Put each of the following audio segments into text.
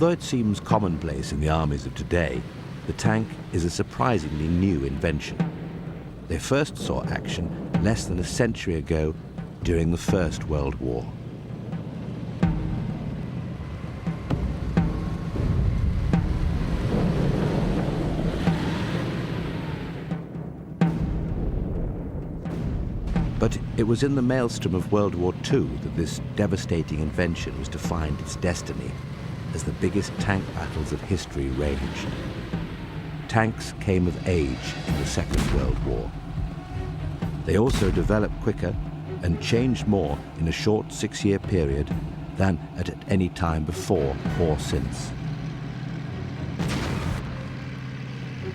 Although it seems commonplace in the armies of today, the tank is a surprisingly new invention. They first saw action less than a century ago during the First World War. But it was in the maelstrom of World War II that this devastating invention was to find its destiny as the biggest tank battles of history raged. Tanks came of age in the Second World War. They also developed quicker and changed more in a short 6-year period than at any time before or since.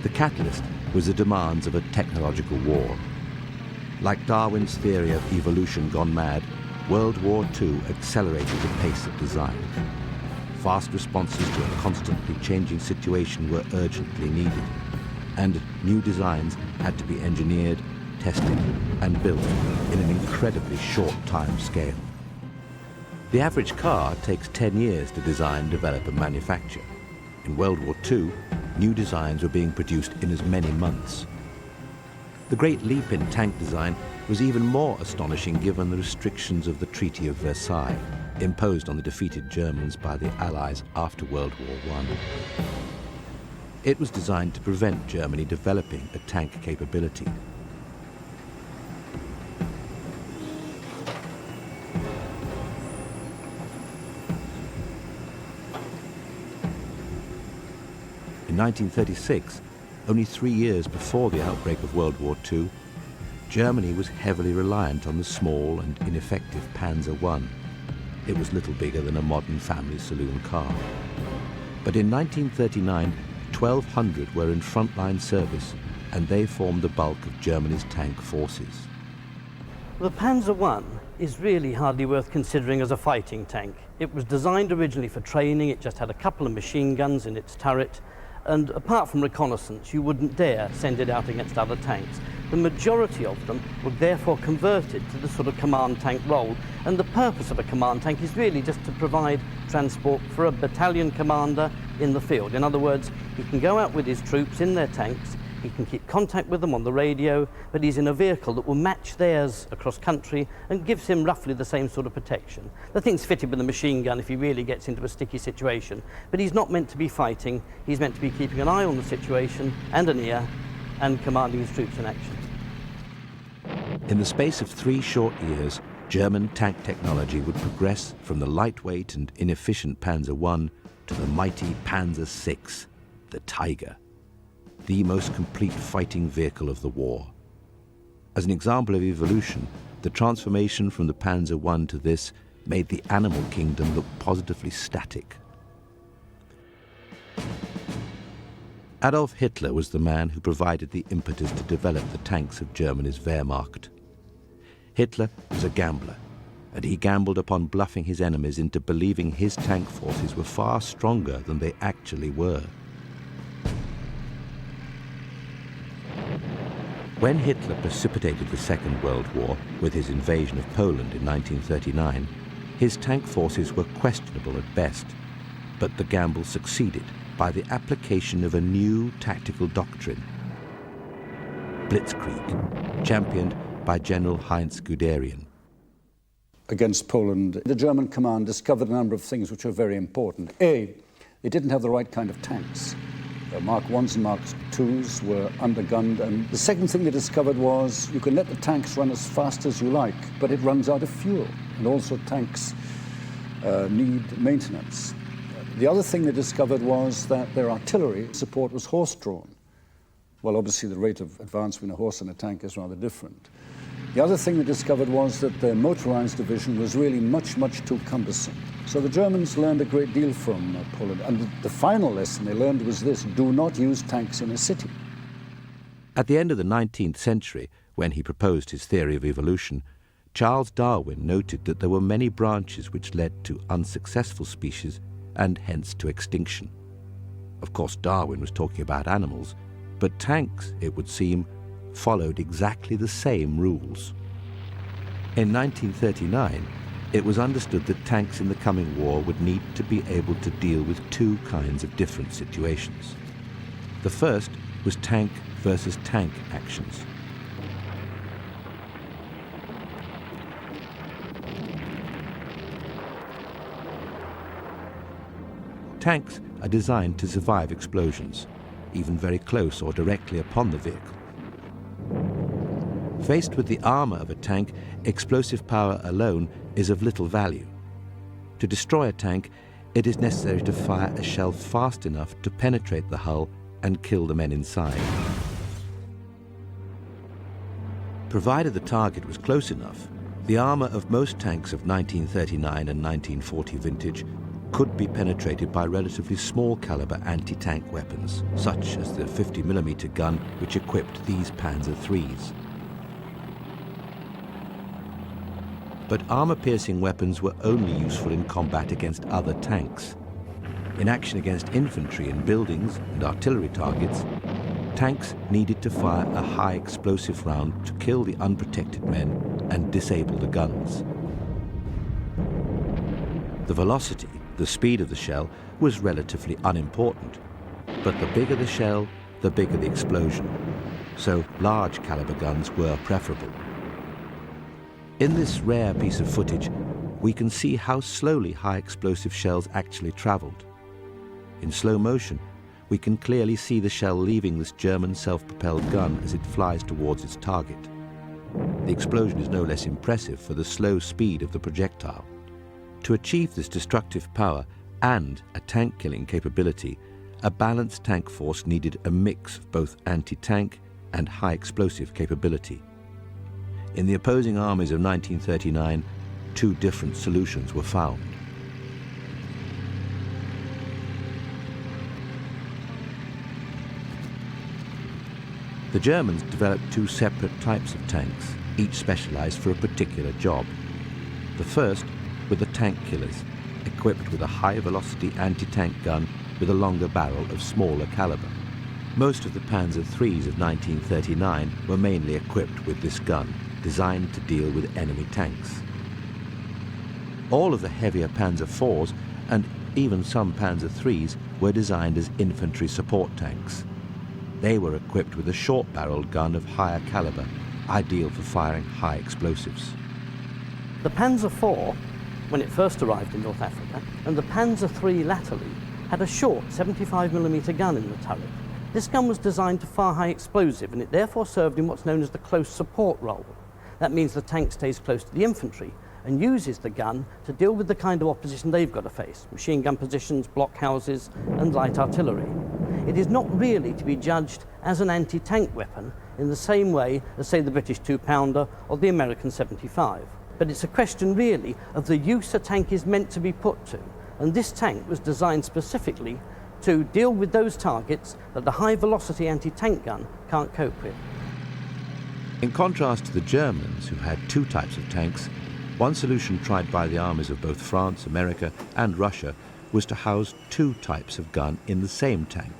The catalyst was the demands of a technological war. Like Darwin's theory of evolution gone mad, World War II accelerated the pace of design. Fast responses to a constantly changing situation were urgently needed, and new designs had to be engineered, tested, and built in an incredibly short time scale. The average car takes 10 years to design, develop, and manufacture. In World War II, new designs were being produced in as many months. The great leap in tank design was even more astonishing given the restrictions of the Treaty of Versailles, imposed on the defeated Germans by the Allies after World War I. It was designed to prevent Germany developing a tank capability. In 1936, only 3 years before the outbreak of World War II, Germany was heavily reliant on the small and ineffective Panzer I. It was little bigger than a modern family saloon car. But in 1939, 1,200 were in frontline service, and they formed the bulk of Germany's tank forces. The Panzer I is really hardly worth considering as a fighting tank. It was designed originally for training. It just had a couple of machine guns in its turret. And apart from reconnaissance, you wouldn't dare send it out against other tanks. The majority of them were therefore converted to the sort of command tank role. And the purpose of a command tank is really just to provide transport for a battalion commander in the field. In other words, he can go out with his troops in their tanks, he can keep contact with them on the radio, but he's in a vehicle that will match theirs across country and gives him roughly the same sort of protection. The thing's fitted with a machine gun if he really gets into a sticky situation, but he's not meant to be fighting. He's meant to be keeping an eye on the situation and an ear and commanding his troops in action. In the space of 3 short years, German tank technology would progress from the lightweight and inefficient Panzer I to the mighty Panzer VI, the Tiger, the most complete fighting vehicle of the war. As an example of evolution, the transformation from the Panzer I to this made the animal kingdom look positively static. Adolf Hitler was the man who provided the impetus to develop the tanks of Germany's Wehrmacht. Hitler was a gambler, and he gambled upon bluffing his enemies into believing his tank forces were far stronger than they actually were. When Hitler precipitated the Second World War with his invasion of Poland in 1939, his tank forces were questionable at best, but the gamble succeeded by the application of a new tactical doctrine, Blitzkrieg, championed by General Heinz Guderian. Against Poland, the German command discovered a number of things which were very important. A, they didn't have the right kind of tanks. The Mark I's and Mark II's were undergunned, and the second thing they discovered was you can let the tanks run as fast as you like, but it runs out of fuel, and also tanks need maintenance. The other thing they discovered was that their artillery support was horse-drawn. Well, obviously the rate of advance between a horse and a tank is rather different. The other thing they discovered was that their motorized division was really much, much too cumbersome. So the Germans learned a great deal from Poland. And the final lesson they learned was this: do not use tanks in a city. At the end of the 19th century, when he proposed his theory of evolution, Charles Darwin noted that there were many branches which led to unsuccessful species and hence to extinction. Of course, Darwin was talking about animals, but tanks, it would seem, followed exactly the same rules. In 1939, it was understood that tanks in the coming war would need to be able to deal with two kinds of different situations. The first was tank versus tank actions. Tanks are designed to survive explosions, even very close or directly upon the vehicle. Faced with the armor of a tank, explosive power alone is of little value. To destroy a tank, it is necessary to fire a shell fast enough to penetrate the hull and kill the men inside. Provided the target was close enough, the armor of most tanks of 1939 and 1940 vintage could be penetrated by relatively small caliber anti-tank weapons, such as the 50mm gun which equipped these Panzer IIIs. But armor-piercing weapons were only useful in combat against other tanks. In action against infantry in buildings and artillery targets, tanks needed to fire a high explosive round to kill the unprotected men and disable the guns. The velocity, the speed of the shell, was relatively unimportant. But the bigger the shell, the bigger the explosion. So large caliber guns were preferable. In this rare piece of footage, we can see how slowly high explosive shells actually traveled. In slow motion, we can clearly see the shell leaving this German self-propelled gun as it flies towards its target. The explosion is no less impressive for the slow speed of the projectile. To achieve this destructive power and a tank-killing capability, a balanced tank force needed a mix of both anti-tank and high-explosive capability. In the opposing armies of 1939, two different solutions were found. The Germans developed two separate types of tanks, each specialized for a particular job. The first were the tank killers, equipped with a high-velocity anti-tank gun with a longer barrel of smaller caliber. Most of the Panzer IIIs of 1939 were mainly equipped with this gun, designed to deal with enemy tanks. All of the heavier Panzer IVs and even some Panzer IIIs were designed as infantry support tanks. They were equipped with a short-barreled gun of higher caliber, ideal for firing high explosives. The Panzer IV, when it first arrived in North Africa, and the Panzer III latterly, had a short 75mm gun in the turret. This gun was designed to fire high explosive, and it therefore served in what's known as the close support role. That means the tank stays close to the infantry and uses the gun to deal with the kind of opposition they've got to face: machine gun positions, blockhouses, and light artillery. It is not really to be judged as an anti-tank weapon in the same way as, say, the British 2-pounder or the American 75. But it's a question really of the use a tank is meant to be put to, and this tank was designed specifically to deal with those targets that the high-velocity anti-tank gun can't cope with. In contrast to the Germans, who had two types of tanks, one solution tried by the armies of both France, America, and Russia was to house two types of gun in the same tank.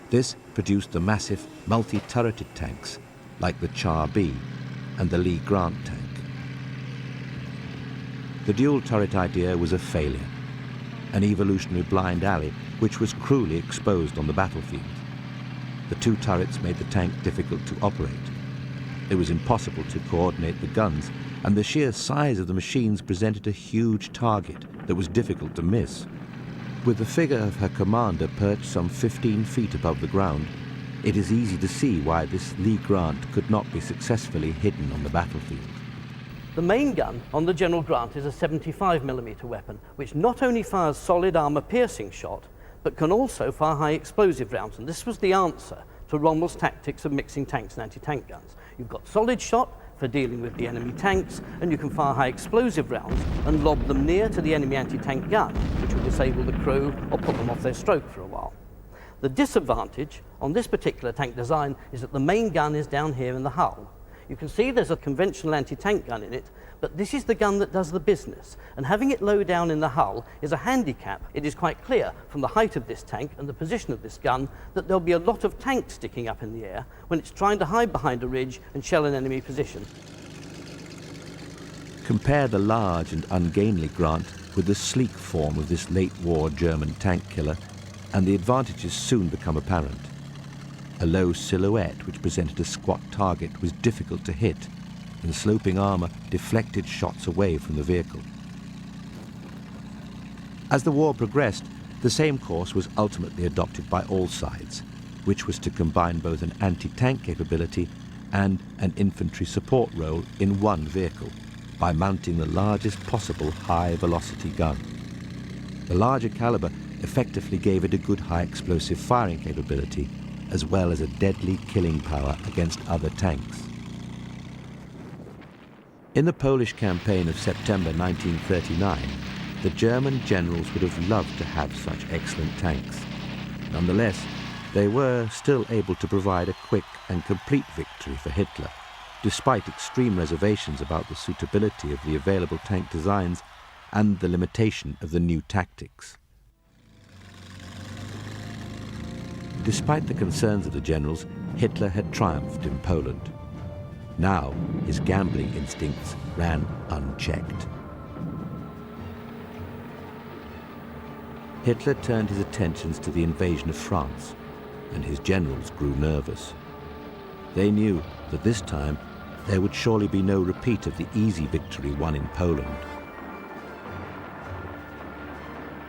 This produced the massive multi-turreted tanks, like the Char B and the Lee Grant tank. The dual turret idea was a failure, an evolutionary blind alley which was cruelly exposed on the battlefield. The two turrets made the tank difficult to operate. It was impossible to coordinate the guns, and the sheer size of the machines presented a huge target that was difficult to miss. With the figure of her commander perched some 15 feet above the ground, it is easy to see why this Lee Grant could not be successfully hidden on the battlefield. The main gun on the General Grant is a 75mm weapon, which not only fires solid armor-piercing shot, but can also fire high explosive rounds, and this was the answer to Rommel's tactics of mixing tanks and anti-tank guns. You've got solid shot for dealing with the enemy tanks, and you can fire high explosive rounds and lob them near to the enemy anti-tank gun, which will disable the crew or put them off their stroke for a while. The disadvantage on this particular tank design is that the main gun is down here in the hull. You can see there's a conventional anti-tank gun in it, but this is the gun that does the business, and having it low down in the hull is a handicap. It is quite clear from the height of this tank and the position of this gun that there'll be a lot of tanks sticking up in the air when it's trying to hide behind a ridge and shell an enemy position. Compare the large and ungainly Grant with the sleek form of this late-war German tank killer, and the advantages soon become apparent. A low silhouette which presented a squat target was difficult to hit, and sloping armour deflected shots away from the vehicle. As the war progressed, the same course was ultimately adopted by all sides, which was to combine both an anti-tank capability and an infantry support role in one vehicle by mounting the largest possible high-velocity gun. The larger caliber effectively gave it a good high-explosive firing capability, as well as a deadly killing power against other tanks. In the Polish campaign of September 1939, the German generals would have loved to have such excellent tanks. Nonetheless, they were still able to provide a quick and complete victory for Hitler, despite extreme reservations about the suitability of the available tank designs and the limitation of the new tactics. Despite the concerns of the generals, Hitler had triumphed in Poland. Now his gambling instincts ran unchecked. Hitler turned his attentions to the invasion of France, and his generals grew nervous. They knew that this time there would surely be no repeat of the easy victory won in Poland.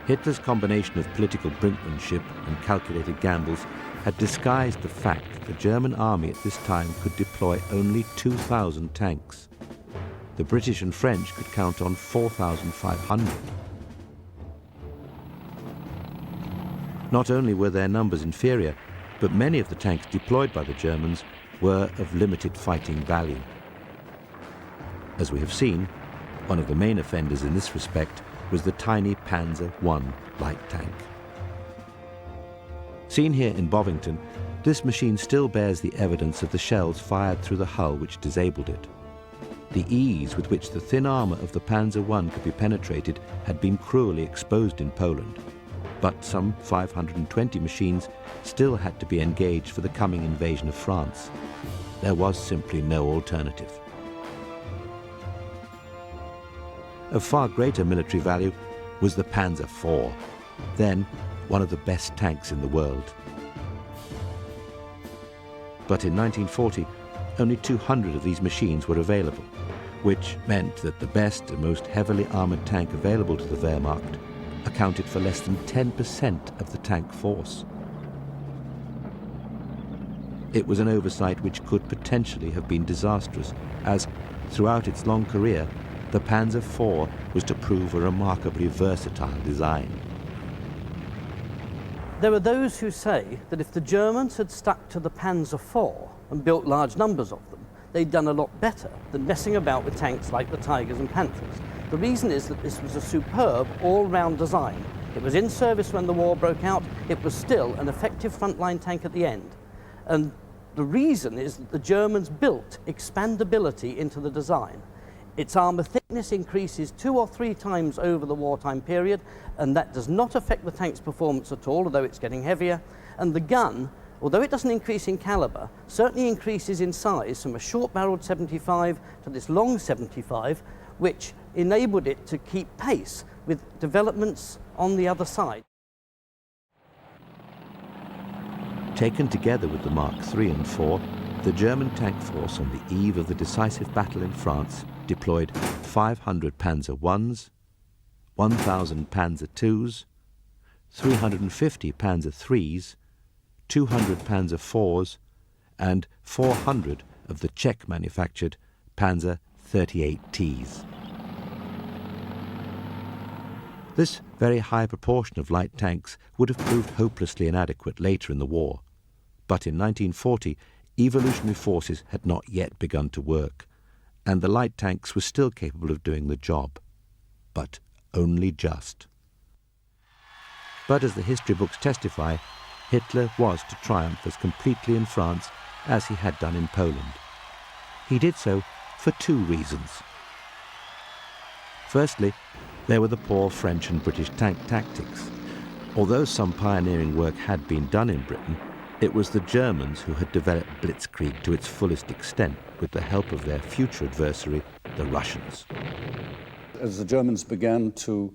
Hitler's combination of political brinkmanship and calculated gambles had disguised the fact that the German army at this time could deploy only 2,000 tanks. The British and French could count on 4,500. Not only were their numbers inferior, but many of the tanks deployed by the Germans were of limited fighting value. As we have seen, one of the main offenders in this respect was the tiny Panzer I light tank. Seen here in Bovington, this machine still bears the evidence of the shells fired through the hull which disabled it. The ease with which the thin armour of the Panzer I could be penetrated had been cruelly exposed in Poland, but some 520 machines still had to be engaged for the coming invasion of France. There was simply no alternative. Of far greater military value was the Panzer IV, then one of the best tanks in the world. But in 1940, only 200 of these machines were available, which meant that the best and most heavily armoured tank available to the Wehrmacht accounted for less than 10% of the tank force. It was an oversight which could potentially have been disastrous, as throughout its long career, the Panzer IV was to prove a remarkably versatile design. There are those who say that if the Germans had stuck to the Panzer IV and built large numbers of them, they'd done a lot better than messing about with tanks like the Tigers and Panthers. The reason is that this was a superb all-round design. It was in service when the war broke out. It was still an effective frontline tank at the end. And the reason is that the Germans built expandability into the design. Its armour thickness increases 2 or 3 times over the wartime period, and that does not affect the tank's performance at all, although it's getting heavier. And the gun, although it doesn't increase in calibre, certainly increases in size from a short-barreled 75 to this long 75, which enabled it to keep pace with developments on the other side. Taken together with the Mark III and IV, the German tank force on the eve of the decisive battle in France deployed 500 Panzer Is, 1,000 Panzer IIs, 350 Panzer IIIs, 200 Panzer IVs, and 400 of the Czech-manufactured Panzer 38Ts. This very high proportion of light tanks would have proved hopelessly inadequate later in the war, but in 1940 evolutionary forces had not yet begun to work, and the light tanks were still capable of doing the job, but only just. But as the history books testify, Hitler was to triumph as completely in France as he had done in Poland. He did so for 2 reasons. Firstly, there were the poor French and British tank tactics. Although some pioneering work had been done in Britain, it was the Germans who had developed Blitzkrieg to its fullest extent with the help of their future adversary, the Russians. As the Germans began to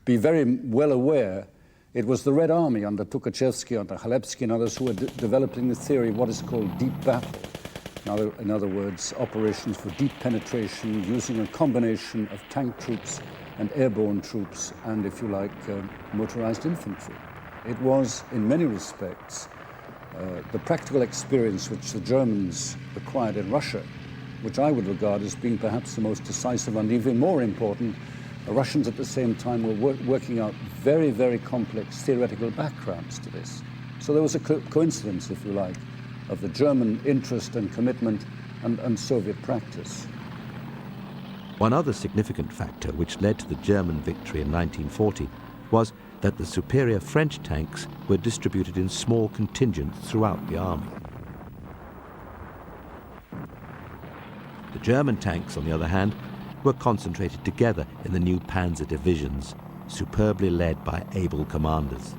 be very well aware, it was the Red Army under Tukhachevsky, under Chalebsky and others who were developing the theory of what is called deep battle. In other words, operations for deep penetration using a combination of tank troops and airborne troops and, if you like, motorized infantry. It was, in many respects, the practical experience which the Germans acquired in Russia, which I would regard as being perhaps the most decisive and even more important. The Russians at the same time were working out very, very complex theoretical backgrounds to this. So there was a coincidence, if you like, of the German interest and commitment and Soviet practice. One other significant factor which led to the German victory in 1940 was that the superior French tanks were distributed in small contingents throughout the army. The German tanks, on the other hand, were concentrated together in the new panzer divisions, superbly led by able commanders.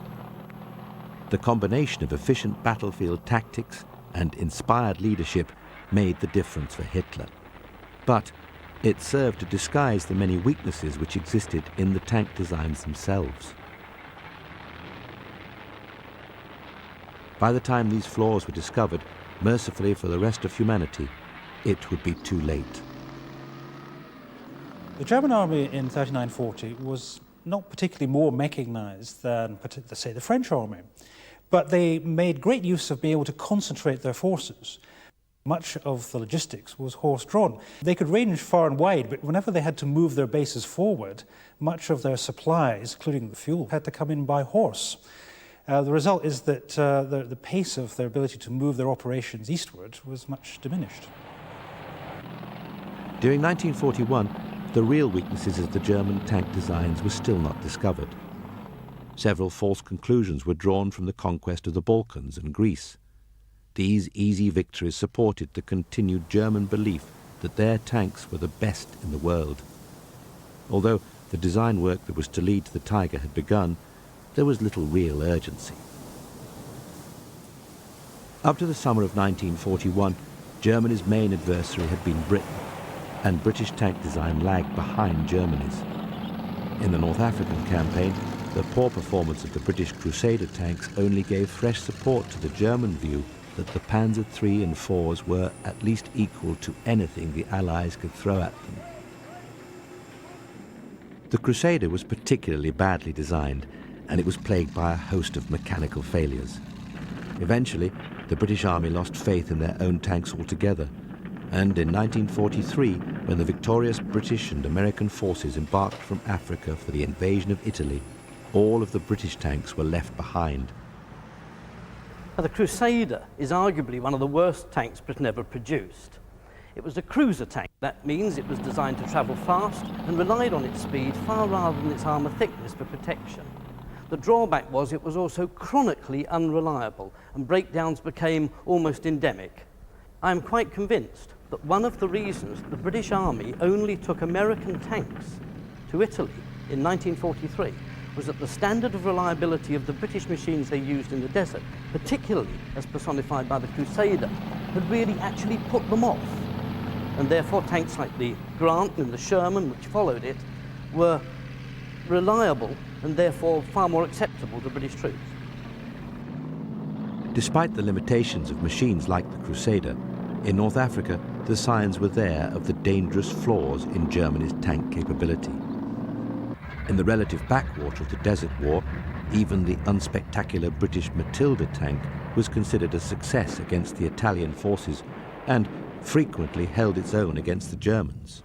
The combination of efficient battlefield tactics and inspired leadership made the difference for Hitler. But it served to disguise the many weaknesses which existed in the tank designs themselves. By the time these flaws were discovered, mercifully for the rest of humanity, it would be too late. The German army in 39-40 was not particularly more mechanized than, say, the French army, but they made great use of being able to concentrate their forces. Much of the logistics was horse-drawn. They could range far and wide, but whenever they had to move their bases forward, much of their supplies, including the fuel, had to come in by horse. The result is that the pace of their ability to move their operations eastward was much diminished. During 1941, the real weaknesses of the German tank designs were still not discovered. Several false conclusions were drawn from the conquest of the Balkans and Greece. These easy victories supported the continued German belief that their tanks were the best in the world. Although the design work that was to lead to the Tiger had begun, there was little real urgency. Up to the summer of 1941, Germany's main adversary had been Britain, and British tank design lagged behind Germany's. In the North African campaign, the poor performance of the British Crusader tanks only gave fresh support to the German view that the Panzer III and IVs were at least equal to anything the Allies could throw at them. The Crusader was particularly badly designed, and it was plagued by a host of mechanical failures. Eventually, the British Army lost faith in their own tanks altogether, and in 1943, when the victorious British and American forces embarked from Africa for the invasion of Italy, all of the British tanks were left behind. Now, the Crusader is arguably one of the worst tanks Britain ever produced. It was a cruiser tank. That means it was designed to travel fast and relied on its speed far rather than its armour thickness for protection. The drawback was it was also chronically unreliable, and breakdowns became almost endemic. I am quite convinced that one of the reasons the British Army only took American tanks to Italy in 1943 was that the standard of reliability of the British machines they used in the desert, particularly as personified by the Crusader, had really actually put them off. And therefore tanks like the Grant and the Sherman, which followed it, were reliable and therefore far more acceptable to British troops. Despite the limitations of machines like the Crusader, in North Africa the signs were there of the dangerous flaws in Germany's tank capability. In the relative backwater of the Desert War, even the unspectacular British Matilda tank was considered a success against the Italian forces and frequently held its own against the Germans.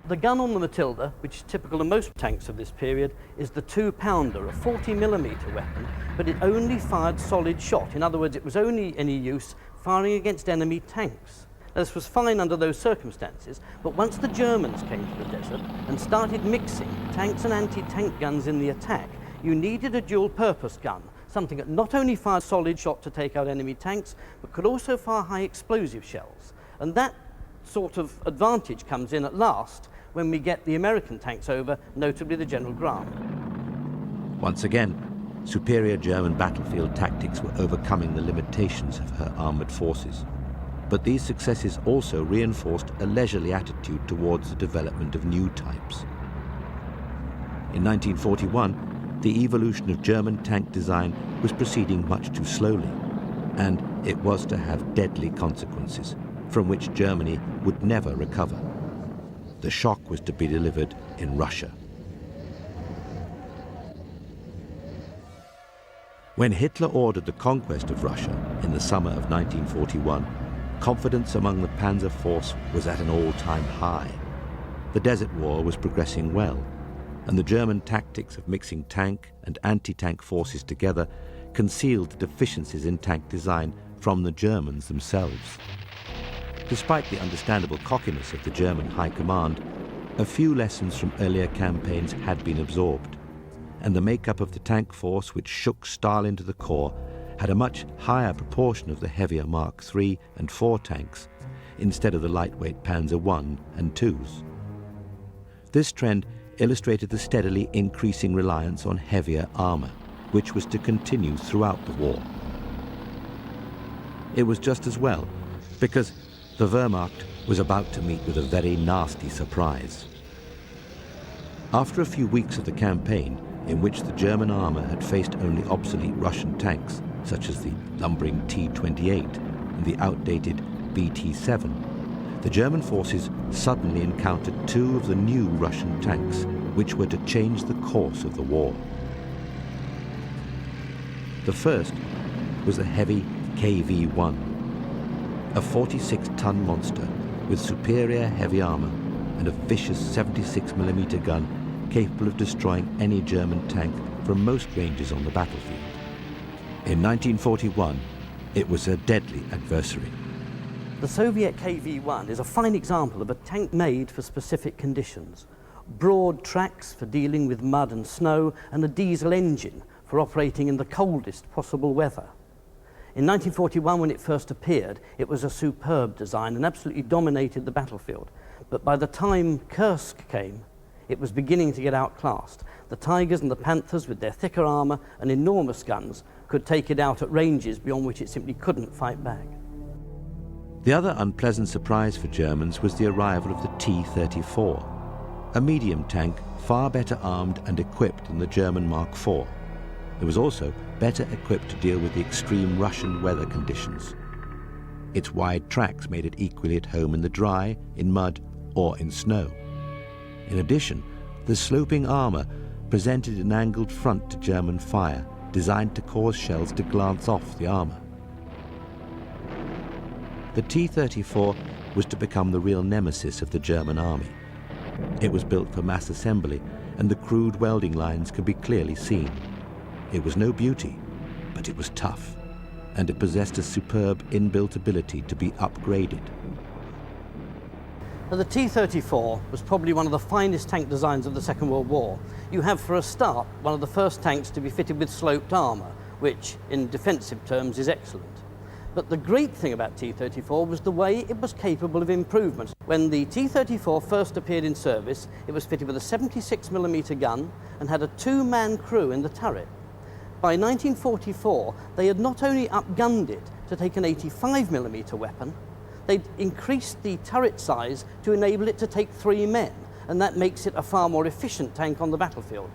The gun on the Matilda, which is typical of most tanks of this period, is the 2-pounder, a 40mm weapon, but it only fired solid shot. In other words, it was only any use firing against enemy tanks. Now, this was fine under those circumstances, but once the Germans came to the desert and started mixing tanks and anti-tank guns in the attack, you needed a dual-purpose gun, something that not only fired solid shot to take out enemy tanks, but could also fire high explosive shells. And that sort of advantage comes in at last when we get the American tanks over, notably the General Grant. Once again, superior German battlefield tactics were overcoming the limitations of her armoured forces. But these successes also reinforced a leisurely attitude towards the development of new types. In 1941, the evolution of German tank design was proceeding much too slowly, and it was to have deadly consequences, from which Germany would never recover. The shock was to be delivered in Russia. When Hitler ordered the conquest of Russia in the summer of 1941, confidence among the Panzer force was at an all-time high. The Desert War was progressing well, and the German tactics of mixing tank and anti-tank forces together concealed the deficiencies in tank design from the Germans themselves. Despite the understandable cockiness of the German High Command, a few lessons from earlier campaigns had been absorbed, and the makeup of the tank force which shook Stalin to the core had a much higher proportion of the heavier Mark III and IV tanks instead of the lightweight Panzer I and IIs. This trend illustrated the steadily increasing reliance on heavier armor, which was to continue throughout the war. It was just as well, because the Wehrmacht was about to meet with a very nasty surprise. After a few weeks of the campaign, in which the German armor had faced only obsolete Russian tanks, such as the lumbering T-28 and the outdated BT-7, the German forces suddenly encountered two of the new Russian tanks, which were to change the course of the war. The first was the heavy KV-1, a 46-ton monster with superior heavy armor and a vicious 76mm gun capable of destroying any German tank from most ranges on the battlefield. In 1941, it was a deadly adversary. The Soviet KV-1 is a fine example of a tank made for specific conditions. Broad tracks for dealing with mud and snow, and a diesel engine for operating in the coldest possible weather. In 1941, when it first appeared, it was a superb design and absolutely dominated the battlefield. But by the time Kursk came, it was beginning to get outclassed. The Tigers and the Panthers, with their thicker armor and enormous guns, could take it out at ranges beyond which it simply couldn't fight back. The other unpleasant surprise for Germans was the arrival of the T-34, a medium tank far better armed and equipped than the German Mark IV. It was also better equipped to deal with the extreme Russian weather conditions. Its wide tracks made it equally at home in the dry, in mud, or in snow. In addition, the sloping armor presented an angled front to German fire, designed to cause shells to glance off the armor. The T-34 was to become the real nemesis of the German army. It was built for mass assembly, and the crude welding lines could be clearly seen. It was no beauty, but it was tough, and it possessed a superb inbuilt ability to be upgraded. Now, the T-34 was probably one of the finest tank designs of the Second World War. You have, for a start, one of the first tanks to be fitted with sloped armor, which, in defensive terms, is excellent. But the great thing about T-34 was the way it was capable of improvement. When the T-34 first appeared in service, it was fitted with a 76mm gun and had a two-man crew in the turret. By 1944, they had not only upgunned it to take an 85mm weapon, they'd increased the turret size to enable it to take 3 men, and that makes it a far more efficient tank on the battlefield.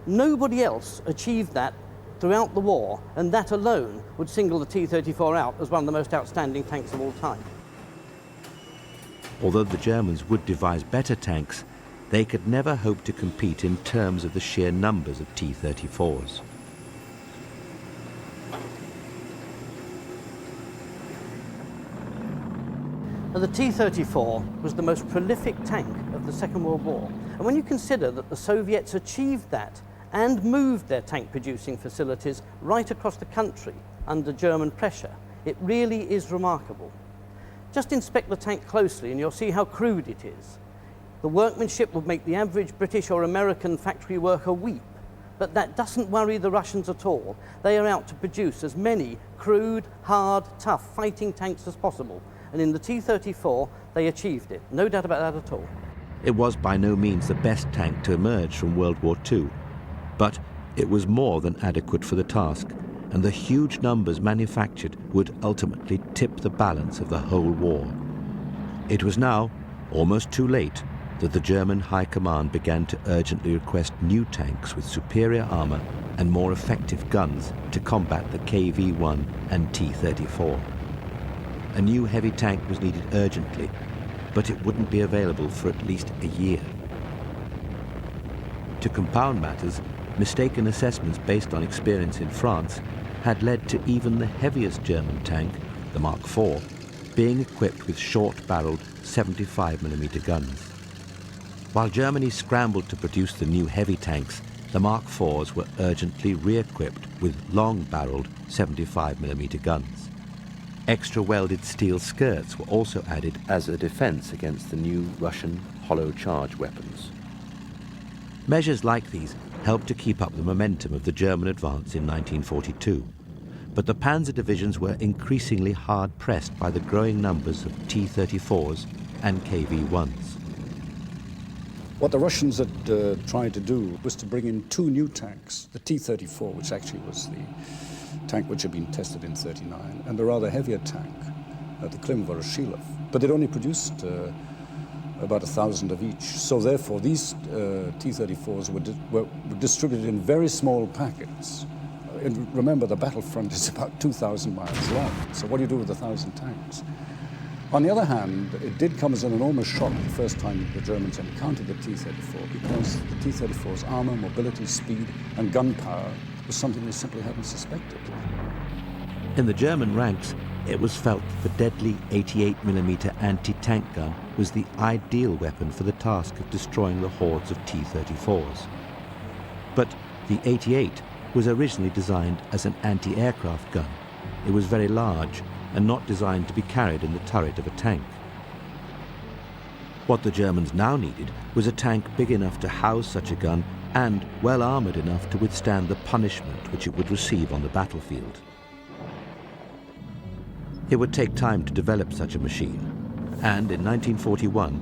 Nobody else achieved that throughout the war, and that alone would single the T-34 out as one of the most outstanding tanks of all time. Although the Germans would devise better tanks, they could never hope to compete in terms of the sheer numbers of T-34s. Now, the T-34 was the most prolific tank of the Second World War, and when you consider that the Soviets achieved that and moved their tank-producing facilities right across the country under German pressure, it really is remarkable. Just inspect the tank closely and you'll see how crude it is. The workmanship would make the average British or American factory worker weep, but that doesn't worry the Russians at all. They are out to produce as many crude, hard, tough fighting tanks as possible, and in the T-34 they achieved it, no doubt about that at all. It was by no means the best tank to emerge from World War II, but it was more than adequate for the task, and the huge numbers manufactured would ultimately tip the balance of the whole war. It was now, almost too late, that the German High Command began to urgently request new tanks with superior armor and more effective guns to combat the KV-1 and T-34. A new heavy tank was needed urgently, but it wouldn't be available for at least a year. To compound matters, mistaken assessments based on experience in France had led to even the heaviest German tank, the Mark IV, being equipped with short-barreled 75mm guns. While Germany scrambled to produce the new heavy tanks, the Mark IVs were urgently re-equipped with long-barreled 75mm guns. Extra welded steel skirts were also added as a defense against the new Russian hollow charge weapons. Measures like these helped to keep up the momentum of the German advance in 1942, but the panzer divisions were increasingly hard-pressed by the growing numbers of T-34s and KV-1s. What the Russians had tried to do was to bring in two new tanks, the T-34, which actually was the tank which had been tested in '39, and the rather heavier tank, the Klim-Voroshilov. But they'd only produced about 1,000 of each. So therefore, these T-34s were distributed in very small packets. And remember, the battlefront is about 2,000 miles long. So what do you do with 1,000 tanks? On the other hand, it did come as an enormous shock the first time the Germans encountered the T-34, because the T-34's armor, mobility, speed, and gunpowder was something they simply hadn't suspected. In the German ranks, it was felt that the deadly 88mm anti-tank gun was the ideal weapon for the task of destroying the hordes of T-34s. But the 88 was originally designed as an anti-aircraft gun. It was very large and not designed to be carried in the turret of a tank. What the Germans now needed was a tank big enough to house such a gun and well armored enough to withstand the punishment which it would receive on the battlefield. It would take time to develop such a machine, and in 1941,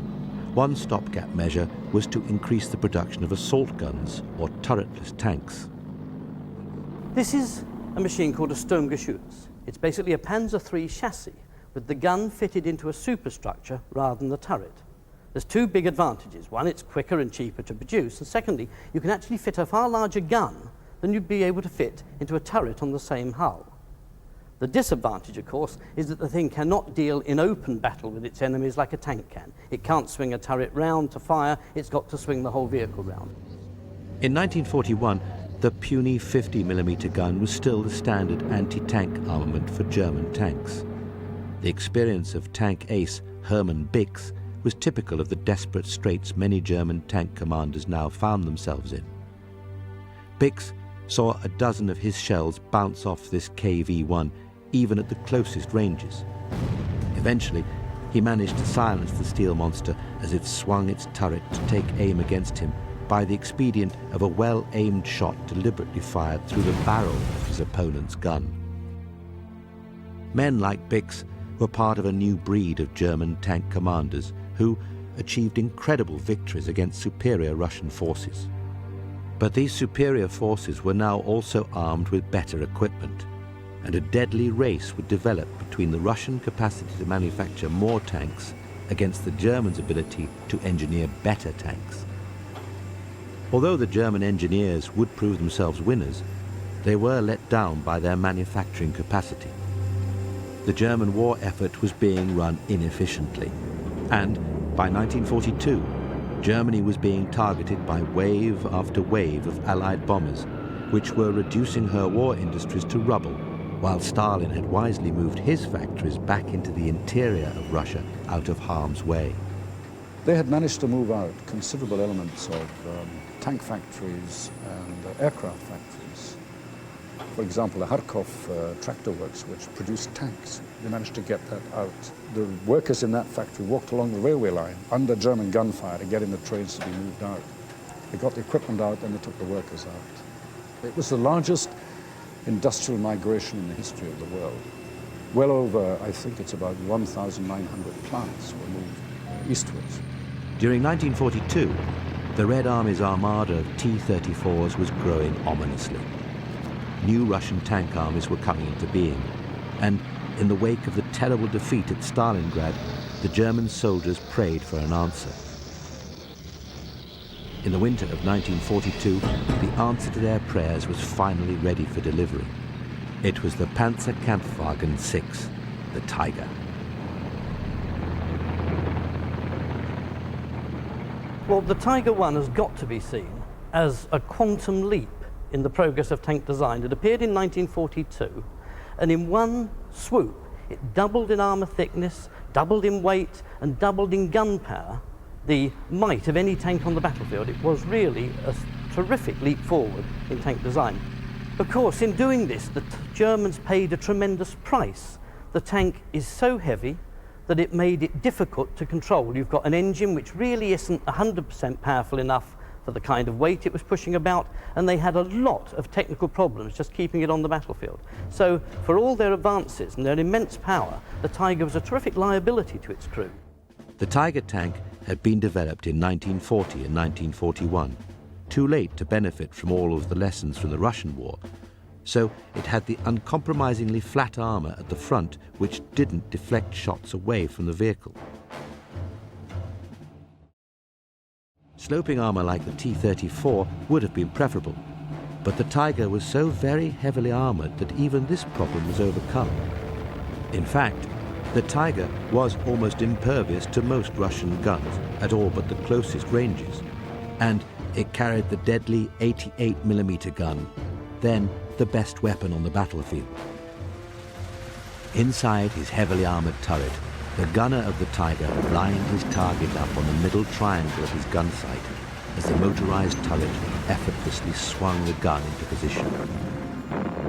one stopgap measure was to increase the production of assault guns or turretless tanks. This is a machine called a Sturmgeschütz. It's basically a Panzer III chassis with the gun fitted into a superstructure rather than the turret. There's two big advantages. One, it's quicker and cheaper to produce, and secondly, you can actually fit a far larger gun than you'd be able to fit into a turret on the same hull. The disadvantage, of course, is that the thing cannot deal in open battle with its enemies like a tank can. It can't swing a turret round to fire, it's got to swing the whole vehicle round. In 1941, the puny 50mm gun was still the standard anti-tank armament for German tanks. The experience of tank ace Hermann Bix was typical of the desperate straits many German tank commanders now found themselves in. Bix saw a dozen of his shells bounce off this KV-1 even at the closest ranges. Eventually, he managed to silence the steel monster as it swung its turret to take aim against him by the expedient of a well-aimed shot deliberately fired through the barrel of his opponent's gun. Men like Bix were part of a new breed of German tank commanders who achieved incredible victories against superior Russian forces. But these superior forces were now also armed with better equipment, and a deadly race would develop between the Russian capacity to manufacture more tanks against the Germans' ability to engineer better tanks. Although the German engineers would prove themselves winners, they were let down by their manufacturing capacity. The German war effort was being run inefficiently, and by 1942, Germany was being targeted by wave after wave of Allied bombers, which were reducing her war industries to rubble, while Stalin had wisely moved his factories back into the interior of Russia out of harm's way. They had managed to move out considerable elements of tank factories and aircraft factories. For example, the Kharkov tractor works, which produced tanks, they managed to get that out. The workers in that factory walked along the railway line under German gunfire to get in the trains to be moved out. They got the equipment out and they took the workers out. It was the largest industrial migration in the history of the world. Well over, I think it's about 1,900 plants were moved eastwards. During 1942, the Red Army's armada of T-34s was growing ominously. New Russian tank armies were coming into being, and In the wake of the terrible defeat at Stalingrad, the German soldiers prayed for an answer. In the winter of 1942, the answer to their prayers was finally ready for delivery. It was the Panzer VI, the Tiger. Well, the Tiger I has got to be seen as a quantum leap in the progress of tank design. It appeared in 1942, and in one swoop, it doubled in armour thickness, doubled in weight, and doubled in gun power the might of any tank on the battlefield. It was really a terrific leap forward in tank design. Of course, in doing this, the Germans paid a tremendous price. The tank is so heavy that it made it difficult to control. You've got an engine which really isn't 100% powerful enough for the kind of weight it was pushing about, and they had a lot of technical problems just keeping it on the battlefield. So for all their advances and their immense power, the Tiger was a terrific liability to its crew. The Tiger tank had been developed in 1940 and 1941, too late to benefit from all of the lessons from the Russian war. So it had the uncompromisingly flat armour at the front, which didn't deflect shots away from the vehicle. Sloping armour like the T-34 would have been preferable, but the Tiger was so very heavily armoured that even this problem was overcome. In fact, the Tiger was almost impervious to most Russian guns at all but the closest ranges, and it carried the deadly 88mm gun, then the best weapon on the battlefield. Inside his heavily armoured turret, the gunner of the Tiger lined his target up on the middle triangle of his gun sight as the motorised turret effortlessly swung the gun into position.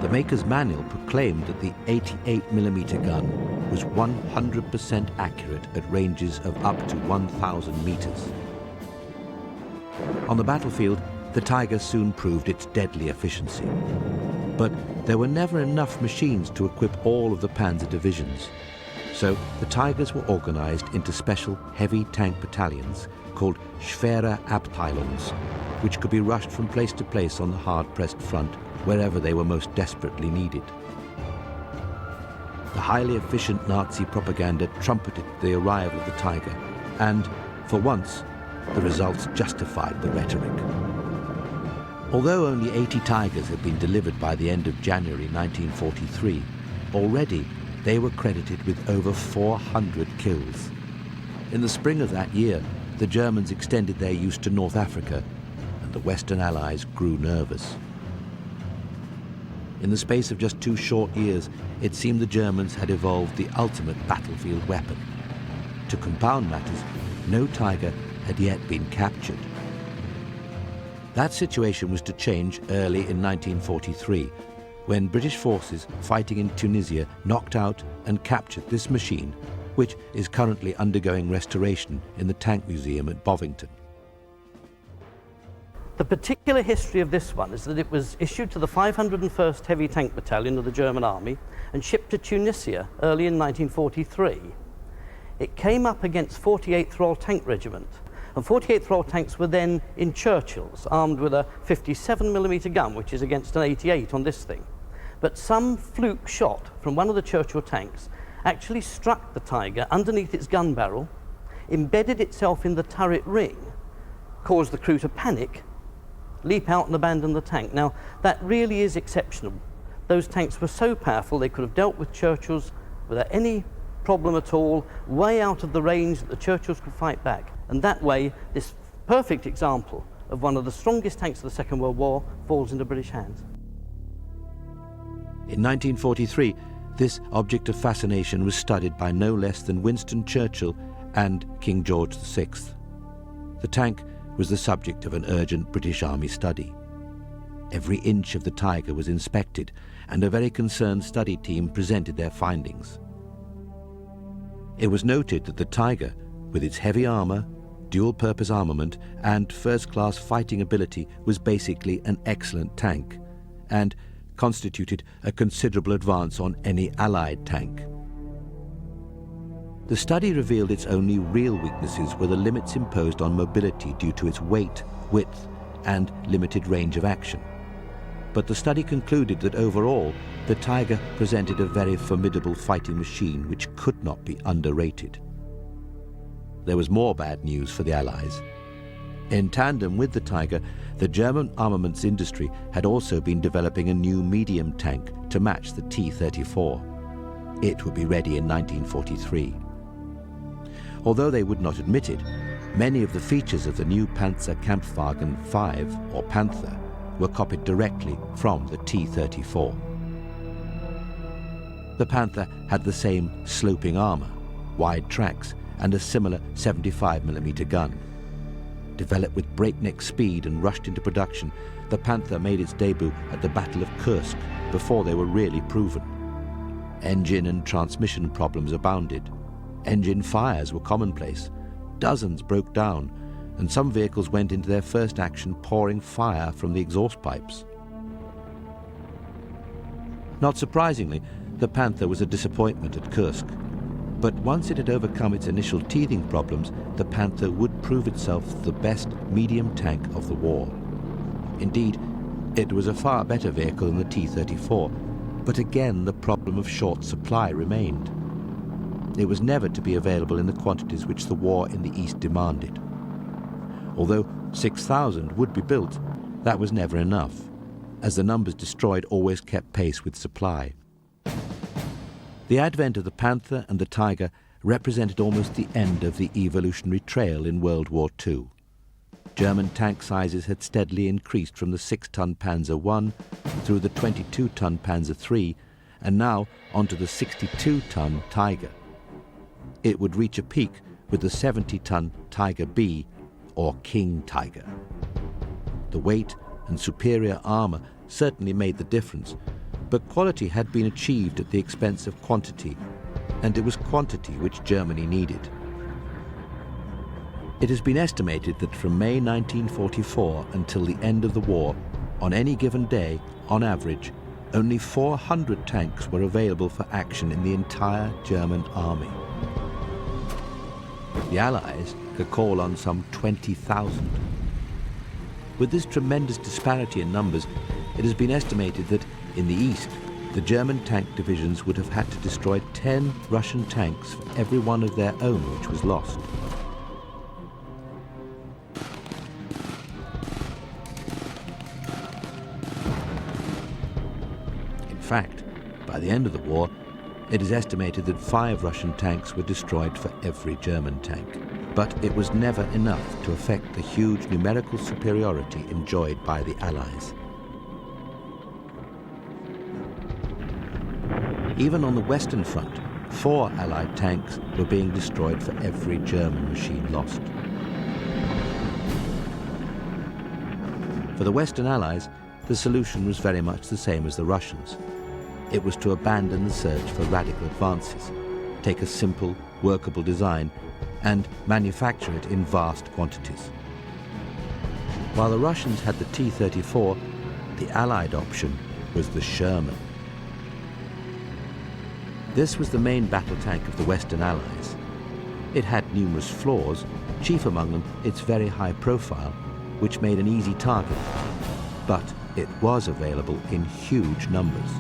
The maker's manual proclaimed that the 88mm gun was 100% accurate at ranges of up to 1,000 metres. On the battlefield, the Tiger soon proved its deadly efficiency. But there were never enough machines to equip all of the Panzer divisions. So the Tigers were organised into special heavy tank battalions called Schwere Abteilungs, which could be rushed from place to place on the hard-pressed front wherever they were most desperately needed. The highly efficient Nazi propaganda trumpeted the arrival of the Tiger, and, for once, the results justified the rhetoric. Although only 80 Tigers had been delivered by the end of January 1943, already they were credited with over 400 kills. In the spring of that year, the Germans extended their use to North Africa, and the Western Allies grew nervous. In the space of just 2 short years, it seemed the Germans had evolved the ultimate battlefield weapon. To compound matters, no Tiger had yet been captured. That situation was to change early in 1943, when British forces fighting in Tunisia knocked out and captured this machine, which is currently undergoing restoration in the Tank Museum at Bovington. The particular history of this one is that it was issued to the 501st Heavy Tank Battalion of the German Army and shipped to Tunisia early in 1943. It came up against 48th Royal Tank Regiment, and 48th Royal tanks were then in Churchills, armed with a 57mm gun, which is against an 88 on this thing. But some fluke shot from one of the Churchill tanks actually struck the Tiger underneath its gun barrel, embedded itself in the turret ring, caused the crew to panic, leap out and abandon the tank. Now, that really is exceptional. Those tanks were so powerful they could have dealt with Churchills without any problem at all, way out of the range that the Churchills could fight back. And that way, this perfect example of one of the strongest tanks of the Second World War falls into British hands. In 1943, this object of fascination was studied by no less than Winston Churchill and King George VI. The tank was the subject of an urgent British Army study. Every inch of the Tiger was inspected, and a very concerned study team presented their findings. It was noted that the Tiger, with its heavy armour, dual-purpose armament, and first-class fighting ability, was basically an excellent tank, and constituted a considerable advance on any Allied tank. The study revealed its only real weaknesses were the limits imposed on mobility due to its weight, width, and limited range of action. but the study concluded that overall, the Tiger presented a very formidable fighting machine which could not be underrated. There was more bad news for the Allies. In tandem with the Tiger, the German armaments industry had also been developing a new medium tank to match the T-34. It would be ready in 1943. Although they would not admit it, many of the features of the new Panzer Kampfwagen V, or Panther, were copied directly from the T-34. The Panther had the same sloping armor, wide tracks, and a similar 75mm gun. Developed with breakneck speed and rushed into production, the Panther made its debut at the Battle of Kursk before they were really proven. Engine and transmission problems abounded. Engine fires were commonplace. Dozens broke down, and some vehicles went into their first action pouring fire from the exhaust pipes. Not surprisingly, the Panther was a disappointment at Kursk. But once it had overcome its initial teething problems, the Panther would prove itself the best medium tank of the war. Indeed, it was a far better vehicle than the T-34, but again the problem of short supply remained. It was never to be available in the quantities which the war in the East demanded. Although 6,000 would be built, that was never enough, as the numbers destroyed always kept pace with supply. The advent of the Panther and the Tiger represented almost the end of the evolutionary trail in World War II. German tank sizes had steadily increased from the 6-ton Panzer I through the 22-ton Panzer III, and now onto the 62-ton Tiger. It would reach a peak with the 70-ton Tiger B, or King Tiger. The weight and superior armor certainly made the difference, but quality had been achieved at the expense of quantity, and it was quantity which Germany needed. It has been estimated that from May 1944 until the end of the war, on any given day, on average, only 400 tanks were available for action in the entire German army. The Allies could call on some 20,000. With this tremendous disparity in numbers, it has been estimated that in the East, the German tank divisions would have had to destroy 10 Russian tanks for every one of their own which was lost. In fact, by the end of the war, it is estimated that 5 Russian tanks were destroyed for every German tank. But it was never enough to affect the huge numerical superiority enjoyed by the Allies. Even on the Western Front, 4 Allied tanks were being destroyed for every German machine lost. For the Western Allies, the solution was very much the same as the Russians. It was to abandon the search for radical advances, take a simple, workable design, and manufacture it in vast quantities. While the Russians had the T-34, the Allied option was the Sherman. This was the main battle tank of the Western Allies. It had numerous flaws, chief among them its very high profile, which made an easy target, but it was available in huge numbers.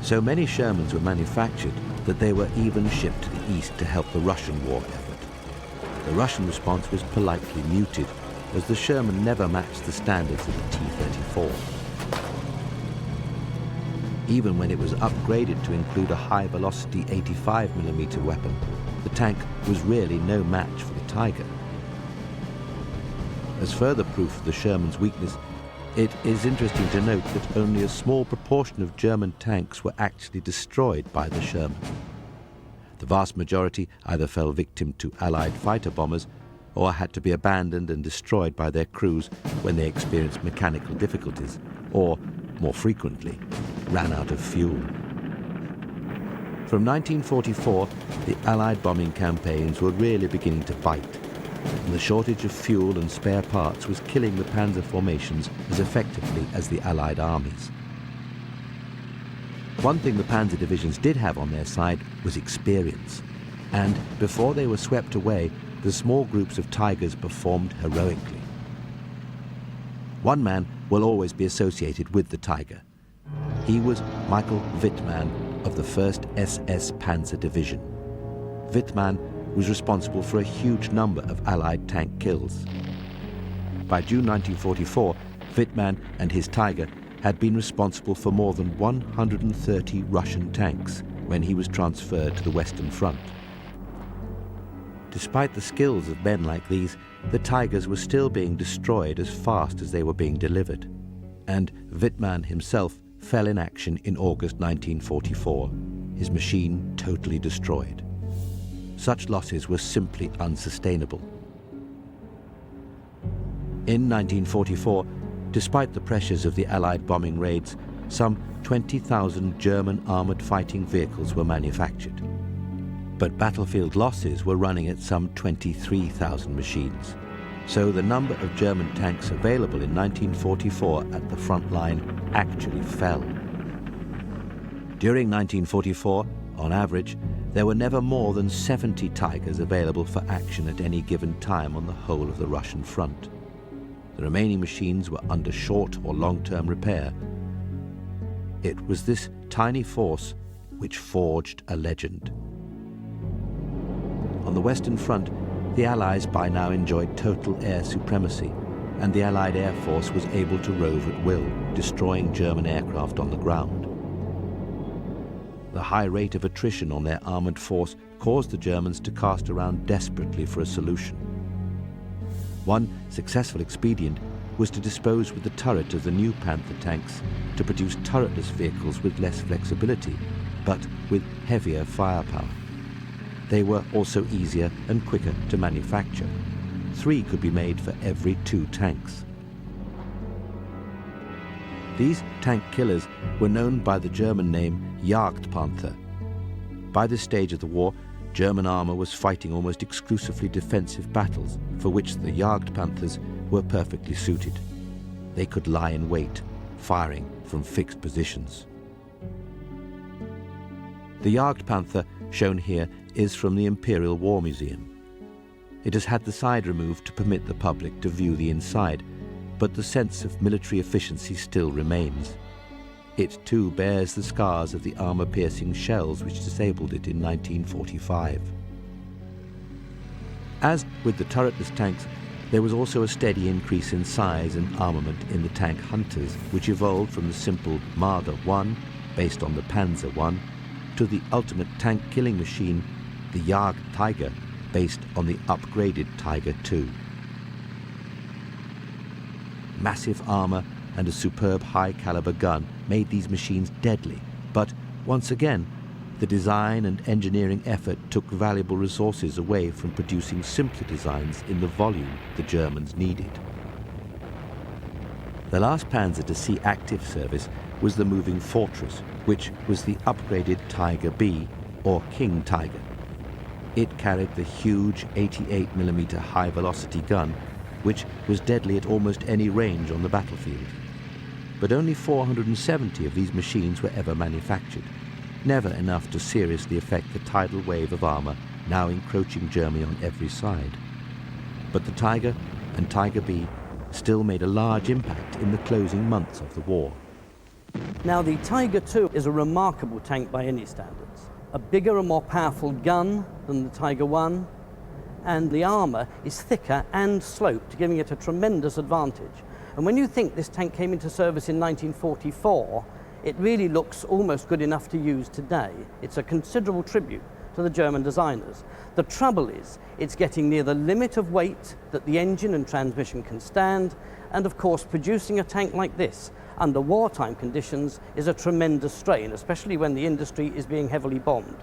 So many Shermans were manufactured that they were even shipped to the East to help the Russian war effort. The Russian response was politely muted, as the Sherman never matched the standards of the T-34. Even when it was upgraded to include a high-velocity 85mm weapon, the tank was really no match for the Tiger. As further proof of the Sherman's weakness, it is interesting to note that only a small proportion of German tanks were actually destroyed by the Sherman. The vast majority either fell victim to Allied fighter bombers or had to be abandoned and destroyed by their crews when they experienced mechanical difficulties, or, more frequently, ran out of fuel. From 1944, the Allied bombing campaigns were really beginning to bite, and the shortage of fuel and spare parts was killing the panzer formations as effectively as the Allied armies. One thing the panzer divisions did have on their side was experience, and before they were swept away, the small groups of Tigers performed heroically. One man will always be associated with the Tiger. He was Michael Wittmann of the 1st SS Panzer Division. Wittmann was responsible for a huge number of Allied tank kills. By June 1944, Wittmann and his Tiger had been responsible for more than 130 Russian tanks when he was transferred to the Western Front. Despite the skills of men like these, the Tigers were still being destroyed as fast as they were being delivered, and Wittmann himself fell in action in August 1944, his machine totally destroyed. Such losses were simply unsustainable. In 1944, despite the pressures of the Allied bombing raids, some 20,000 German armoured fighting vehicles were manufactured. But battlefield losses were running at some 23,000 machines. So the number of German tanks available in 1944 at the front line actually fell. During 1944, on average, there were never more than 70 Tigers available for action at any given time on the whole of the Russian front. The remaining machines were under short or long-term repair. It was this tiny force which forged a legend. On the Western Front, the Allies by now enjoyed total air supremacy, and the Allied Air Force was able to rove at will, destroying German aircraft on the ground. The high rate of attrition on their armoured force caused the Germans to cast around desperately for a solution. One successful expedient was to dispose with the turret of the new Panther tanks to produce turretless vehicles with less flexibility, but with heavier firepower. They were also easier and quicker to manufacture. 3 could be made for every 2 tanks. These tank killers were known by the German name Jagdpanther. By this stage of the war, German armour was fighting almost exclusively defensive battles, for which the Jagdpanthers were perfectly suited. They could lie in wait, firing from fixed positions. The Jagdpanther, shown here, is from the Imperial War Museum. It has had the side removed to permit the public to view the inside, but the sense of military efficiency still remains. It too bears the scars of the armour-piercing shells which disabled it in 1945. As with the turretless tanks, there was also a steady increase in size and armament in the tank hunters, which evolved from the simple Marder I, based on the Panzer I, to the ultimate tank-killing machine, the Jagdtiger, based on the upgraded Tiger II. Massive armour and a superb high-caliber gun made these machines deadly, but once again, the design and engineering effort took valuable resources away from producing simpler designs in the volume the Germans needed. The last Panzer to see active service was the moving fortress, which was the upgraded Tiger B, or King Tiger. It carried the huge 88mm high-velocity gun, which was deadly at almost any range on the battlefield. But only 470 of these machines were ever manufactured, never enough to seriously affect the tidal wave of armour now encroaching Germany on every side. But the Tiger and Tiger B still made a large impact in the closing months of the war. Now, the Tiger II is a remarkable tank by any standards. A bigger and more powerful gun than the Tiger I, and the armour is thicker and sloped, giving it a tremendous advantage. And when you think this tank came into service in 1944, it really looks almost good enough to use today. It's a considerable tribute to the German designers. The trouble is, it's getting near the limit of weight that the engine and transmission can stand, and of course, producing a tank like this under wartime conditions is a tremendous strain, especially when the industry is being heavily bombed.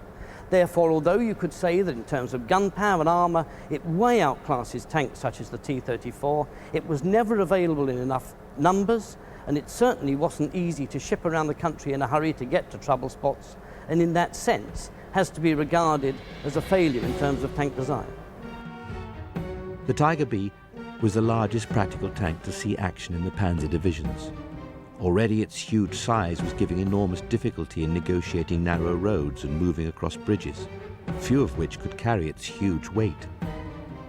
Therefore, although you could say that in terms of gunpowder and armour, it way outclasses tanks such as the T-34, it was never available in enough numbers, and it certainly wasn't easy to ship around the country in a hurry to get to trouble spots, and in that sense, has to be regarded as a failure in terms of tank design. The Tiger B was the largest practical tank to see action in the Panzer divisions. Already its huge size was giving enormous difficulty in negotiating narrow roads and moving across bridges, few of which could carry its huge weight.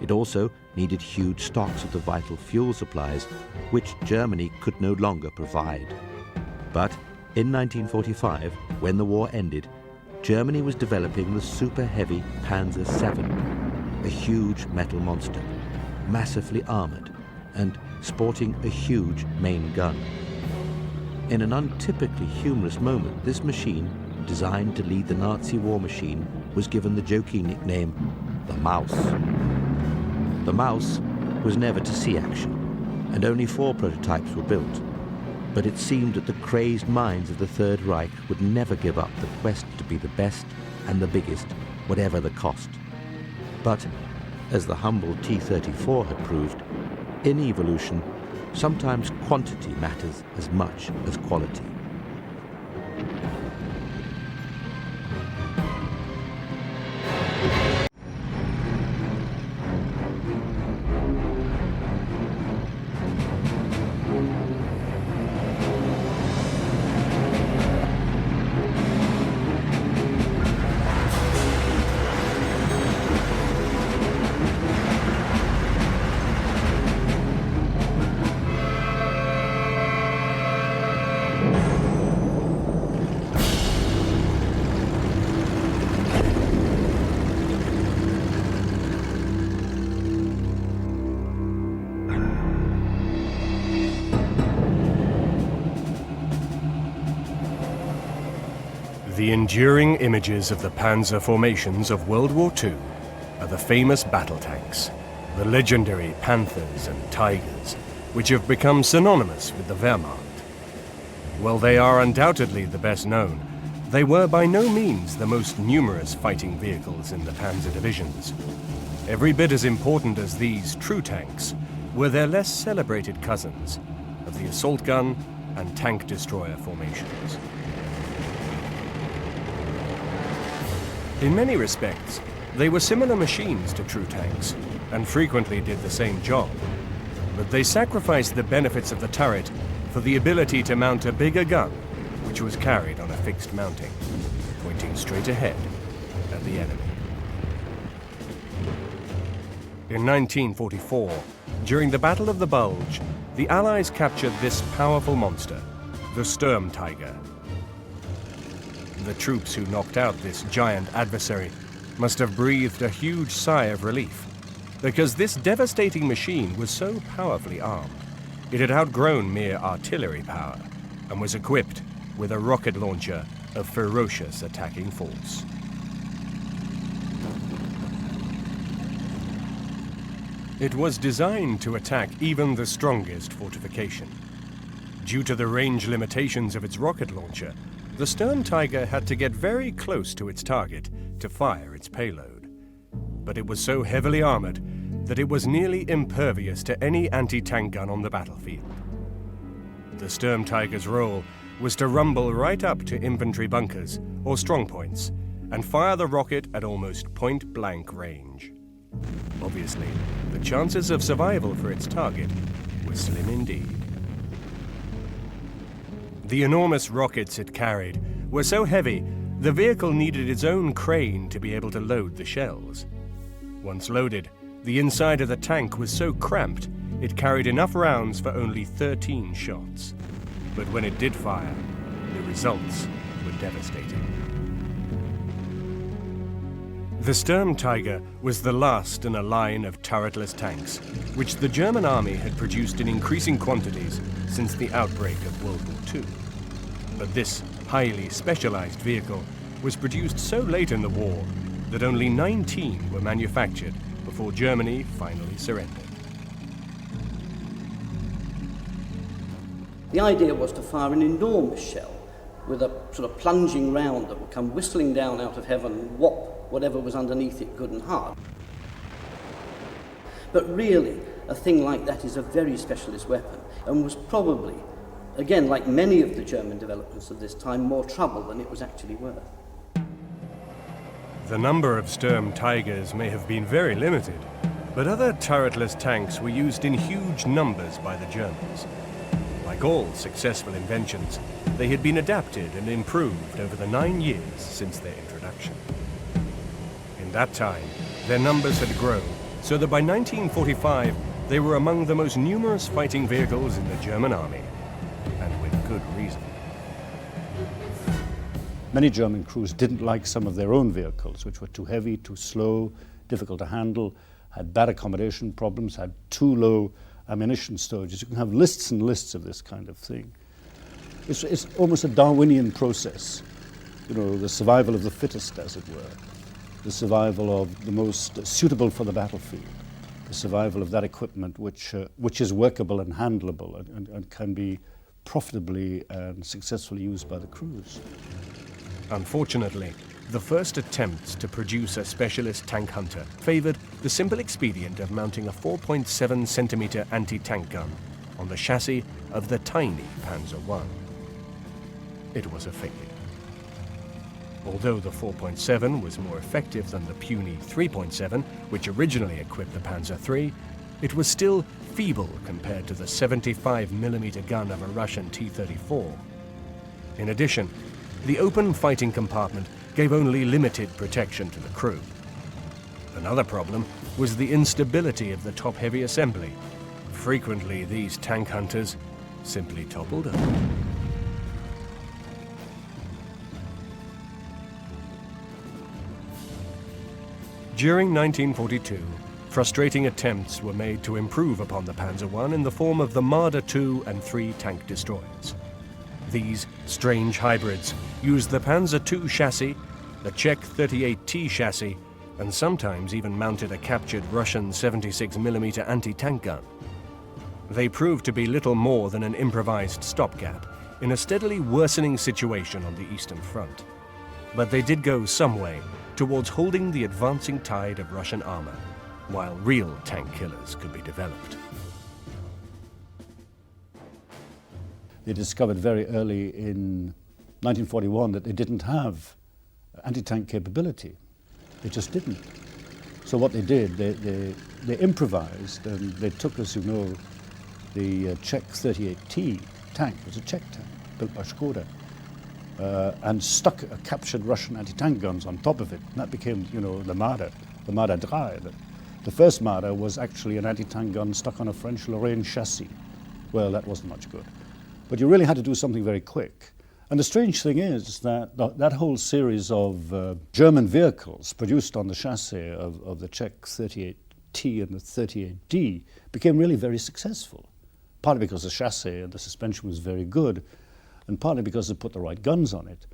It also needed huge stocks of the vital fuel supplies, which Germany could no longer provide. But in 1945, when the war ended, Germany was developing the super-heavy Panzer VII, a huge metal monster, massively armored and sporting a huge main gun. In an untypically humorous moment, this machine, designed to lead the Nazi war machine, was given the jokey nickname, the Mouse. The Mouse was never to see action, and only 4 prototypes were built. But it seemed that the crazed minds of the Third Reich would never give up the quest to be the best and the biggest, whatever the cost. But, as the humble T-34 had proved, in evolution, sometimes quantity matters as much as quality. The enduring images of the Panzer formations of World War II are the famous battle tanks, the legendary Panthers and Tigers, which have become synonymous with the Wehrmacht. While they are undoubtedly the best known, they were by no means the most numerous fighting vehicles in the Panzer divisions. Every bit as important as these true tanks were their less celebrated cousins of the assault gun and tank destroyer formations. In many respects, they were similar machines to true tanks, and frequently did the same job. But they sacrificed the benefits of the turret for the ability to mount a bigger gun, which was carried on a fixed mounting, pointing straight ahead at the enemy. In 1944, during the Battle of the Bulge, the Allies captured this powerful monster, the Sturmtiger. The troops who knocked out this giant adversary must have breathed a huge sigh of relief, because this devastating machine was so powerfully armed. It had outgrown mere artillery power and was equipped with a rocket launcher of ferocious attacking force. It was designed to attack even the strongest fortification. Due to the range limitations of its rocket launcher, the Sturmtiger had to get very close to its target to fire its payload. But it was so heavily armored that it was nearly impervious to any anti-tank gun on the battlefield. The Sturmtiger's role was to rumble right up to infantry bunkers or strongpoints and fire the rocket at almost point-blank range. Obviously, the chances of survival for its target were slim indeed. The enormous rockets it carried were so heavy, the vehicle needed its own crane to be able to load the shells. Once loaded, the inside of the tank was so cramped, it carried enough rounds for only 13 shots. But when it did fire, the results were devastating. The Sturmtiger was the last in a line of turretless tanks, which the German army had produced in increasing quantities since the outbreak of World War II. But this highly specialized vehicle was produced so late in the war that only 19 were manufactured before Germany finally surrendered. The idea was to fire an enormous shell with a sort of plunging round that would come whistling down out of heaven and whop whatever was underneath it good and hard. But really, a thing like that is a very specialist weapon and was probably, again, like many of the German developments of this time, more trouble than it was actually worth. The number of Sturmtigers may have been very limited, but other turretless tanks were used in huge numbers by the Germans. Like all successful inventions, they had been adapted and improved over the 9 years since their introduction. In that time, their numbers had grown so that by 1945 they were among the most numerous fighting vehicles in the German army, and with good reason. Many German crews didn't like some of their own vehicles, which were too heavy, too slow, difficult to handle, had bad accommodation problems, had too low ammunition storages. You can have lists and lists of this kind of thing. It's almost a Darwinian process, you know, the survival of the fittest, as it were, the survival of the most suitable for the battlefield, the survival of that equipment which is workable and handleable and can be profitably and successfully used by the crews. Unfortunately, the first attempts to produce a specialist tank hunter favored the simple expedient of mounting a 4.7 centimeter anti-tank gun on the chassis of the tiny Panzer I. It was a failure. Although the 4.7 was more effective than the puny 3.7, which originally equipped the Panzer III, it was still feeble compared to the 75mm gun of a Russian T-34. In addition, the open fighting compartment gave only limited protection to the crew. Another problem was the instability of the top-heavy assembly. Frequently, these tank hunters simply toppled over. During 1942, frustrating attempts were made to improve upon the Panzer I in the form of the Marder II and III tank destroyers. These strange hybrids used the Panzer II chassis, the Czech 38T chassis, and sometimes even mounted a captured Russian 76mm anti-tank gun. They proved to be little more than an improvised stopgap in a steadily worsening situation on the Eastern Front. But they did go some way towards holding the advancing tide of Russian armor, while real tank killers could be developed. They discovered very early in 1941 that they didn't have anti-tank capability. They just didn't. So what they did, they improvised, and they took, as you know, the Czech 38T tank. It was a Czech tank built by Škoda, and stuck a captured Russian anti-tank guns on top of it. And that became, you know, the Marder III. The first Marder was actually an anti-tank gun stuck on a French Lorraine chassis. Well, that wasn't much good. But you really had to do something very quick. And the strange thing is that that whole series of German vehicles produced on the chassis of the Czech 38T and the 38D became really very successful. Partly because the chassis and the suspension was very good, and partly because they put the right guns on it.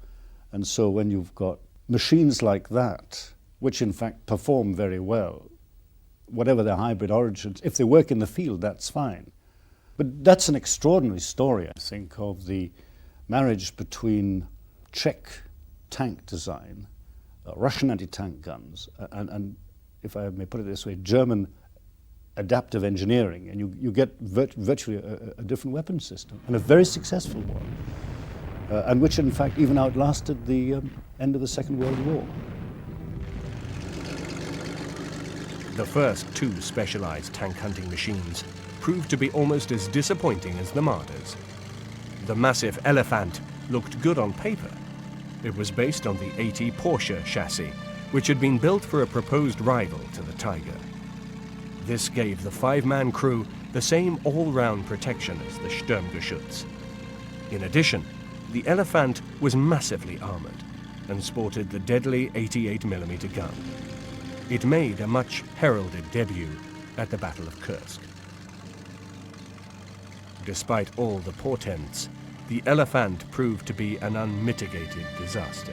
And so when you've got machines like that, which in fact perform very well, whatever their hybrid origins, if they work in the field, that's fine. But that's an extraordinary story, I think, of the marriage between Czech tank design, Russian anti-tank guns, and if I may put it this way, German adaptive engineering, and you get virtually a different weapon system, and a very successful one, and which in fact even outlasted the end of the Second World War. The first two specialized tank hunting machines proved to be almost as disappointing as the Marders. The massive Elephant looked good on paper. It was based on the 80 Porsche chassis, which had been built for a proposed rival to the Tiger. This gave the five-man crew the same all-round protection as the Sturmgeschütz. In addition, the Elephant was massively armored and sported the deadly 88mm gun. It made a much heralded debut at the Battle of Kursk. Despite all the portents, the Elephant proved to be an unmitigated disaster.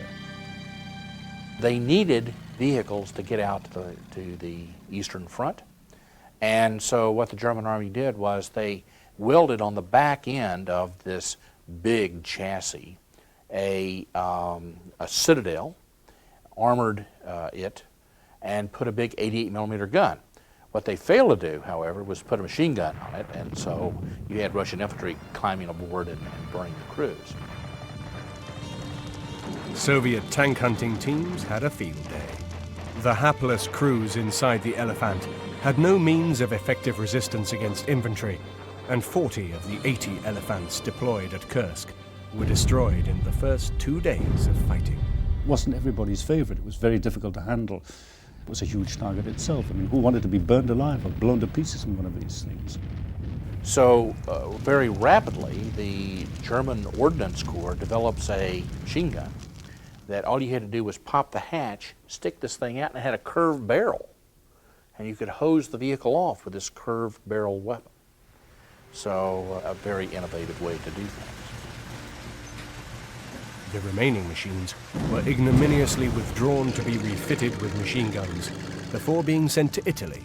They needed vehicles to get out to the Eastern Front, and so what the German Army did was they welded on the back end of this big chassis a citadel, armored it, and put a big 88mm gun. What they failed to do, however, was put a machine gun on it, and so you had Russian infantry climbing aboard and burning the crews. Soviet tank hunting teams had a field day. The hapless crews inside the Elephant had no means of effective resistance against infantry, and 40 of the 80 Elephants deployed at Kursk were destroyed in the first 2 days of fighting. It wasn't everybody's favorite. It was very difficult to handle. It was a huge target itself. I mean, who wanted to be burned alive or blown to pieces in one of these things? So very rapidly, the German Ordnance Corps develops a machine gun that all you had to do was pop the hatch, stick this thing out, and it had a curved barrel. And you could hose the vehicle off with this curved barrel weapon. So a very innovative way to do things. The remaining machines were ignominiously withdrawn to be refitted with machine guns before being sent to Italy,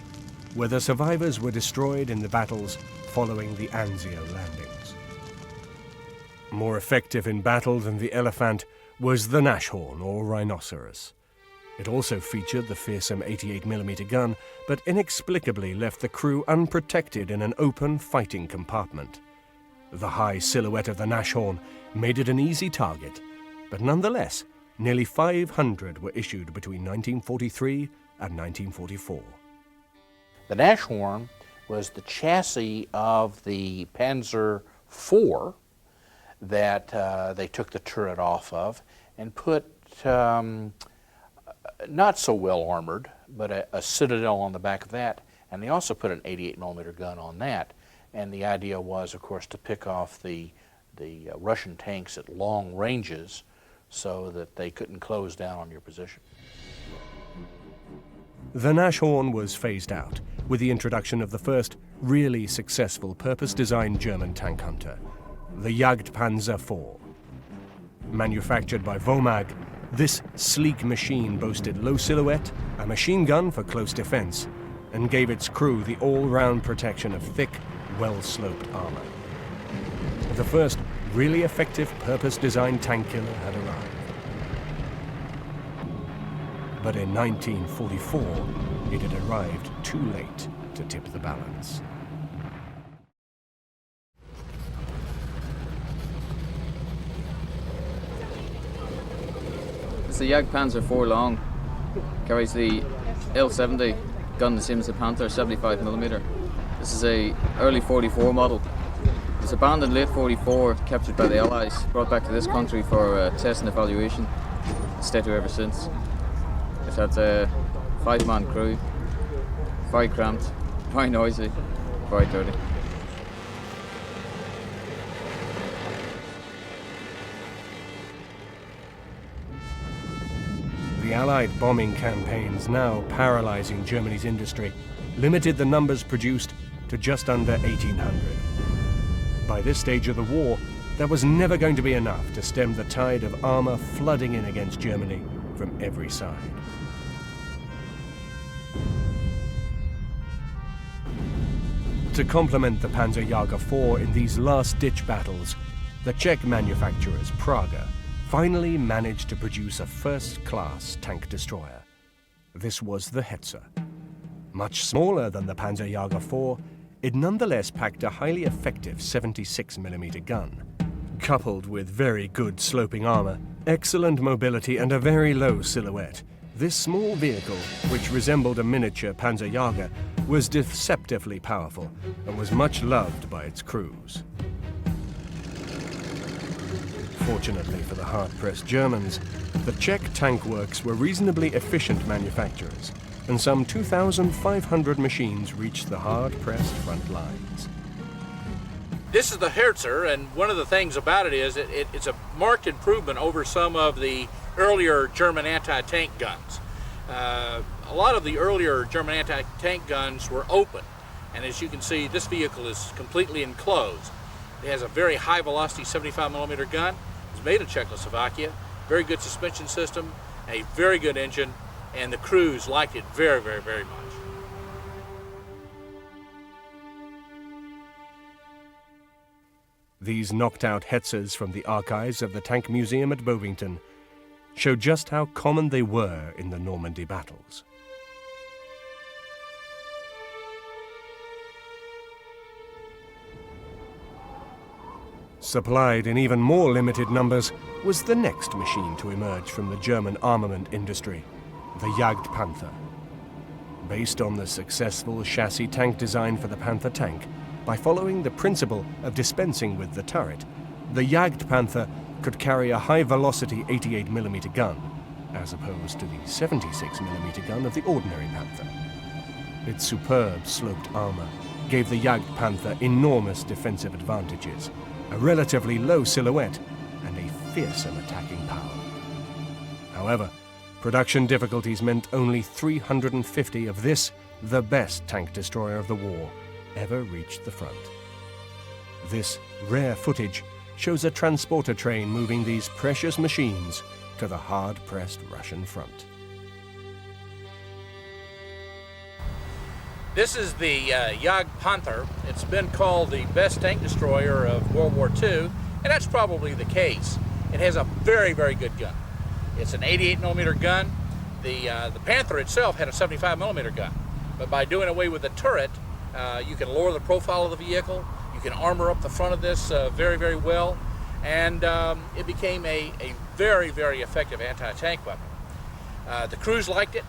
where the survivors were destroyed in the battles following the Anzio landings. More effective in battle than the Elephant was the Nashorn, or rhinoceros. It also featured the fearsome 88mm gun, but inexplicably left the crew unprotected in an open fighting compartment. The high silhouette of the Nashorn made it an easy target, but nonetheless, nearly 500 were issued between 1943 and 1944. The Nashorn was the chassis of the Panzer IV that they took the turret off of and put not so well armored, but a citadel on the back of that, and they also put an 88mm gun on that. And the idea was, of course, to pick off the Russian tanks at long ranges so that they couldn't close down on your position. The Nashorn was phased out with the introduction of the first really successful purpose-designed German tank hunter, the Jagdpanzer IV. Manufactured by WOMAG, this sleek machine boasted low silhouette, a machine gun for close defense, and gave its crew the all-round protection of thick, well-sloped armor. The first really effective purpose-designed tank killer had arrived. But in 1944, it had arrived too late to tip the balance. It's the Jagdpanzer IV long. Carries the L70 gun the same as the Panther, 75mm. This is a early 44 model. It was abandoned late 44, captured by the Allies, brought back to this country for test and evaluation. Stayed here ever since. It had a 5-man crew, very cramped, very noisy, very dirty. The Allied bombing campaigns, now paralyzing Germany's industry, limited the numbers produced to just under 1,800. By this stage of the war, there was never going to be enough to stem the tide of armor flooding in against Germany from every side. To complement the Panzer IV in these last-ditch battles, the Czech manufacturers, Praga, finally managed to produce a first-class tank destroyer. This was the Hetzer. Much smaller than the Panzer IV, it nonetheless packed a highly effective 76mm gun. Coupled with very good sloping armor, excellent mobility and a very low silhouette, this small vehicle, which resembled a miniature Panzerjäger, was deceptively powerful and was much loved by its crews. Fortunately for the hard-pressed Germans, the Czech tank works were reasonably efficient manufacturers, and some 2,500 machines reached the hard-pressed front lines. This is the Hetzer, and one of the things about it is it's a marked improvement over some of the earlier German anti-tank guns. A lot of the earlier German anti-tank guns were open, and as you can see, this vehicle is completely enclosed. It has a very high-velocity 75mm gun. It was made in Czechoslovakia. Very good suspension system, a very good engine, and the crews liked it very, very, very much. These knocked-out Hetzers from the archives of the Tank Museum at Bovington show just how common they were in the Normandy battles. Supplied in even more limited numbers was the next machine to emerge from the German armament industry, the Jagdpanther. Based on the successful chassis tank design for the Panther tank, by following the principle of dispensing with the turret, the Jagdpanther could carry a high-velocity 88mm gun as opposed to the 76mm gun of the ordinary Panther. Its superb sloped armor gave the Jagdpanther enormous defensive advantages, a relatively low silhouette, and a fearsome attacking power. However, production difficulties meant only 350 of this, the best tank destroyer of the war, ever reached the front. This rare footage shows a transporter train moving these precious machines to the hard-pressed Russian front. This is the Jagdpanther. It's been called the best tank destroyer of World War II, and that's probably the case. It has a very, very good gun. It's an 88mm gun. The Panther itself had a 75mm gun, but by doing away with the turret, you can lower the profile of the vehicle. You can armor up the front of this very, very well, and it became a very, very effective anti-tank weapon. The crews liked it,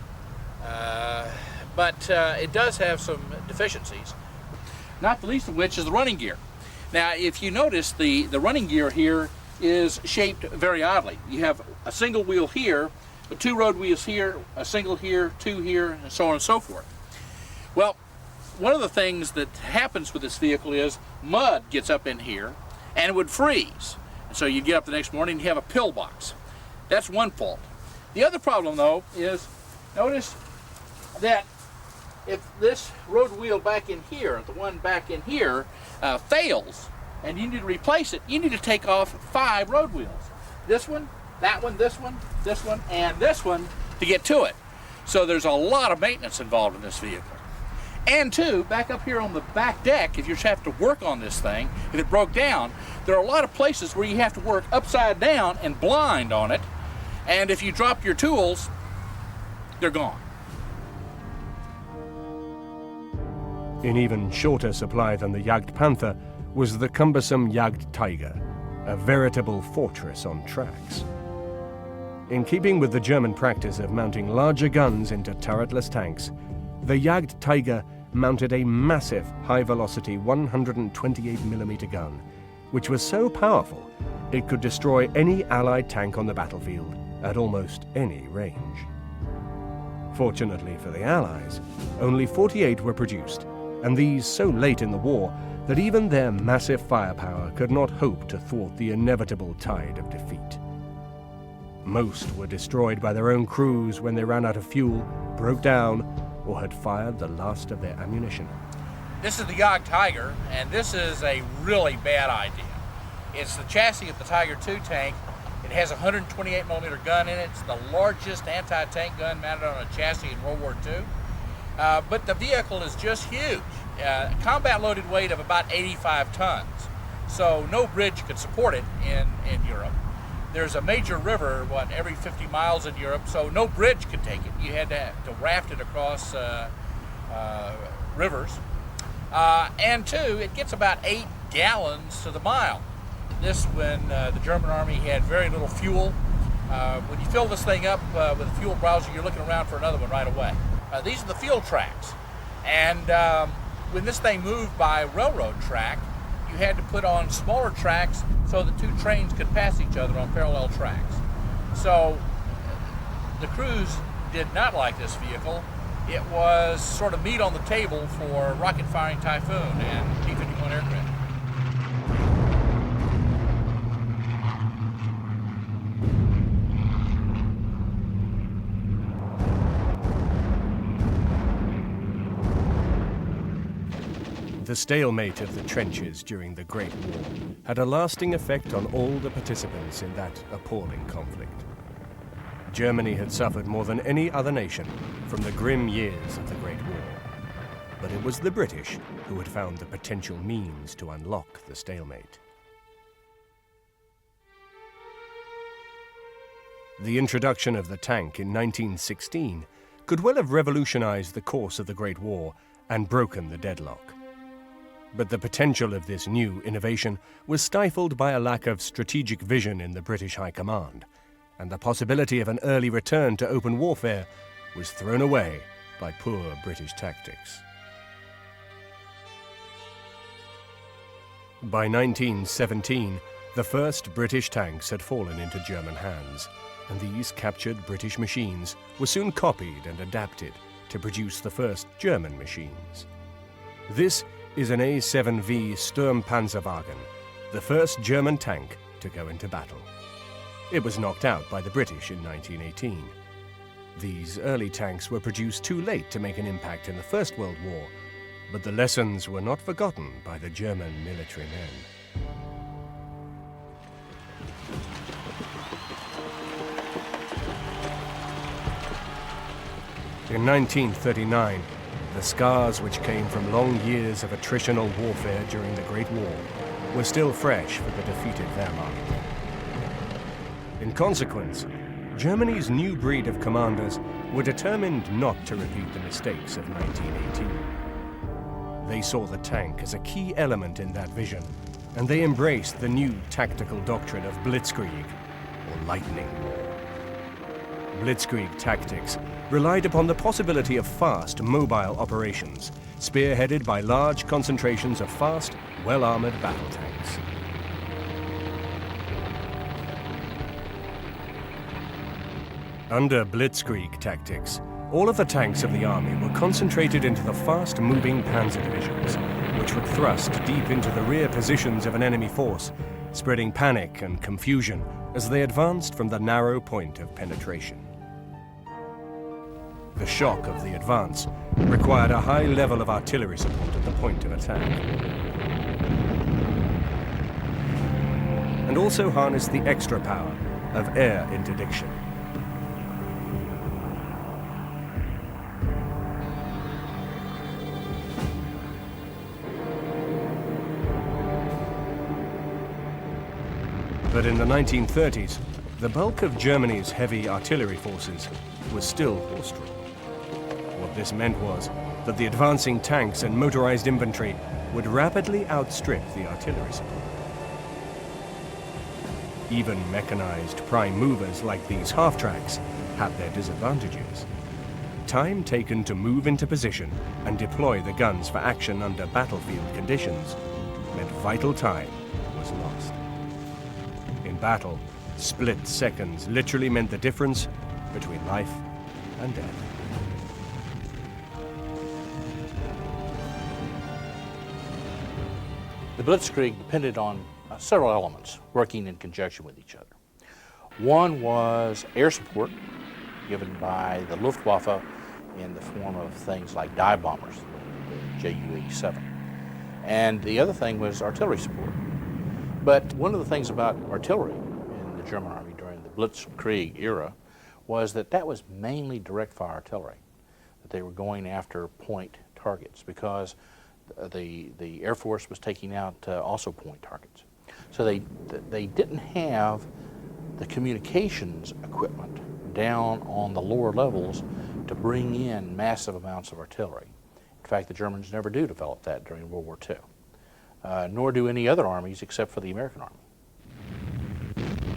but it does have some deficiencies, not the least of which is the running gear. Now, if you notice, the running gear here is shaped very oddly. You have a single wheel here, but two road wheels here, a single here, two here, and so on and so forth. Well, one of the things that happens with this vehicle is mud gets up in here and it would freeze. And so you get up the next morning and you have a pillbox. That's one fault. The other problem, though, is notice that if this road wheel back in here, the one back in here, fails and you need to replace it, you need to take off 5 road wheels. This one, that one, this one, and this one to get to it. So there's a lot of maintenance involved in this vehicle. And two, back up here on the back deck, if you have to work on this thing, if it broke down, there are a lot of places where you have to work upside down and blind on it. And if you drop your tools, they're gone. In even shorter supply than the Jagdpanther was the cumbersome Jagdtiger, a veritable fortress on tracks. In keeping with the German practice of mounting larger guns into turretless tanks, the Jagdtiger mounted a massive high-velocity 128mm gun, which was so powerful it could destroy any Allied tank on the battlefield at almost any range. Fortunately for the Allies, only 48 were produced, and these so late in the war that even their massive firepower could not hope to thwart the inevitable tide of defeat. Most were destroyed by their own crews when they ran out of fuel, broke down, or had fired the last of their ammunition. This is the Jagdtiger, and this is a really bad idea. It's the chassis of the Tiger II tank. It has a 128mm gun in it. It's the largest anti-tank gun mounted on a chassis in World War II. But the vehicle is just huge. Combat loaded weight of about 85 tons. So no bridge could support it in Europe. There's a major river, every 50 miles in Europe, so no bridge could take it. You had to raft it across rivers. And two, it gets about 8 gallons to the mile. This when the German army had very little fuel. When you fill this thing up with a fuel browser, you're looking around for another one right away. These are the field tracks. And when this thing moved by railroad track, you had to put on smaller tracks so the two trains could pass each other on parallel tracks. So the crews did not like this vehicle. It was sort of meat on the table for rocket-firing Typhoon and P-51 aircraft. The stalemate of the trenches during the Great War had a lasting effect on all the participants in that appalling conflict. Germany had suffered more than any other nation from the grim years of the Great War, but it was the British who had found the potential means to unlock the stalemate. The introduction of the tank in 1916 could well have revolutionized the course of the Great War and broken the deadlock. But the potential of this new innovation was stifled by a lack of strategic vision in the British High Command, and the possibility of an early return to open warfare was thrown away by poor British tactics. By 1917, the first British tanks had fallen into German hands, and these captured British machines were soon copied and adapted to produce the first German machines. This is an A7V Sturmpanzerwagen, the first German tank to go into battle. It was knocked out by the British in 1918. These early tanks were produced too late to make an impact in the First World War, but the lessons were not forgotten by the German military men. In 1939, the scars which came from long years of attritional warfare during the Great War were still fresh for the defeated Wehrmacht. In consequence, Germany's new breed of commanders were determined not to repeat the mistakes of 1918. They saw the tank as a key element in that vision, and they embraced the new tactical doctrine of Blitzkrieg, or lightning war. Blitzkrieg tactics relied upon the possibility of fast, mobile operations, spearheaded by large concentrations of fast, well-armored battle tanks. Under Blitzkrieg tactics, all of the tanks of the army were concentrated into the fast-moving panzer divisions, which would thrust deep into the rear positions of an enemy force, spreading panic and confusion as they advanced from the narrow point of penetration. The shock of the advance required a high level of artillery support at the point of attack, and also harnessed the extra power of air interdiction. But in the 1930s, the bulk of Germany's heavy artillery forces was still horse-drawn. What this meant was that the advancing tanks and motorized infantry would rapidly outstrip the artillery support. Even mechanized prime movers like these half-tracks had their disadvantages. Time taken to move into position and deploy the guns for action under battlefield conditions meant vital time was lost. In battle, split seconds literally meant the difference between life and death. The Blitzkrieg depended on several elements working in conjunction with each other. One was air support given by the Luftwaffe in the form of things like dive bombers, the Ju-87. And the other thing was artillery support. But one of the things about artillery in the German army during the Blitzkrieg era was that that was mainly direct fire artillery, that they were going after point targets because the Air Force was taking out also point targets. So they didn't have the communications equipment down on the lower levels to bring in massive amounts of artillery. In fact, the Germans never do develop that during World War II. Nor do any other armies except for the American Army.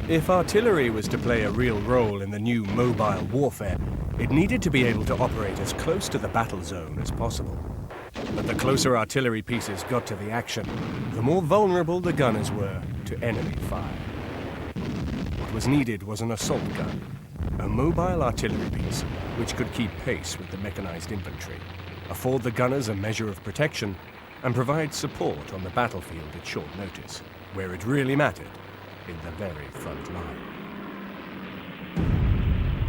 If artillery was to play a real role in the new mobile warfare, it needed to be able to operate as close to the battle zone as possible. But the closer artillery pieces got to the action, the more vulnerable the gunners were to enemy fire. What was needed was an assault gun, a mobile artillery piece which could keep pace with the mechanized infantry, afford the gunners a measure of protection, and provide support on the battlefield at short notice, where it really mattered, in the very front line.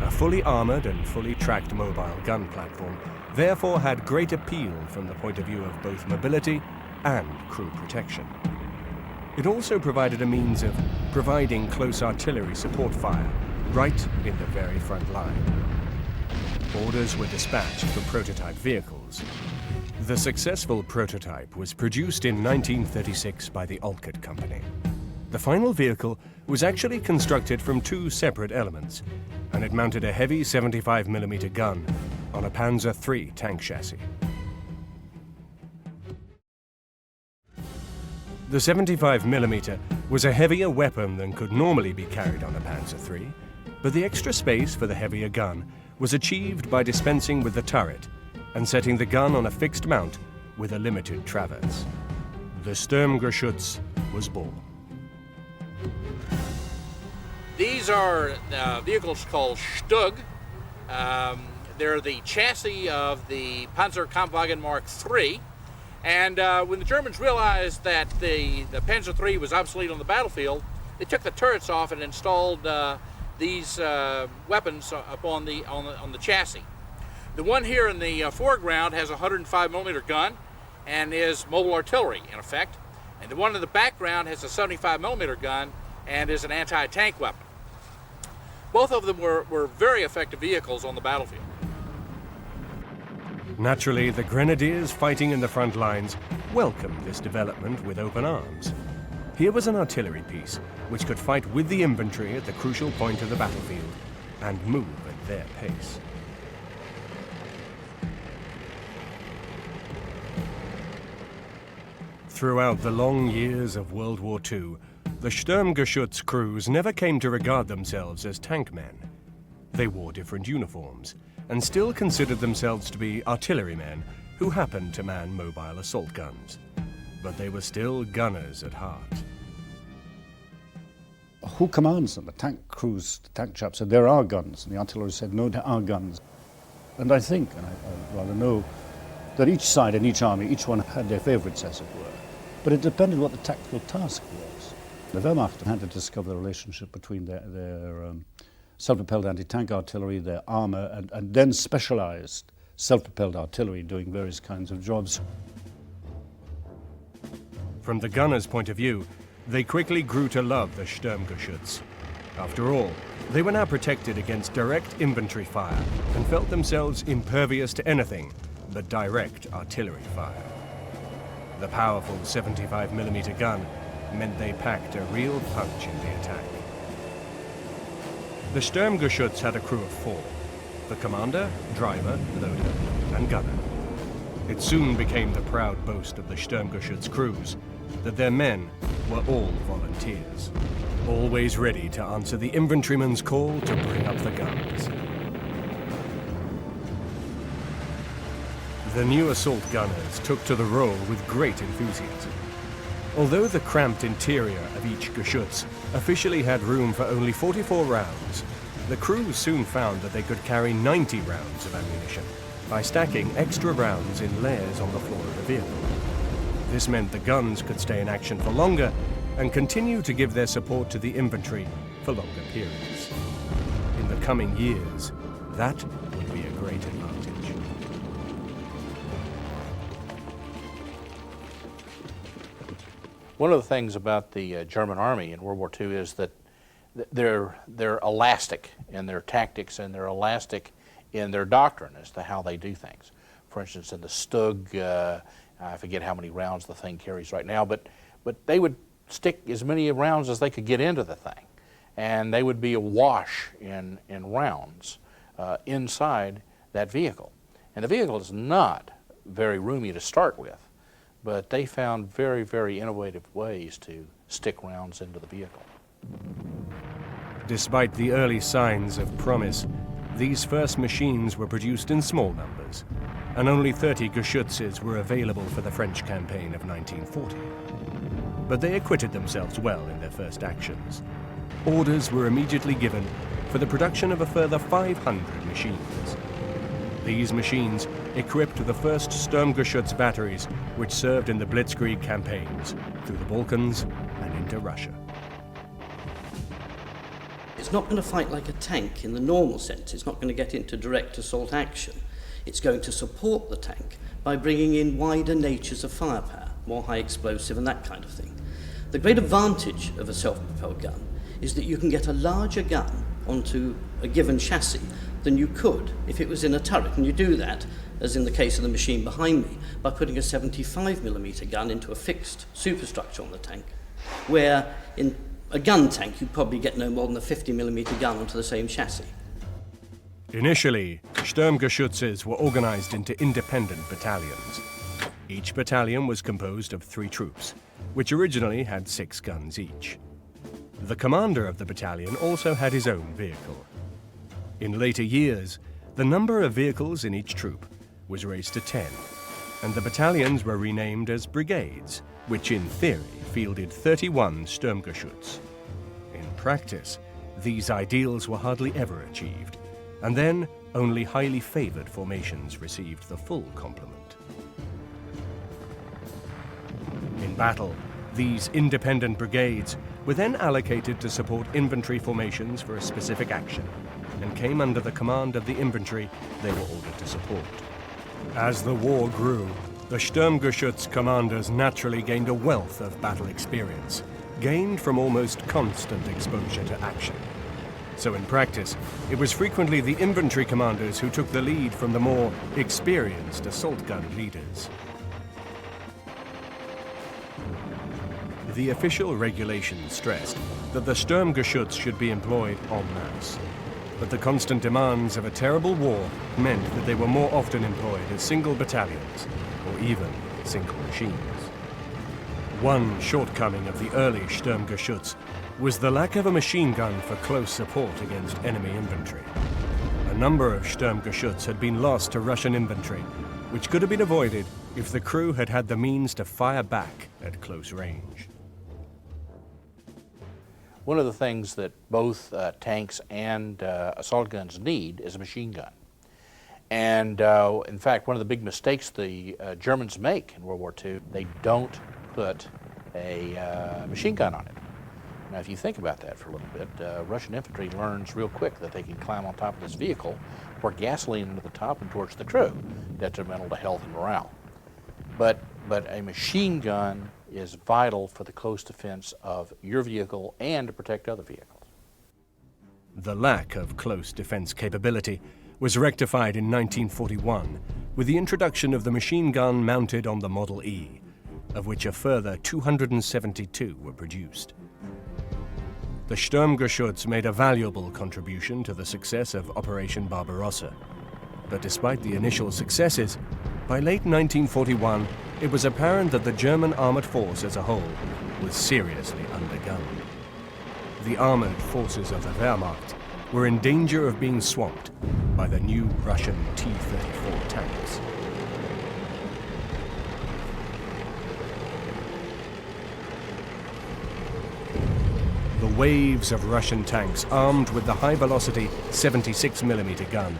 A fully armored and fully tracked mobile gun platform therefore had great appeal from the point of view of both mobility and crew protection. It also provided a means of providing close artillery support fire right in the very front line. Orders were dispatched for prototype vehicles. The successful prototype was produced in 1936 by the Olcott Company. The final vehicle was actually constructed from two separate elements, and it mounted a heavy 75mm gun on a Panzer III tank chassis. The 75mm was a heavier weapon than could normally be carried on a Panzer III, but the extra space for the heavier gun was achieved by dispensing with the turret and setting the gun on a fixed mount with a limited traverse. The Sturmgeschütz was born. These are vehicles called Stug. They're the chassis of the Panzer Mark III. And when the Germans realized that the Panzer III was obsolete on the battlefield, they took the turrets off and installed these weapons up on the chassis. The one here in the foreground has a 105mm gun and is mobile artillery in effect. And the one in the background has a 75mm gun and is an anti-tank weapon. Both of them were very effective vehicles on the battlefield. Naturally, the grenadiers fighting in the front lines welcomed this development with open arms. Here was an artillery piece which could fight with the infantry at the crucial point of the battlefield and move at their pace. Throughout the long years of World War II, the Sturmgeschütz crews never came to regard themselves as tank men. They wore different uniforms and still considered themselves to be artillerymen who happened to man mobile assault guns. But they were still gunners at heart. Who commands them? The tank crews, the tank chaps said, there are guns. And the artillery said, no, there are guns. And I think, and I rather know, that each side in each army, each one had their favourites, as it were. But it depended what the tactical task was. The Wehrmacht had to discover the relationship between their self-propelled anti-tank artillery, their armour, and then specialised self-propelled artillery doing various kinds of jobs. From the gunners' point of view, they quickly grew to love the Sturmgeschütz. After all, they were now protected against direct infantry fire and felt themselves impervious to anything but direct artillery fire. The powerful 75mm gun meant they packed a real punch in the attack. The Sturmgeschütz had a crew of 4: the commander, driver, loader, and gunner. It soon became the proud boast of the Sturmgeschütz crews that their men were all volunteers, always ready to answer the infantryman's call to bring up the guns. The new assault gunners took to the role with great enthusiasm. Although the cramped interior of each Geschütz officially had room for only 44 rounds, the crews soon found that they could carry 90 rounds of ammunition by stacking extra rounds in layers on the floor of the vehicle. This meant the guns could stay in action for longer and continue to give their support to the infantry for longer periods. In the coming years, that would be a great advantage. One of the things about the German army in World War II is that they're elastic in their tactics and they're elastic in their doctrine as to how they do things. For instance, in the Stug, I forget how many rounds the thing carries right now, but they would stick as many rounds as they could get into the thing, and they would be awash in rounds inside that vehicle. And the vehicle is not very roomy to start with, but they found very, very innovative ways to stick rounds into the vehicle. Despite the early signs of promise, these first machines were produced in small numbers, and only 30 Geschützes were available for the French campaign of 1940. But they acquitted themselves well in their first actions. Orders were immediately given for the production of a further 500 machines. These machines equipped the first Sturmgeschütz batteries which served in the Blitzkrieg campaigns through the Balkans and into Russia. It's not going to fight like a tank in the normal sense. It's not going to get into direct assault action. It's going to support the tank by bringing in wider natures of firepower, more high explosive and that kind of thing. The great advantage of a self-propelled gun is that you can get a larger gun onto a given chassis than you could if it was in a turret. And you do that, as in the case of the machine behind me, by putting a 75mm gun into a fixed superstructure on the tank, where in a gun tank you'd probably get no more than a 50mm gun onto the same chassis. Initially, Sturmgeschützes were organized into independent battalions. Each battalion was composed of 3 troops, which originally had 6 guns each. The commander of the battalion also had his own vehicle. In later years, the number of vehicles in each troop was raised to 10, and the battalions were renamed as brigades, which in theory fielded 31 Sturmgeschütz. In practice, these ideals were hardly ever achieved, and then only highly favored formations received the full complement. In battle, these independent brigades were then allocated to support infantry formations for a specific action, and came under the command of the infantry they were ordered to support. As the war grew, the Sturmgeschütz commanders naturally gained a wealth of battle experience, gained from almost constant exposure to action. So in practice, it was frequently the infantry commanders who took the lead from the more experienced assault gun leaders. The official regulations stressed that the Sturmgeschütz should be employed en masse, but the constant demands of a terrible war meant that they were more often employed as single battalions, or even single machines. One shortcoming of the early Sturmgeschütz was the lack of a machine gun for close support against enemy infantry. A number of Sturmgeschütz had been lost to Russian infantry, which could have been avoided if the crew had had the means to fire back at close range. One of the things that both tanks and assault guns need is a machine gun. And in fact, one of the big mistakes the Germans make in World War II, they don't put a machine gun on it. Now, if you think about that for a little bit, Russian infantry learns real quick that they can climb on top of this vehicle, pour gasoline into the top and torch the crew, detrimental to health and morale. But a machine gun is vital for the close defense of your vehicle and to protect other vehicles. The lack of close defense capability was rectified in 1941 with the introduction of the machine gun mounted on the Model E, of which a further 272 were produced. The Sturmgeschütz made a valuable contribution to the success of Operation Barbarossa, but despite the initial successes, by late 1941, it was apparent that the German armored force as a whole was seriously undergunned. The armored forces of the Wehrmacht were in danger of being swamped by the new Russian T-34 tanks. The waves of Russian tanks armed with the high-velocity 76mm gun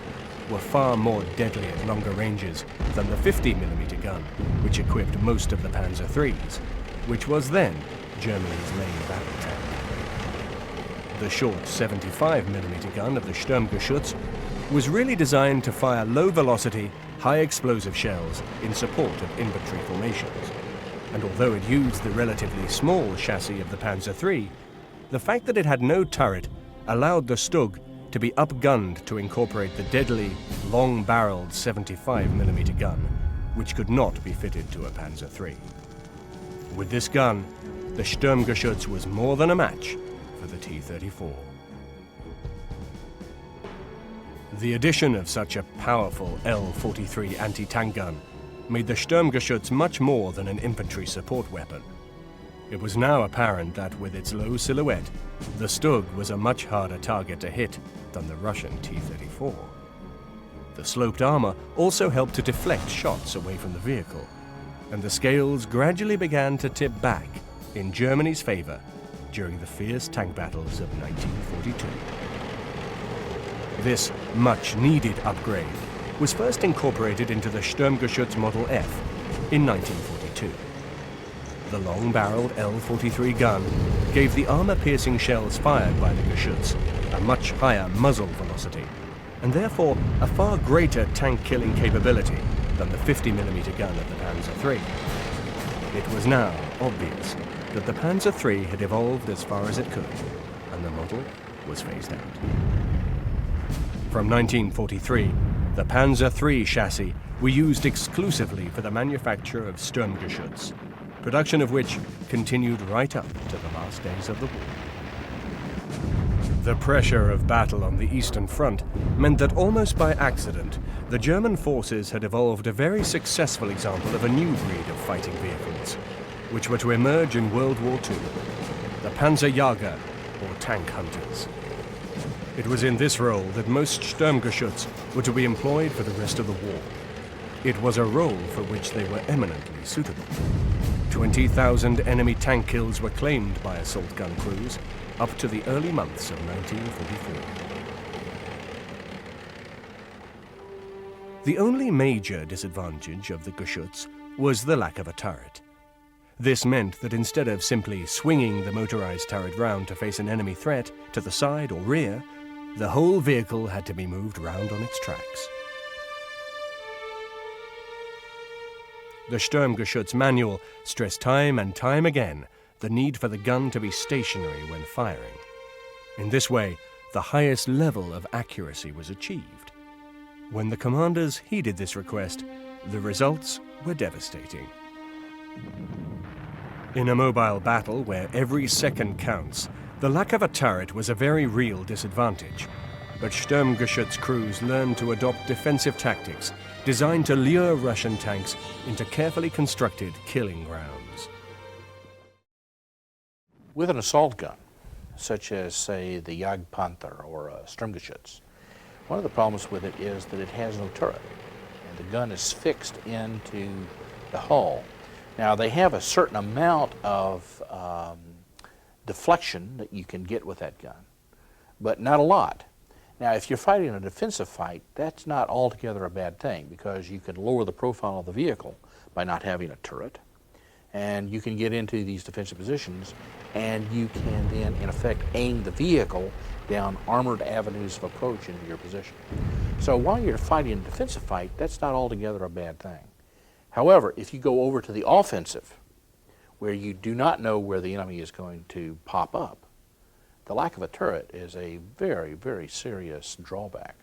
were far more deadly at longer ranges than the 50mm gun, which equipped most of the Panzer IIIs, which was then Germany's main battle tank. The short 75mm gun of the Sturmgeschütz was really designed to fire low-velocity, high-explosive shells in support of infantry formations. And although it used the relatively small chassis of the Panzer III, the fact that it had no turret allowed the Stug to be upgunned to incorporate the deadly, long-barreled 75mm gun, which could not be fitted to a Panzer III. With this gun, the Sturmgeschütz was more than a match for the T-34. The addition of such a powerful L-43 anti-tank gun made the Sturmgeschütz much more than an infantry support weapon. It was now apparent that with its low silhouette, the Stug was a much harder target to hit than the Russian T-34. The sloped armor also helped to deflect shots away from the vehicle, and the scales gradually began to tip back in Germany's favor during the fierce tank battles of 1942. This much-needed upgrade was first incorporated into the Sturmgeschütz Model F in 1942. The long-barreled L-43 gun gave the armor-piercing shells fired by the Geschütz a much higher muzzle velocity, and therefore a far greater tank-killing capability than the 50mm gun of the Panzer III. It was now obvious that the Panzer III had evolved as far as it could, and the model was phased out. From 1943, the Panzer III chassis were used exclusively for the manufacture of Sturmgeschütz, production of which continued right up to the last days of the war. The pressure of battle on the Eastern Front meant that almost by accident, the German forces had evolved a very successful example of a new breed of fighting vehicles, which were to emerge in World War II, the Panzerjäger, or tank hunters. It was in this role that most Sturmgeschütz were to be employed for the rest of the war. It was a role for which they were eminently suitable. 20,000 enemy tank kills were claimed by assault gun crews, up to the early months of 1944. The only major disadvantage of the Geschütz was the lack of a turret. This meant that instead of simply swinging the motorized turret round to face an enemy threat to the side or rear, the whole vehicle had to be moved round on its tracks. The Sturmgeschütz manual stressed time and time again the need for the gun to be stationary when firing. In this way, the highest level of accuracy was achieved. When the commanders heeded this request, the results were devastating. In a mobile battle where every second counts, the lack of a turret was a very real disadvantage. But Sturmgeschütz crews learned to adopt defensive tactics designed to lure Russian tanks into carefully constructed killing grounds. With an assault gun, such as, say, the Jagdpanther or a Sturmgeschütz, one of the problems with it is that it has no turret, and the gun is fixed into the hull. Now, they have a certain amount of deflection that you can get with that gun, but not a lot. Now, if you're fighting a defensive fight, that's not altogether a bad thing, because you can lower the profile of the vehicle by not having a turret, and you can get into these defensive positions, and you can then, in effect, aim the vehicle down armored avenues of approach into your position. So while you're fighting a defensive fight, that's not altogether a bad thing. However, if you go over to the offensive, where you do not know where the enemy is going to pop up, the lack of a turret is a very, very serious drawback.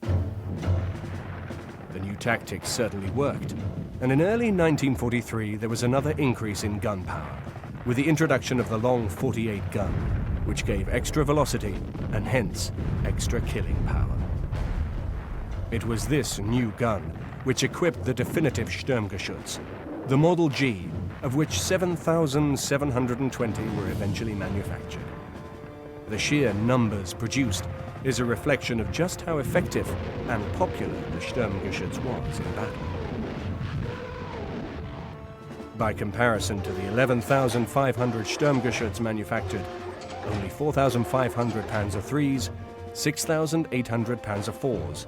The new tactics certainly worked, and in early 1943 there was another increase in gun power, with the introduction of the long 48 gun, which gave extra velocity and hence extra killing power. It was this new gun which equipped the definitive Sturmgeschütz, the Model G, of which 7,720 were eventually manufactured. The sheer numbers produced is a reflection of just how effective and popular the Sturmgeschütz was in battle. By comparison to the 11,500 Sturmgeschütz manufactured, only 4,500 Panzer IIIs, 6,800 Panzer IVs,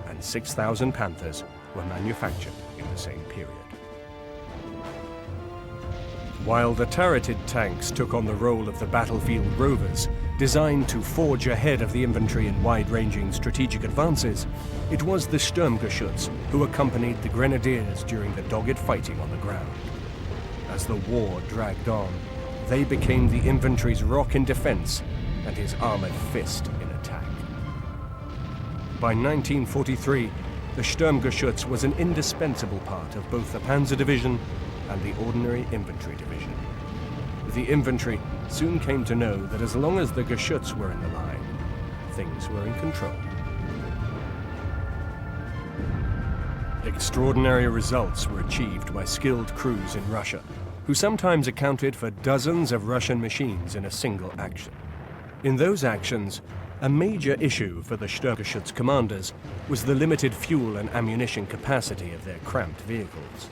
and 6,000 Panthers were manufactured in the same period. While the turreted tanks took on the role of the battlefield rovers, designed to forge ahead of the infantry in wide-ranging strategic advances, it was the Sturmgeschütz who accompanied the grenadiers during the dogged fighting on the ground. As the war dragged on, they became the infantry's rock in defense and his armored fist in attack. By 1943, the Sturmgeschütz was an indispensable part of both the Panzer Division and the ordinary infantry division. The infantry soon came to know that as long as the Geschütz were in the line, things were in control. Extraordinary results were achieved by skilled crews in Russia, who sometimes accounted for dozens of Russian machines in a single action. In those actions, a major issue for the Sturmgeschütz commanders was the limited fuel and ammunition capacity of their cramped vehicles.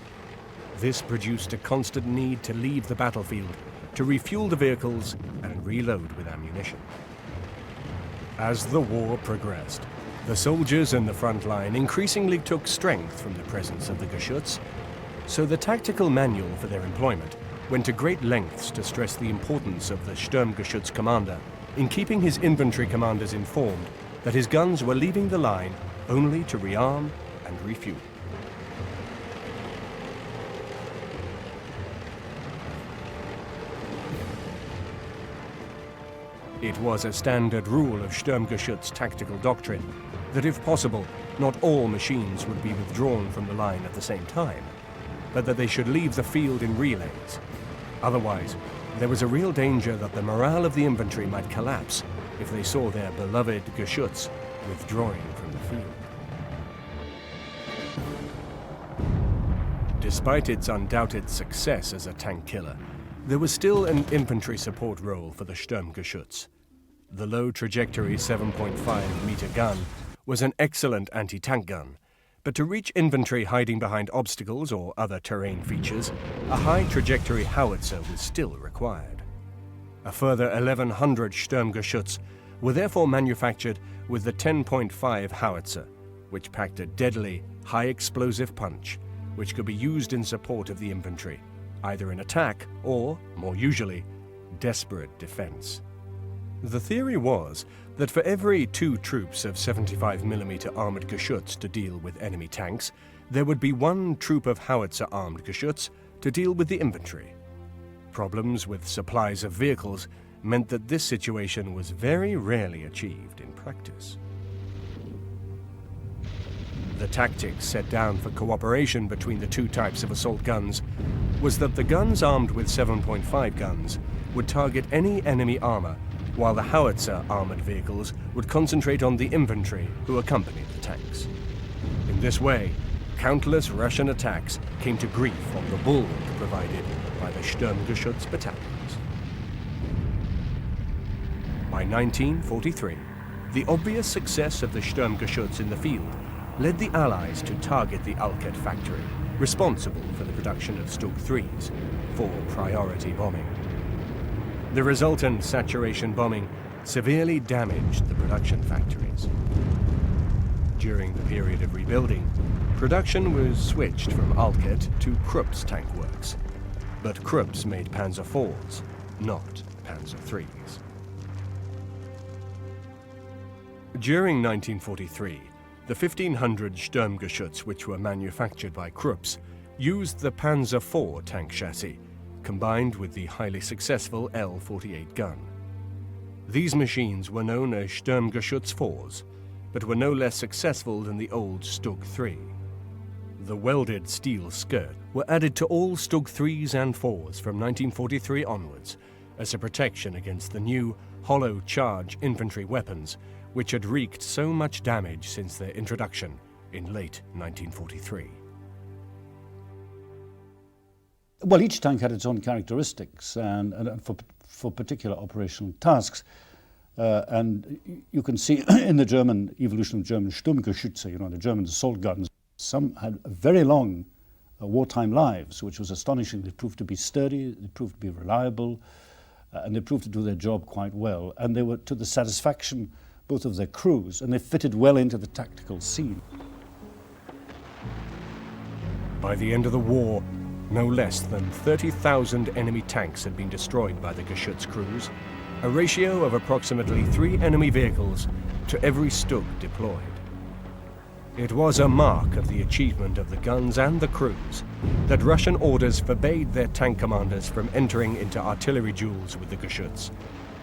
This produced a constant need to leave the battlefield to refuel the vehicles and reload with ammunition. As the war progressed, the soldiers in the front line increasingly took strength from the presence of the Geschütz, so the tactical manual for their employment went to great lengths to stress the importance of the Sturmgeschütz commander in keeping his infantry commanders informed that his guns were leaving the line only to rearm and refuel. It was a standard rule of Sturmgeschütz tactical doctrine that if possible, not all machines would be withdrawn from the line at the same time, but that they should leave the field in relays. Otherwise, there was a real danger that the morale of the infantry might collapse if they saw their beloved Geschütz withdrawing from the field. Despite its undoubted success as a tank killer, there was still an infantry support role for the Sturmgeschütz. The low-trajectory 7.5-meter gun was an excellent anti-tank gun, but to reach infantry hiding behind obstacles or other terrain features, a high-trajectory howitzer was still required. A further 1,100 Sturmgeschütz were therefore manufactured with the 10.5 howitzer, which packed a deadly, high-explosive punch, which could be used in support of the infantry, either in attack or, more usually, desperate defense. The theory was that for every 2 troops of 75mm armored Geschütz to deal with enemy tanks, there would be 1 troop of howitzer-armed Geschütz to deal with the infantry. Problems with supplies of vehicles meant that this situation was very rarely achieved in practice. The tactics set down for cooperation between the 2 types of assault guns was that the guns armed with 7.5 guns would target any enemy armor, while the howitzer-armored vehicles would concentrate on the infantry who accompanied the tanks. In this way, countless Russian attacks came to grief on the bulwark provided by the Sturmgeschütz battalions. By 1943, the obvious success of the Sturmgeschütz in the field led the Allies to target the Alket factory, responsible for the production of Stug IIIs, for priority bombing. The resultant saturation bombing severely damaged the production factories. During the period of rebuilding, production was switched from Alket to Krupp's tank works, but Krupp's made Panzer IVs, not Panzer IIIs. During 1943, the 1,500 Sturmgeschütz which were manufactured by Krupp's used the Panzer IV tank chassis, combined with the highly successful L-48 gun. These machines were known as Sturmgeschütz IVs, but were no less successful than the old Stug III. The welded steel skirt were added to all Stug IIIs and IVs from 1943 onwards as a protection against the new hollow charge infantry weapons which had wreaked so much damage since their introduction in late 1943. Well, each tank had its own characteristics and for particular operational tasks. And you can see in the German evolution of German Sturmgeschütze, the German assault guns, some had very long wartime lives, which was astonishing. They proved to be sturdy, they proved to be reliable, and they proved to do their job quite well. And they were to the satisfaction both of their crews, and they fitted well into the tactical scene. By the end of the war, no less than 30,000 enemy tanks had been destroyed by the Geschütz crews, a ratio of approximately 3 enemy vehicles to every Stug deployed. It was a mark of the achievement of the guns and the crews that Russian orders forbade their tank commanders from entering into artillery duels with the Geschütz,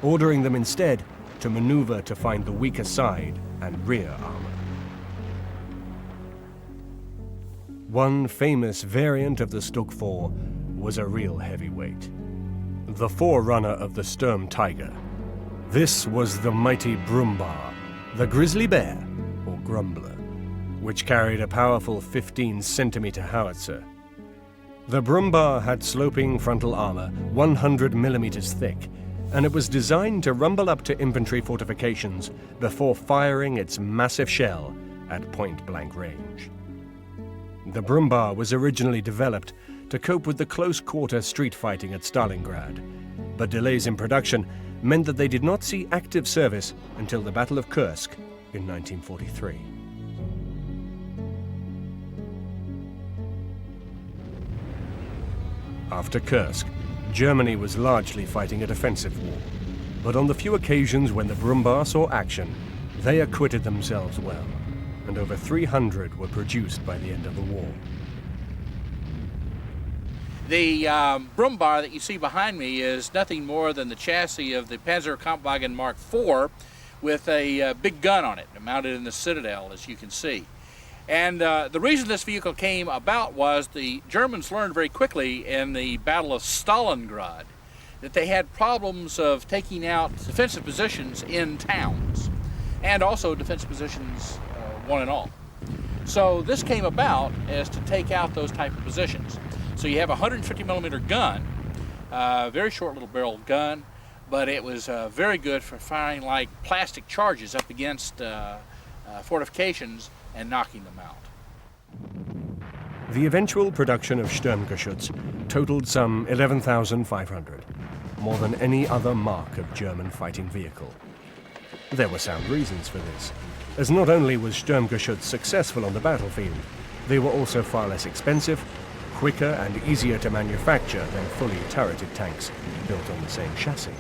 ordering them instead to maneuver to find the weaker side and rear armor. One famous variant of the Stug IV was a real heavyweight, the forerunner of the Sturmtiger. This was the mighty Brummb, the grizzly bear, or grumbler, which carried a powerful 15-centimeter howitzer. The Brummb had sloping frontal armor 100 millimeters thick, and it was designed to rumble up to infantry fortifications before firing its massive shell at point-blank range. The Brummb was originally developed to cope with the close-quarter street fighting at Stalingrad, but delays in production meant that they did not see active service until the Battle of Kursk in 1943. After Kursk, Germany was largely fighting a defensive war, but on the few occasions when the Brummb saw action, they acquitted themselves well, and over 300 were produced by the end of the war. The Brummb that you see behind me is nothing more than the chassis of the Panzer Kampfwagen Mark IV with a big gun on it, mounted in the citadel, as you can see. And the reason this vehicle came about was the Germans learned very quickly in the Battle of Stalingrad that they had problems of taking out defensive positions in towns, and also defensive positions one and all. So this came about as to take out those type of positions. So you have a 150 millimeter gun, very short little barrel gun, but it was very good for firing like plastic charges up against fortifications and knocking them out. The eventual production of Sturmgeschütz totaled some 11,500. more than any other mark of German fighting vehicle. There were sound reasons for this, as not only was Sturmgeschütz successful on the battlefield, they were also far less expensive, quicker and easier to manufacture than fully turreted tanks built on the same chassis.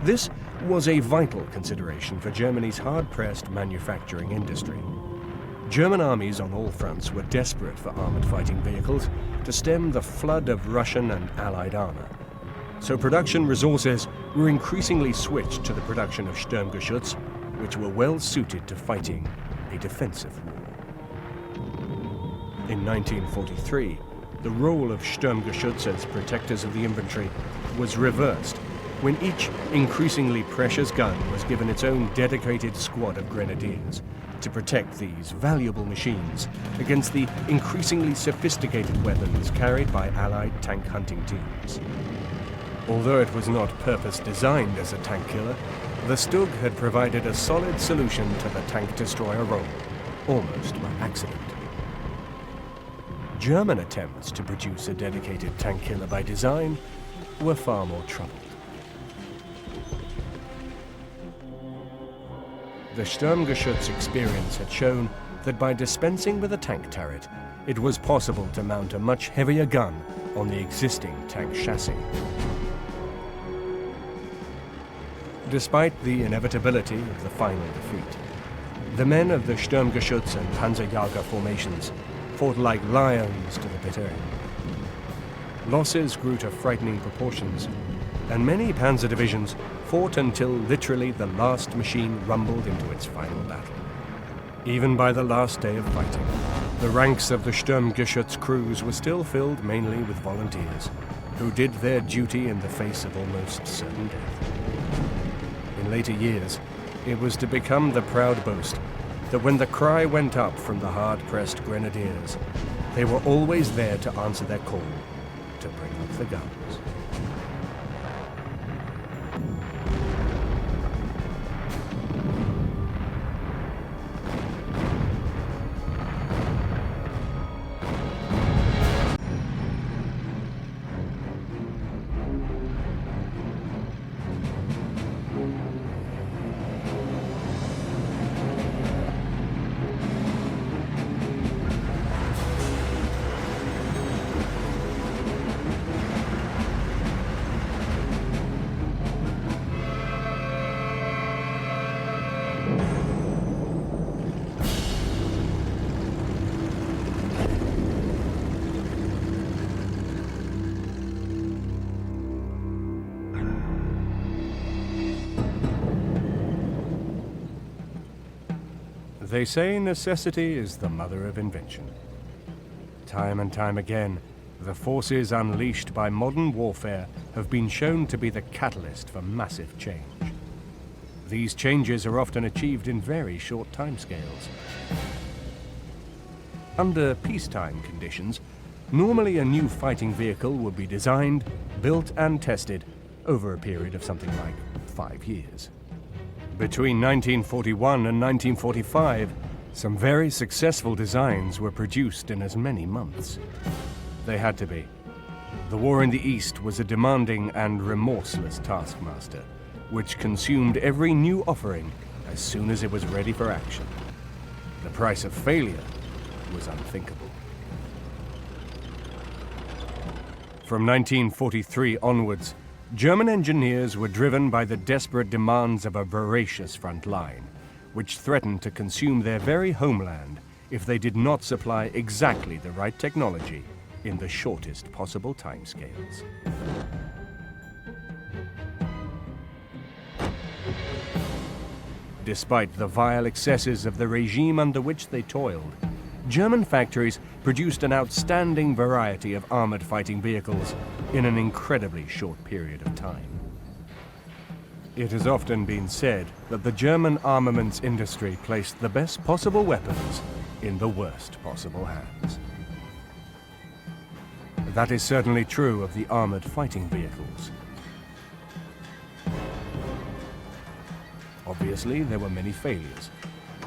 This was a vital consideration for Germany's hard-pressed manufacturing industry. German armies on all fronts were desperate for armored fighting vehicles to stem the flood of Russian and Allied armor. So production resources were increasingly switched to the production of Sturmgeschütz, which were well suited to fighting a defensive war. In 1943, the role of Sturmgeschütz as protectors of the infantry was reversed when each increasingly precious gun was given its own dedicated squad of grenadiers to protect these valuable machines against the increasingly sophisticated weapons carried by Allied tank hunting teams. Although it was not purpose-designed as a tank killer, the Stug had provided a solid solution to the tank destroyer role, almost by accident. German attempts to produce a dedicated tank killer by design were far more troubled. The Sturmgeschütz experience had shown that by dispensing with a tank turret, it was possible to mount a much heavier gun on the existing tank chassis. Despite the inevitability of the final defeat, the men of the Sturmgeschütz and Panzerjäger formations fought like lions to the bitter end. Losses grew to frightening proportions, and many panzer divisions fought until literally the last machine rumbled into its final battle. Even by the last day of fighting, the ranks of the Sturmgeschütz crews were still filled mainly with volunteers, who did their duty in the face of almost certain death. In later years, it was to become the proud boast that when the cry went up from the hard-pressed grenadiers, they were always there to answer their call to bring up the guns. They say necessity is the mother of invention. Time and time again, the forces unleashed by modern warfare have been shown to be the catalyst for massive change. These changes are often achieved in very short timescales. Under peacetime conditions, normally a new fighting vehicle would be designed, built and tested over a period of something like 5 years. Between 1941 and 1945, some very successful designs were produced in as many months. They had to be. The war in the East was a demanding and remorseless taskmaster, which consumed every new offering as soon as it was ready for action. The price of failure was unthinkable. From 1943 onwards, German engineers were driven by the desperate demands of a voracious front line, which threatened to consume their very homeland if they did not supply exactly the right technology in the shortest possible timescales. Despite the vile excesses of the regime under which they toiled, German factories produced an outstanding variety of armored fighting vehicles in an incredibly short period of time. It has often been said that the German armaments industry placed the best possible weapons in the worst possible hands. That is certainly true of the armored fighting vehicles. Obviously, there were many failures.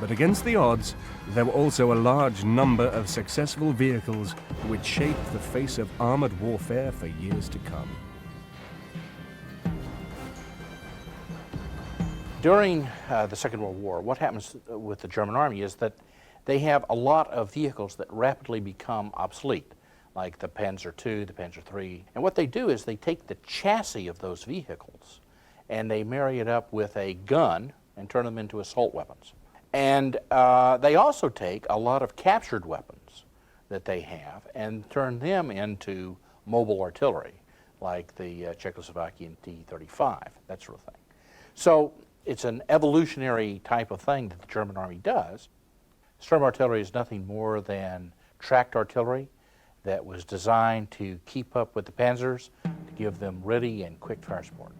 But against the odds, there were also a large number of successful vehicles which shaped the face of armored warfare for years to come. During the Second World War, what happens with the German army is that they have a lot of vehicles that rapidly become obsolete, like the Panzer II, the Panzer III. And what they do is they take the chassis of those vehicles and they marry it up with a gun and turn them into assault weapons. And they also take a lot of captured weapons that they have and turn them into mobile artillery, like the Czechoslovakian T-35, that sort of thing. So it's an evolutionary type of thing that the German army does. Sturm artillery is nothing more than tracked artillery that was designed to keep up with the panzers, to give them ready and quick fire support.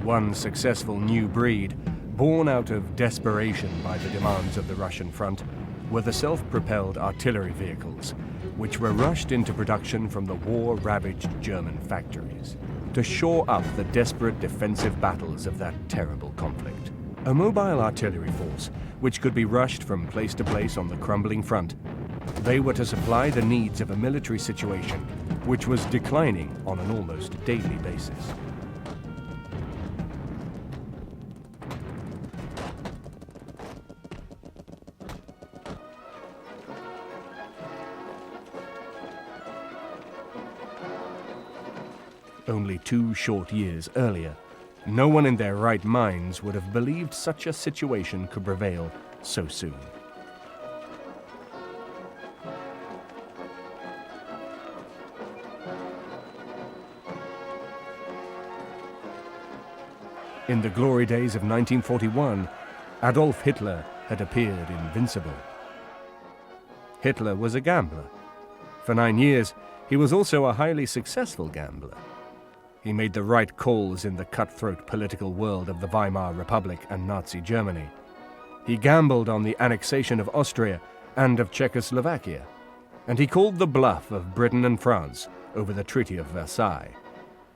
One successful new breed, born out of desperation by the demands of the Russian front, were the self-propelled artillery vehicles, which were rushed into production from the war-ravaged German factories to shore up the desperate defensive battles of that terrible conflict. A mobile artillery force, which could be rushed from place to place on the crumbling front, they were to supply the needs of a military situation which was declining on an almost daily basis. Only 2 short years earlier, no one in their right minds would have believed such a situation could prevail so soon. In the glory days of 1941, Adolf Hitler had appeared invincible. Hitler was a gambler. For 9 years, he was also a highly successful gambler. He made the right calls in the cutthroat political world of the Weimar Republic and Nazi Germany. He gambled on the annexation of Austria and of Czechoslovakia, and he called the bluff of Britain and France over the Treaty of Versailles.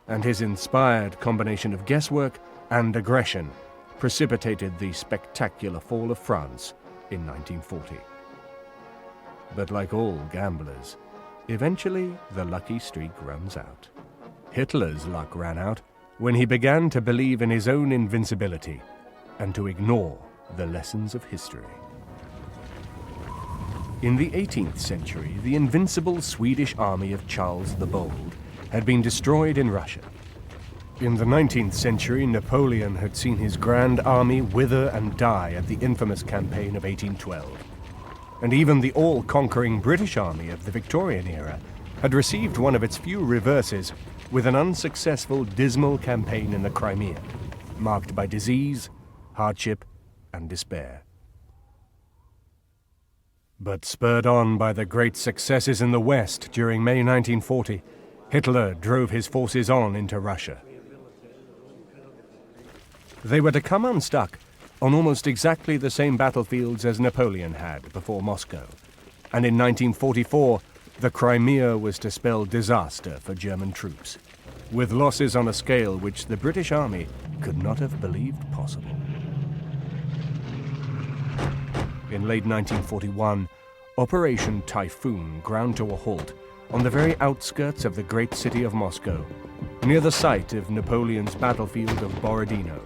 And his inspired combination of guesswork and aggression precipitated the spectacular fall of France in 1940. But like all gamblers, eventually the lucky streak runs out. Hitler's luck ran out when he began to believe in his own invincibility and to ignore the lessons of history. In the 18th century, the invincible Swedish army of Charles the Bold had been destroyed in Russia. In the 19th century, Napoleon had seen his grand army wither and die at the infamous campaign of 1812. And even the all-conquering British army of the Victorian era had received one of its few reverses with an unsuccessful, dismal campaign in the Crimea, marked by disease, hardship, and despair. But spurred on by the great successes in the West during May 1940, Hitler drove his forces on into Russia. They were to come unstuck on almost exactly the same battlefields as Napoleon had before Moscow, and in 1944, the Crimea was to spell disaster for German troops, with losses on a scale which the British Army could not have believed possible. In late 1941, Operation Typhoon ground to a halt on the very outskirts of the great city of Moscow, near the site of Napoleon's battlefield of Borodino.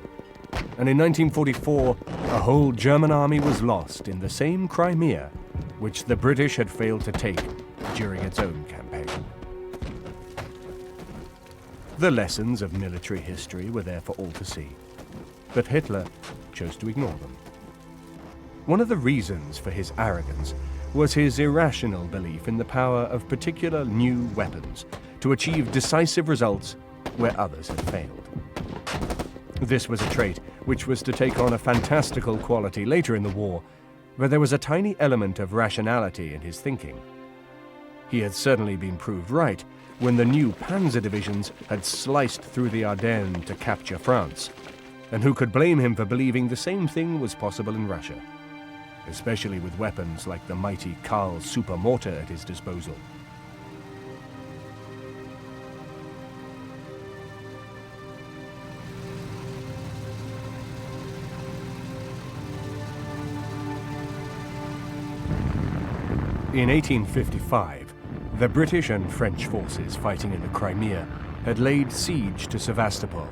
And in 1944, a whole German army was lost in the same Crimea which the British had failed to take during its own campaign. The lessons of military history were there for all to see, but Hitler chose to ignore them. One of the reasons for his arrogance was his irrational belief in the power of particular new weapons to achieve decisive results where others had failed. This was a trait which was to take on a fantastical quality later in the war, but there was a tiny element of rationality in his thinking. He had certainly been proved right when the new panzer divisions had sliced through the Ardennes to capture France, and who could blame him for believing the same thing was possible in Russia? especially with weapons like the mighty Karl super mortar at his disposal. In 1855, the British and French forces fighting in the Crimea had laid siege to Sevastopol.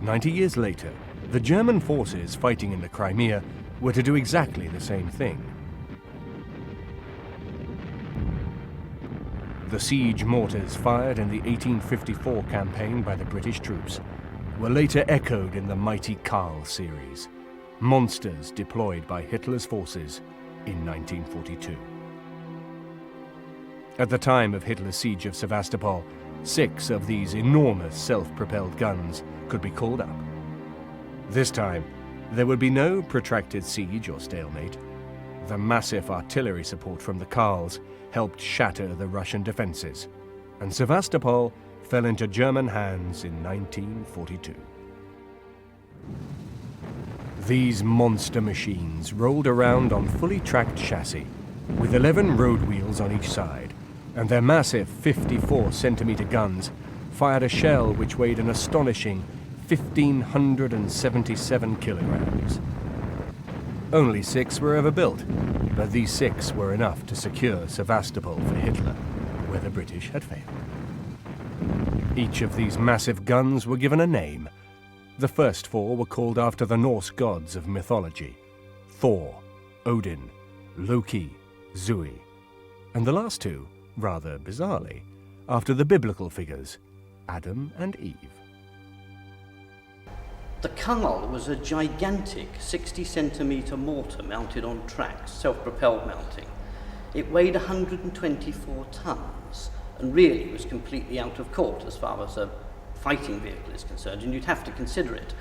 90 years later, the German forces fighting in the Crimea were to do exactly the same thing. The siege mortars fired in the 1854 campaign by the British troops were later echoed in the mighty Karl series, monsters deployed by Hitler's forces in 1942. At the time of Hitler's siege of Sevastopol, 6 of these enormous self-propelled guns could be called up. This time, there would be no protracted siege or stalemate. The massive artillery support from the Karls helped shatter the Russian defenses, and Sevastopol fell into German hands in 1942. These monster machines rolled around on fully tracked chassis, with 11 road wheels on each side, and their massive 54-centimeter guns fired a shell which weighed an astonishing 1,577 kilograms. Only 6 were ever built, but these 6 were enough to secure Sevastopol for Hitler, where the British had failed. Each of these massive guns were given a name. The first 4 were called after the Norse gods of mythology: Thor, Odin, Loki, Zui, and the last 2, rather bizarrely, after the biblical figures, Adam and Eve. The Karl was a gigantic 60-centimetre mortar mounted on tracks, self-propelled mounting. It weighed 124 tons and really was completely out of court as far as a fighting vehicle is concerned, and you'd have to consider it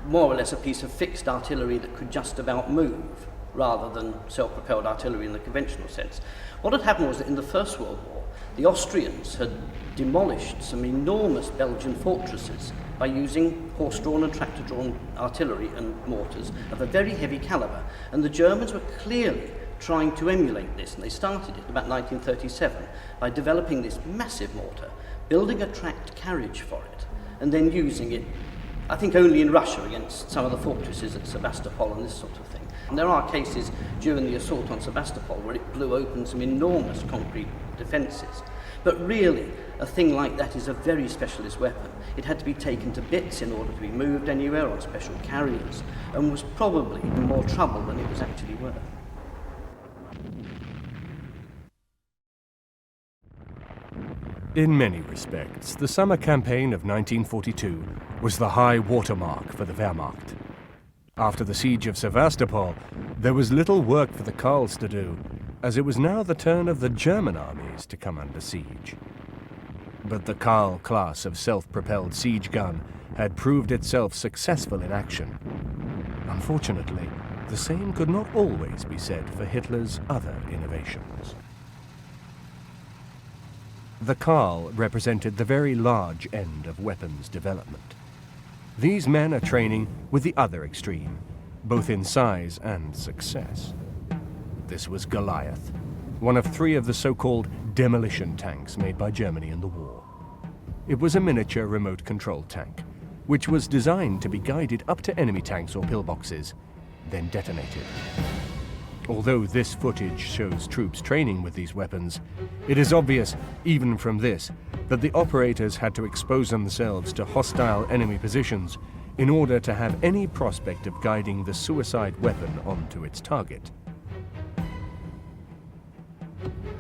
more or less a piece of fixed artillery that could just about move, rather than self-propelled artillery in the conventional sense. What had happened was that in the First World War, the Austrians had demolished some enormous Belgian fortresses by using horse-drawn and tractor-drawn artillery and mortars of a very heavy caliber. And the Germans were clearly trying to emulate this, and they started it about 1937 by developing this massive mortar, building a tracked carriage for it, and then using it, I think only in Russia, against some of the fortresses at Sevastopol and this sort of thing. And there are cases during the assault on Sevastopol where it blew open some enormous concrete defences. But really, a thing like that is a very specialist weapon. It had to be taken to bits in order to be moved anywhere on special carriers, and was probably more trouble than it was actually worth. In many respects, the summer campaign of 1942 was the high watermark for the Wehrmacht. After the siege of Sevastopol, there was little work for the Karls to do, as it was now the turn of the German armies to come under siege. But the Karl class of self-propelled siege gun had proved itself successful in action. Unfortunately, the same could not always be said for Hitler's other innovations. The Karl represented the very large end of weapons development. These men are training with the other extreme, both in size and success. This was Goliath, one of 3 of the so-called demolition tanks made by Germany in the war. It was a miniature remote-controlled tank, which was designed to be guided up to enemy tanks or pillboxes, then detonated. Although this footage shows troops training with these weapons, it is obvious, even from this, that the operators had to expose themselves to hostile enemy positions in order to have any prospect of guiding the suicide weapon onto its target.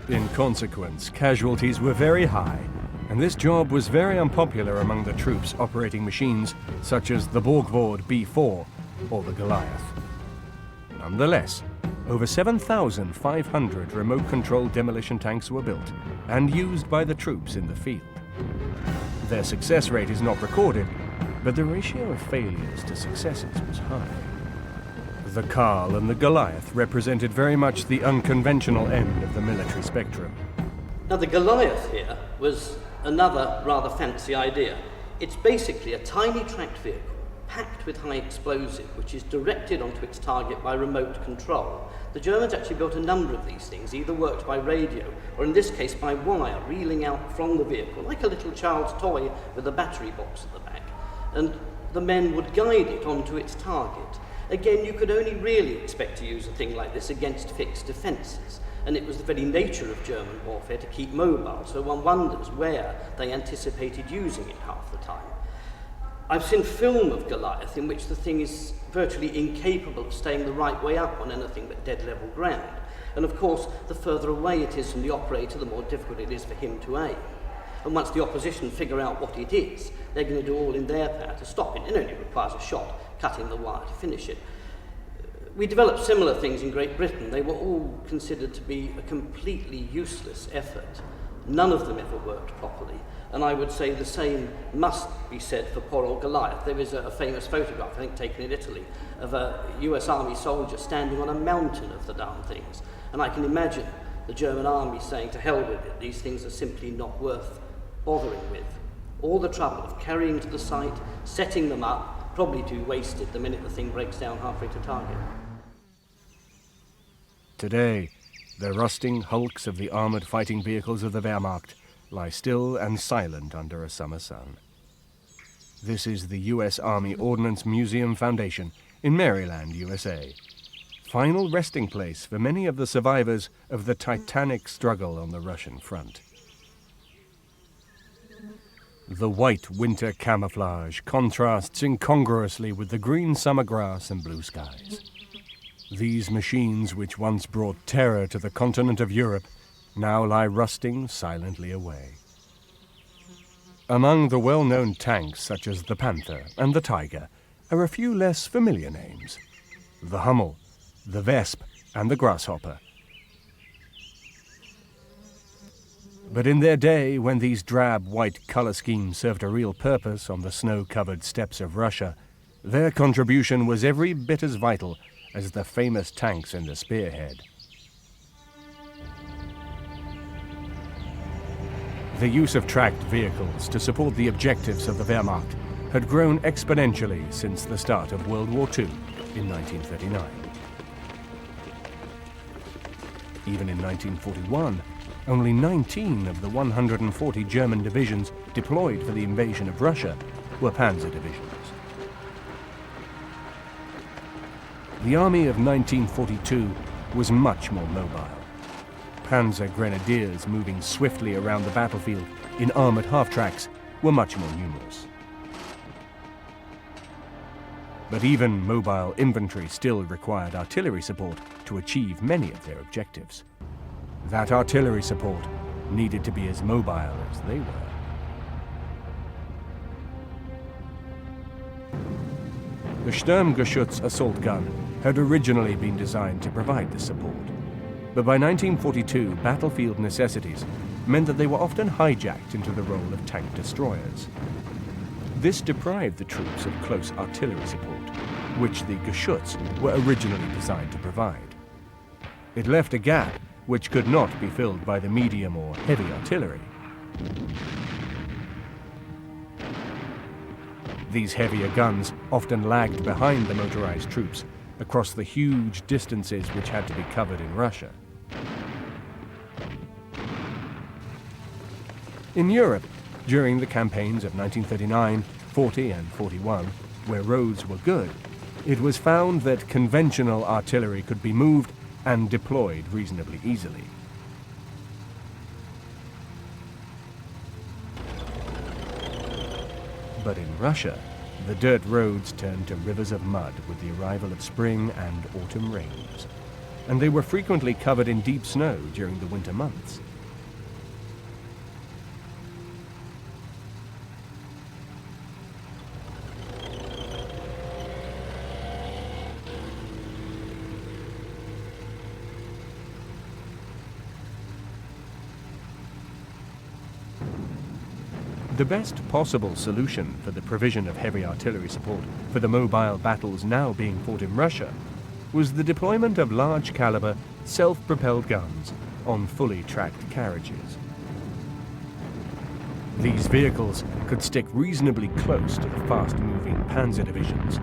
In consequence, casualties were very high, and this job was very unpopular among the troops operating machines such as the Borgward B4 or the Goliath. Nonetheless, over 7,500 remote-controlled demolition tanks were built and used by the troops in the field. Their success rate is not recorded, but the ratio of failures to successes was high. The Karl and the Goliath represented very much the unconventional end of the military spectrum. Now the Goliath here was another rather fancy idea. It's basically a tiny tracked vehicle, packed with high explosive, which is directed onto its target by remote control. The Germans actually built a number of these things, either worked by radio, or in this case by wire, reeling out from the vehicle, like a little child's toy with a battery box at the back. And the men would guide it onto its target. Again, you could only really expect to use a thing like this against fixed defences, and it was the very nature of German warfare to keep mobile, so one wonders where they anticipated using it half the time. I've seen film of Goliath in which the thing is virtually incapable of staying the right way up on anything but dead level ground. And of course, the further away it is from the operator, the more difficult it is for him to aim. And once the opposition figure out what it is, they're going to do all in their power to stop it. It only requires a shot, cutting the wire to finish it. We developed similar things in Great Britain. They were all considered to be a completely useless effort. None of them ever worked properly. And I would say the same must be said for poor old Goliath. There is a famous photograph, I think taken in Italy, of a US Army soldier standing on a mountain of the darn things. And I can imagine the German army saying, to hell with it, these things are simply not worth bothering with. All the trouble of carrying to the site, setting them up, probably to be wasted the minute the thing breaks down halfway to target. Today, the rusting hulks of the armoured fighting vehicles of the Wehrmacht lie still and silent under a summer sun. This is the U.S. Army Ordnance Museum Foundation in Maryland, USA. Final resting place for many of the survivors of the titanic struggle on the Russian front. The white winter camouflage contrasts incongruously with the green summer grass and blue skies. These machines, which once brought terror to the continent of Europe, now lie rusting silently away. Among the well-known tanks such as the Panther and the Tiger are a few less familiar names: the Hummel, the Vesp and the Grasshopper. But in their day, when these drab white color schemes served a real purpose on the snow-covered steppes of Russia, their contribution was every bit as vital as the famous tanks in the Spearhead. The use of tracked vehicles to support the objectives of the Wehrmacht had grown exponentially since the start of World War II in 1939. Even in 1941, only 19 of the 140 German divisions deployed for the invasion of Russia were panzer divisions. The army of 1942 was much more mobile. Panzer grenadiers moving swiftly around the battlefield in armoured half-tracks were much more numerous. But even mobile infantry still required artillery support to achieve many of their objectives. That artillery support needed to be as mobile as they were. The Sturmgeschütz assault gun had originally been designed to provide this support. But by 1942, battlefield necessities meant that they were often hijacked into the role of tank destroyers. This deprived the troops of close artillery support, which the Geschütz were originally designed to provide. It left a gap which could not be filled by the medium or heavy artillery. These heavier guns often lagged behind the motorized troops across the huge distances which had to be covered in Russia. In Europe, during the campaigns of 1939, 40 and 41, where roads were good, it was found that conventional artillery could be moved and deployed reasonably easily. But in Russia, the dirt roads turned to rivers of mud with the arrival of spring and autumn rains, and they were frequently covered in deep snow during the winter months. The best possible solution for the provision of heavy artillery support for the mobile battles now being fought in Russia was the deployment of large-caliber, self-propelled guns on fully tracked carriages. These vehicles could stick reasonably close to the fast-moving panzer divisions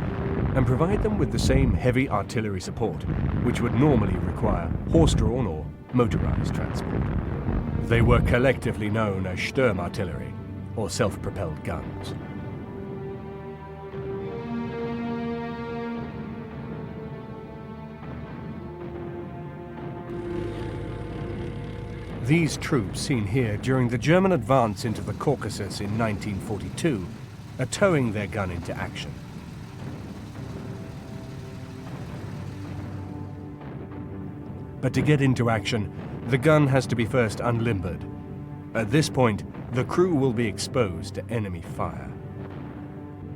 and provide them with the same heavy artillery support, which would normally require horse-drawn or motorized transport. They were collectively known as Sturmartillery, or self-propelled guns. These troops seen here during the German advance into the Caucasus in 1942 are towing their gun into action. But to get into action, the gun has to be first unlimbered. At this point, the crew will be exposed to enemy fire.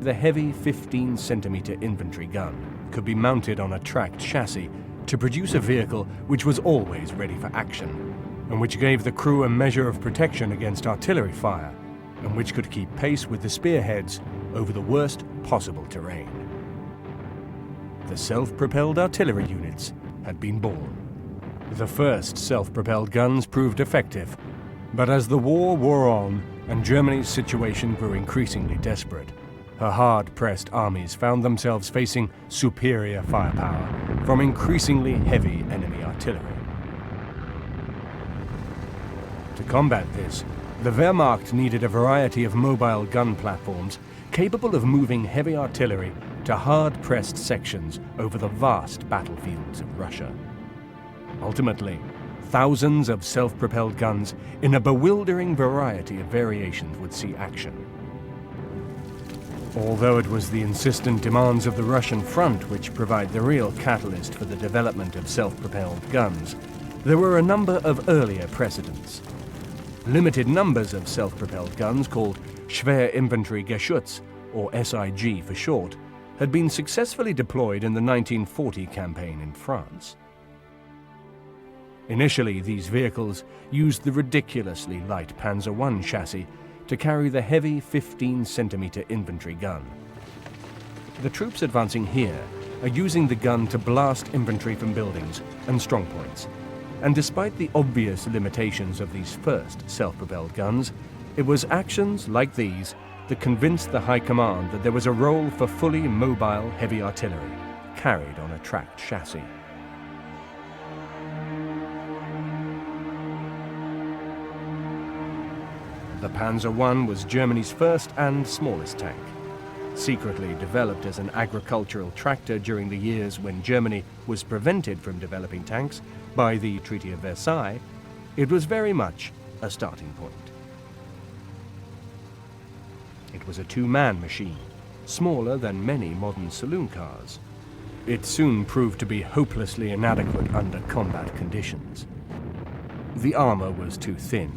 The heavy 15-centimeter infantry gun could be mounted on a tracked chassis to produce a vehicle which was always ready for action, and which gave the crew a measure of protection against artillery fire, and which could keep pace with the spearheads over the worst possible terrain. The self-propelled artillery units had been born. The first self-propelled guns proved effective, but as the war wore on and Germany's situation grew increasingly desperate, her hard-pressed armies found themselves facing superior firepower from increasingly heavy enemy artillery. To combat this, the Wehrmacht needed a variety of mobile gun platforms capable of moving heavy artillery to hard-pressed sections over the vast battlefields of Russia. Ultimately, thousands of self-propelled guns in a bewildering variety of variations would see action. Although it was the insistent demands of the Russian front which provide the real catalyst for the development of self-propelled guns, there were a number of earlier precedents. Limited numbers of self-propelled guns, called Schwerinfanteriegeschütz, or SIG for short, had been successfully deployed in the 1940 campaign in France. Initially, these vehicles used the ridiculously light Panzer I chassis to carry the heavy 15-centimeter infantry gun. The troops advancing here are using the gun to blast infantry from buildings and strongpoints. And despite the obvious limitations of these first self-propelled guns, it was actions like these that convinced the High Command that there was a role for fully mobile heavy artillery, carried on a tracked chassis. The Panzer I was Germany's first and smallest tank. Secretly developed as an agricultural tractor during the years when Germany was prevented from developing tanks by the Treaty of Versailles, it was very much a starting point. It was a two-man machine, smaller than many modern saloon cars. It soon proved to be hopelessly inadequate under combat conditions. The armor was too thin,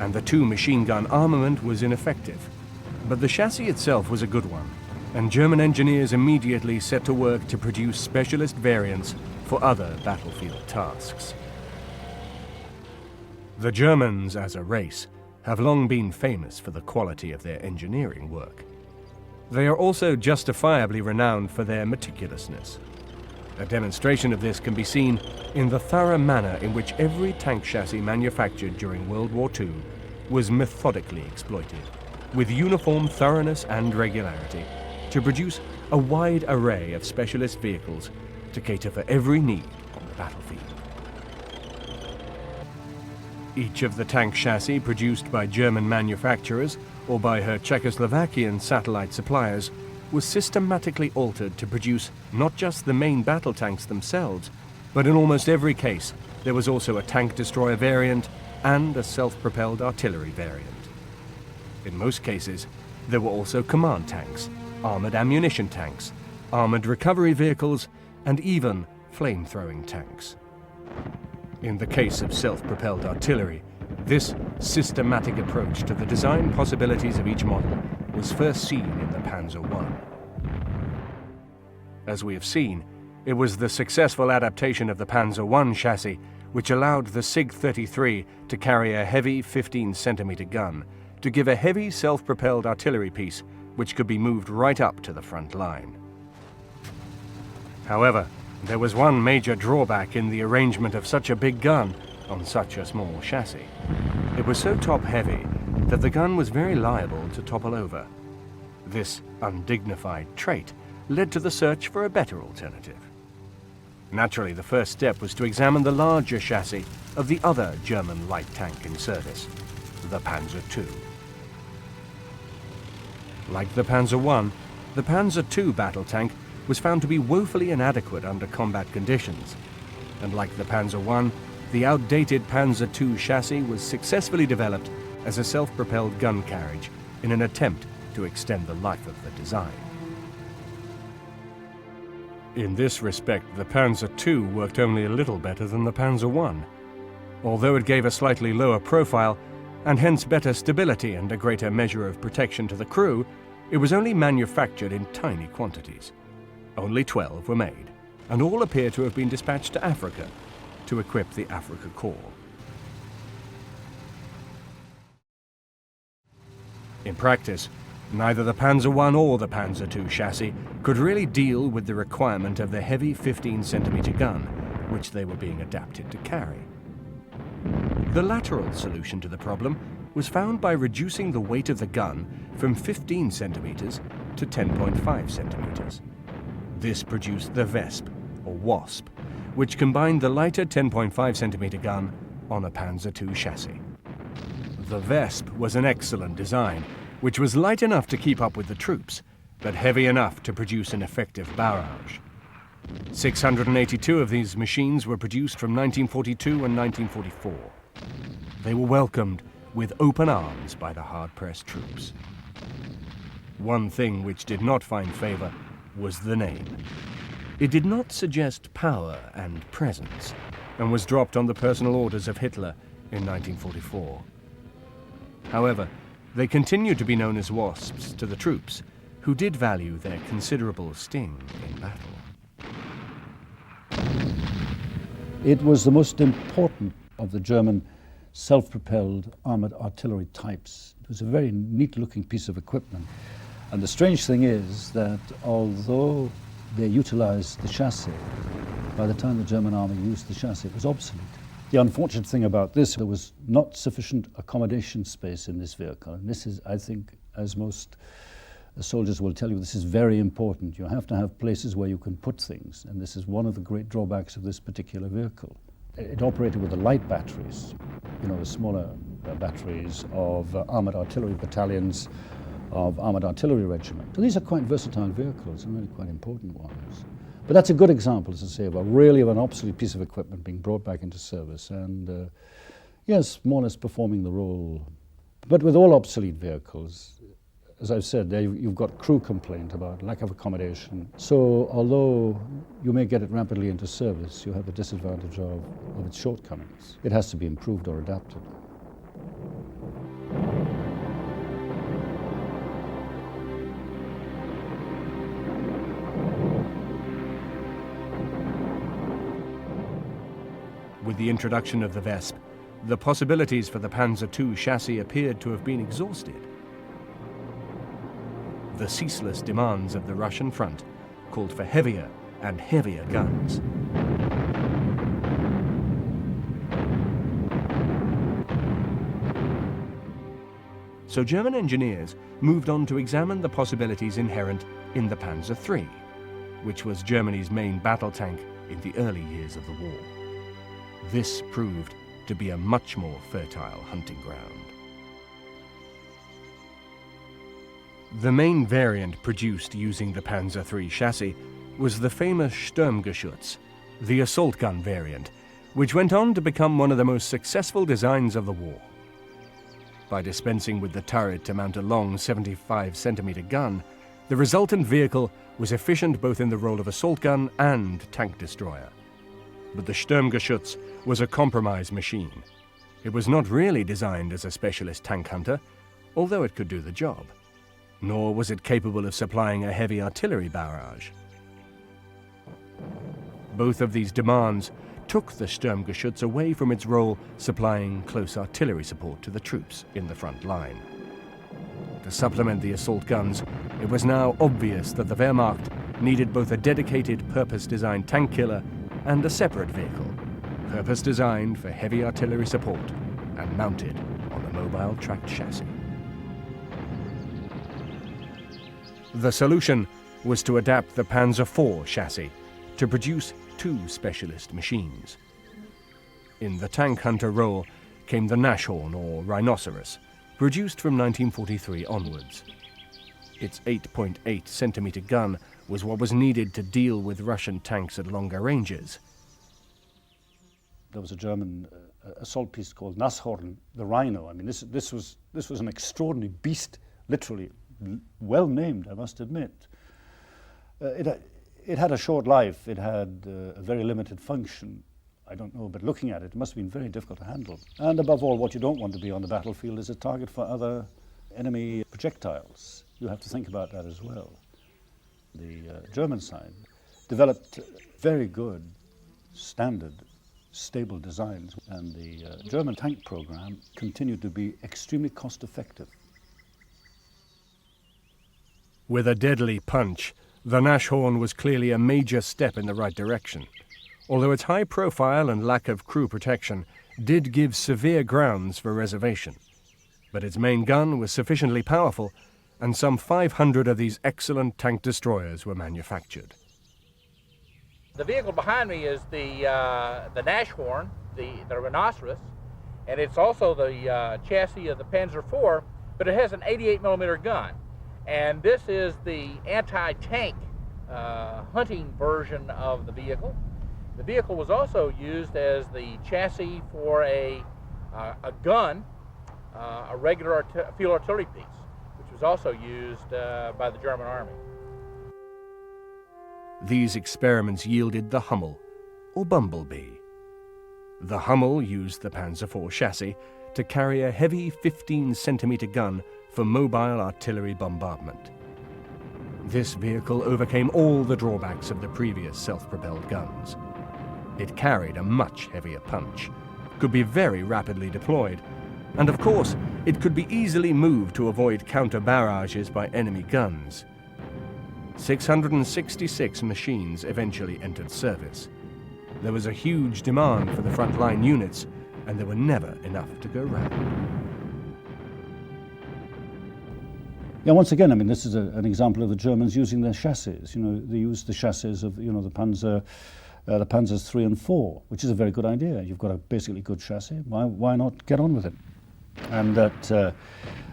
and the two-machine gun armament was ineffective. But the chassis itself was a good one, and German engineers immediately set to work to produce specialist variants for other battlefield tasks. The Germans, as a race, have long been famous for the quality of their engineering work. They are also justifiably renowned for their meticulousness. A demonstration of this can be seen in the thorough manner in which every tank chassis manufactured during World War II was methodically exploited, with uniform thoroughness and regularity, to produce a wide array of specialist vehicles to cater for every need on the battlefield. Each of the tank chassis produced by German manufacturers or by her Czechoslovakian satellite suppliers was systematically altered to produce not just the main battle tanks themselves, but in almost every case there was also a tank destroyer variant and a self-propelled artillery variant. In most cases, there were also command tanks, armored ammunition tanks, armored recovery vehicles, and even flame-throwing tanks. In the case of self-propelled artillery, this systematic approach to the design possibilities of each model was first seen in the Panzer I. As we have seen, it was the successful adaptation of the Panzer I chassis which allowed the SIG-33 to carry a heavy 15-centimeter gun to give a heavy self-propelled artillery piece which could be moved right up to the front line. However, there was one major drawback in the arrangement of such a big gun on such a small chassis. It was so top-heavy that the gun was very liable to topple over. This undignified trait led to the search for a better alternative. Naturally, the first step was to examine the larger chassis of the other German light tank in service, the Panzer II. Like the Panzer I, the Panzer II battle tank was found to be woefully inadequate under combat conditions, and like the Panzer I, the outdated Panzer II chassis was successfully developed as a self-propelled gun carriage in an attempt to extend the life of the design. In this respect, the Panzer II worked only a little better than the Panzer I. Although it gave a slightly lower profile, and hence better stability and a greater measure of protection to the crew, it was only manufactured in tiny quantities. Only 12 were made, and all appear to have been dispatched to Africa to equip the Africa Corps. In practice, neither the Panzer I or the Panzer II chassis could really deal with the requirement of the heavy 15-centimeter gun, which they were being adapted to carry. The lateral solution to the problem was found by reducing the weight of the gun from 15 centimeters to 10.5 centimeters. This produced the Wesp, or Wasp, which combined the lighter 10.5 centimeter gun on a Panzer II chassis. The Wesp was an excellent design, which was light enough to keep up with the troops, but heavy enough to produce an effective barrage. 682 of these machines were produced from 1942 and 1944. They were welcomed with open arms by the hard-pressed troops. One thing which did not find favor was the name. It did not suggest power and presence, and was dropped on the personal orders of Hitler in 1944. However, they continued to be known as Wasps to the troops, who did value their considerable sting in battle. It was the most important of the German self-propelled armored artillery types. It was a very neat-looking piece of equipment. And the strange thing is that although they utilized the chassis, by the time the German army used the chassis, it was obsolete. The unfortunate thing about this, there was not sufficient accommodation space in this vehicle. And this is, I think, as most soldiers will tell you, this is very important. You have to have places where you can put things. And this is one of the great drawbacks of this particular vehicle. It operated with the light batteries, the smaller batteries of armored artillery battalions, of armored artillery regiment. So these are quite versatile vehicles and really quite important ones. But that's a good example, as I say, of an obsolete piece of equipment being brought back into service and, yes, more or less performing the role. But with all obsolete vehicles, as I've said, you've got crew complaint about lack of accommodation. So although you may get it rapidly into service, you have the disadvantage of its shortcomings. It has to be improved or adapted. With the introduction of the Wesp, the possibilities for the Panzer II chassis appeared to have been exhausted. The ceaseless demands of the Russian front called for heavier and heavier guns. So German engineers moved on to examine the possibilities inherent in the Panzer III, which was Germany's main battle tank in the early years of the war. This proved to be a much more fertile hunting ground. The main variant produced using the Panzer III chassis was the famous Sturmgeschütz, the assault gun variant, which went on to become one of the most successful designs of the war. By dispensing with the turret to mount a long 75-centimeter gun, the resultant vehicle was efficient both in the role of assault gun and tank destroyer. But the Sturmgeschütz was a compromise machine. It was not really designed as a specialist tank hunter, although it could do the job. Nor was it capable of supplying a heavy artillery barrage. Both of these demands took the Sturmgeschütz away from its role supplying close artillery support to the troops in the front line. To supplement the assault guns, it was now obvious that the Wehrmacht needed both a dedicated purpose-designed tank killer and a separate vehicle, purpose-designed for heavy artillery support and mounted on a mobile tracked chassis. The solution was to adapt the Panzer IV chassis to produce two specialist machines. In the tank hunter role came the Nashorn or rhinoceros, produced from 1943 onwards. Its 8.8 centimeter gun was what was needed to deal with Russian tanks at longer ranges. There was a German assault piece called Nashorn, the Rhino. I mean, this was an extraordinary beast, literally well named, I must admit. It had a short life. It had a very limited function. I don't know, but looking at it, it must have been very difficult to handle. And above all, what you don't want to be on the battlefield is a target for other enemy projectiles. You have to think about that as well. The German side developed very good, standard, stable designs, and the German tank program continued to be extremely cost-effective. With a deadly punch, the Nashorn was clearly a major step in the right direction, although its high profile and lack of crew protection did give severe grounds for reservation. But its main gun was sufficiently powerful, and some 500 of these excellent tank destroyers were manufactured. The vehicle behind me is the Nashorn, the rhinoceros, and it's also the chassis of the Panzer IV, but it has an 88 millimeter gun. And this is the anti-tank hunting version of the vehicle. The vehicle was also used as the chassis for a gun, a regular field artillery piece, which was also used by the German Army. These experiments yielded the Hummel, or Bumblebee. The Hummel used the Panzer IV chassis to carry a heavy 15-centimeter gun for mobile artillery bombardment. This vehicle overcame all the drawbacks of the previous self-propelled guns. It carried a much heavier punch, could be very rapidly deployed, and of course, it could be easily moved to avoid counter-barrages by enemy guns. 666 machines eventually entered service. There was a huge demand for the frontline units, and there were never enough to go round. Yeah, once again, I mean, this is an example of the Germans using their chassis. You know, they used the chassis of, you know, the Panzers III and IV, which is a very good idea. You've got a basically good chassis. Why not get on with it? And that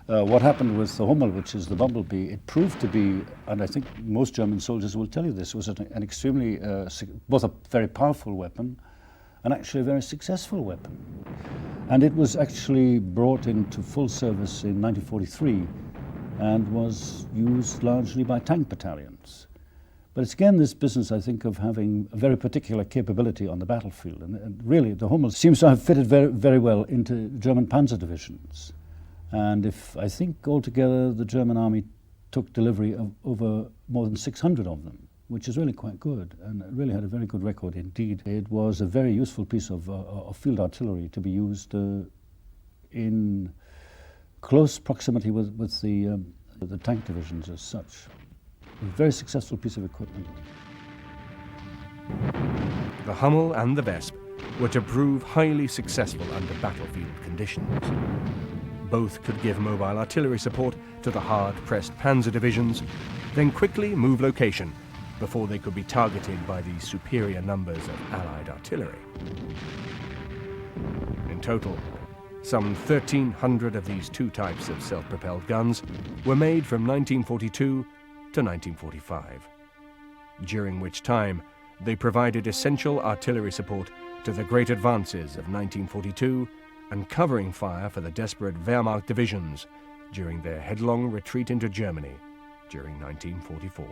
what happened with the Hummel, which is the Bumblebee, it proved to be, and I think most German soldiers will tell you this, was an extremely, both a very powerful weapon and actually a very successful weapon. And it was actually brought into full service in 1943 and was used largely by tank battalions. But it's again this business, I think, of having a very particular capability on the battlefield. And really, the Hummel seems to have fitted very, very well into German panzer divisions. And I think altogether the German army took delivery of over more than 600 of them, which is really quite good, and it really had a very good record indeed. It was a very useful piece of field artillery to be used in close proximity with the tank divisions as such. A very successful piece of equipment. The Hummel and the Wesp were to prove highly successful under battlefield conditions. Both could give mobile artillery support to the hard-pressed panzer divisions, then quickly move location before they could be targeted by the superior numbers of Allied artillery. In total, some 1,300 of these two types of self-propelled guns were made from 1942 to 1945, during which time they provided essential artillery support to the great advances of 1942 and covering fire for the desperate Wehrmacht divisions during their headlong retreat into Germany during 1944.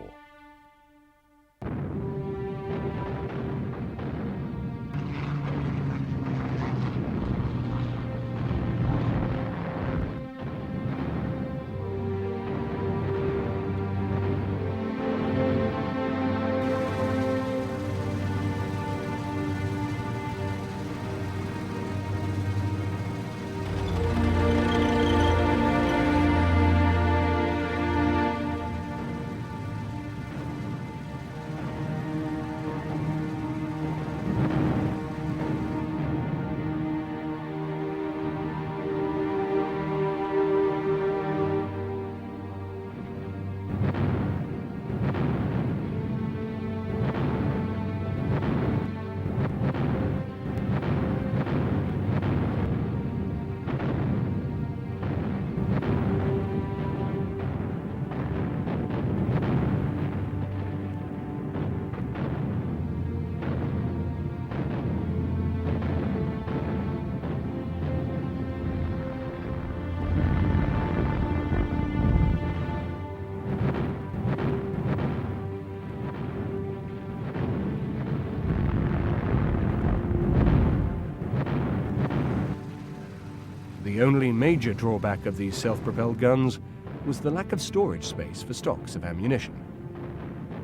The only major drawback of these self-propelled guns was the lack of storage space for stocks of ammunition.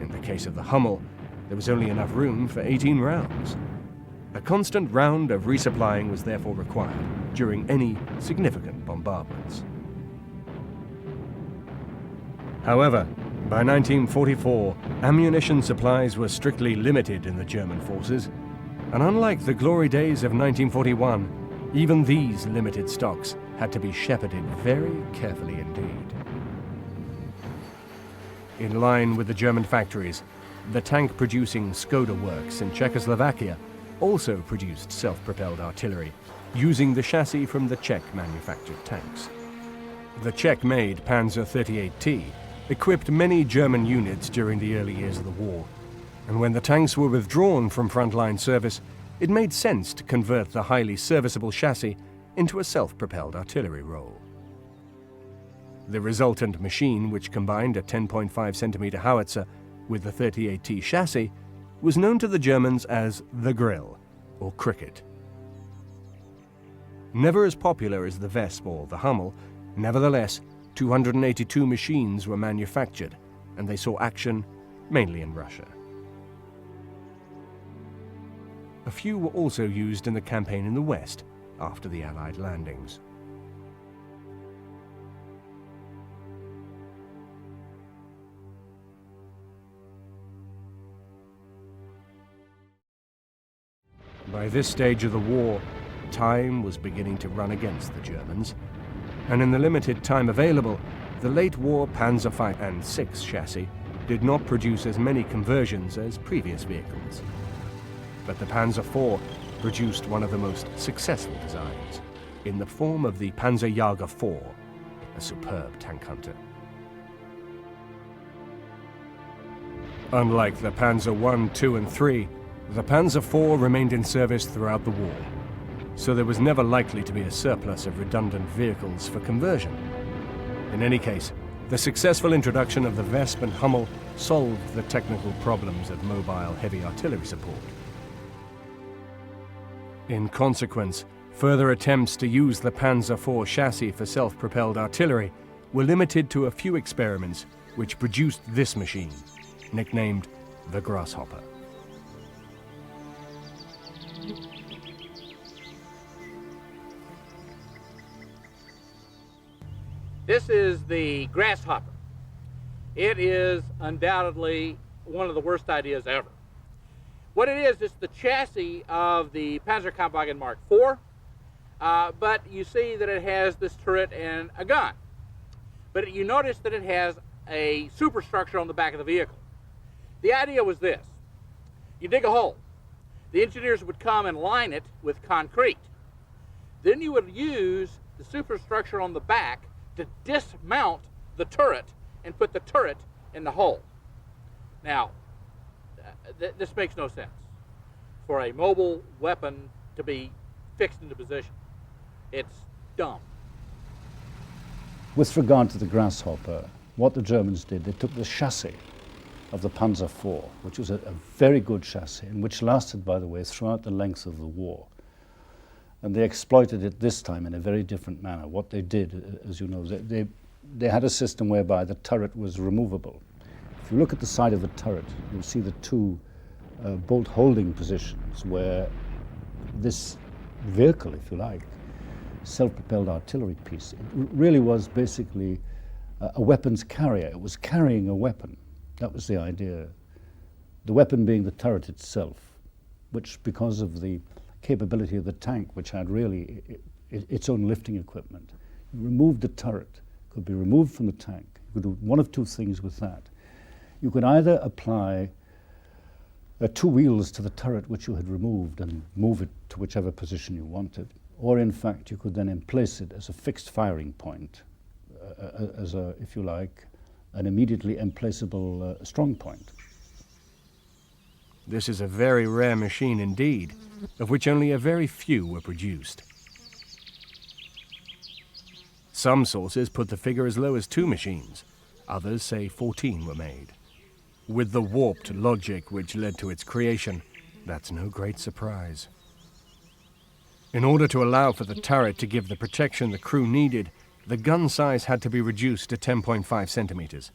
In the case of the Hummel, there was only enough room for 18 rounds. A constant round of resupplying was therefore required during any significant bombardments. However, by 1944, ammunition supplies were strictly limited in the German forces, and unlike the glory days of 1941, even these limited stocks had to be shepherded very carefully indeed. In line with the German factories, the tank-producing Skoda works in Czechoslovakia also produced self-propelled artillery, using the chassis from the Czech manufactured tanks. The Czech-made Panzer 38T equipped many German units during the early years of the war, and when the tanks were withdrawn from frontline service, it made sense to convert the highly serviceable chassis into a self-propelled artillery role. The resultant machine, which combined a 10.5 centimeter howitzer with the 38T chassis, was known to the Germans as the Grill, or Cricket. Never as popular as the Vesp or the Hummel, nevertheless, 282 machines were manufactured, and they saw action mainly in Russia. A few were also used in the campaign in the West after the Allied landings. By this stage of the war, time was beginning to run against the Germans, and in the limited time available, the late-war Panzer V and VI chassis did not produce as many conversions as previous vehicles. But the Panzer IV produced one of the most successful designs, in the form of the Panzerjäger IV, a superb tank hunter. Unlike the Panzer I, II, and III, the Panzer IV remained in service throughout the war, so there was never likely to be a surplus of redundant vehicles for conversion. In any case, the successful introduction of the Vesp and Hummel solved the technical problems of mobile heavy artillery support. In consequence, further attempts to use the Panzer IV chassis for self-propelled artillery were limited to a few experiments which produced this machine, nicknamed the Grasshopper. This is the Grasshopper. It is undoubtedly one of the worst ideas ever. What it is, it's the chassis of the Panzerkampfwagen Mark IV, but you see that it has this turret and a gun. But you notice that it has a superstructure on the back of the vehicle. The idea was this. You dig a hole. The engineers would come and line it with concrete. Then you would use the superstructure on the back to dismount the turret and put the turret in the hole. Now, this makes no sense for a mobile weapon to be fixed into position. It's dumb. With regard to the Grasshopper, what the Germans did, they took the chassis of the Panzer IV, which was a very good chassis, and which lasted, by the way, throughout the length of the war. And they exploited it this time in a very different manner. What they did, as you know, they had a system whereby the turret was removable. If you look at the side of the turret, you'll see the two bolt holding positions where this vehicle, if you like, self-propelled artillery piece, it really was basically a weapons carrier. It was carrying a weapon. That was the idea. The weapon being the turret itself, which, because of the capability of the tank, which had really its own lifting equipment, you removed the turret, could be removed from the tank. You could do one of two things with that. You could either apply two wheels to the turret which you had removed and move it to whichever position you wanted, or in fact you could then emplace it as a fixed firing point, as a, if you like, an immediately emplaceable strong point. This is a very rare machine indeed, of which only a very few were produced. Some sources put the figure as low as 2 machines, others say 14 were made. With the warped logic which led to its creation, that's no great surprise. In order to allow for the turret to give the protection the crew needed, the gun size had to be reduced to 10.5 centimeters,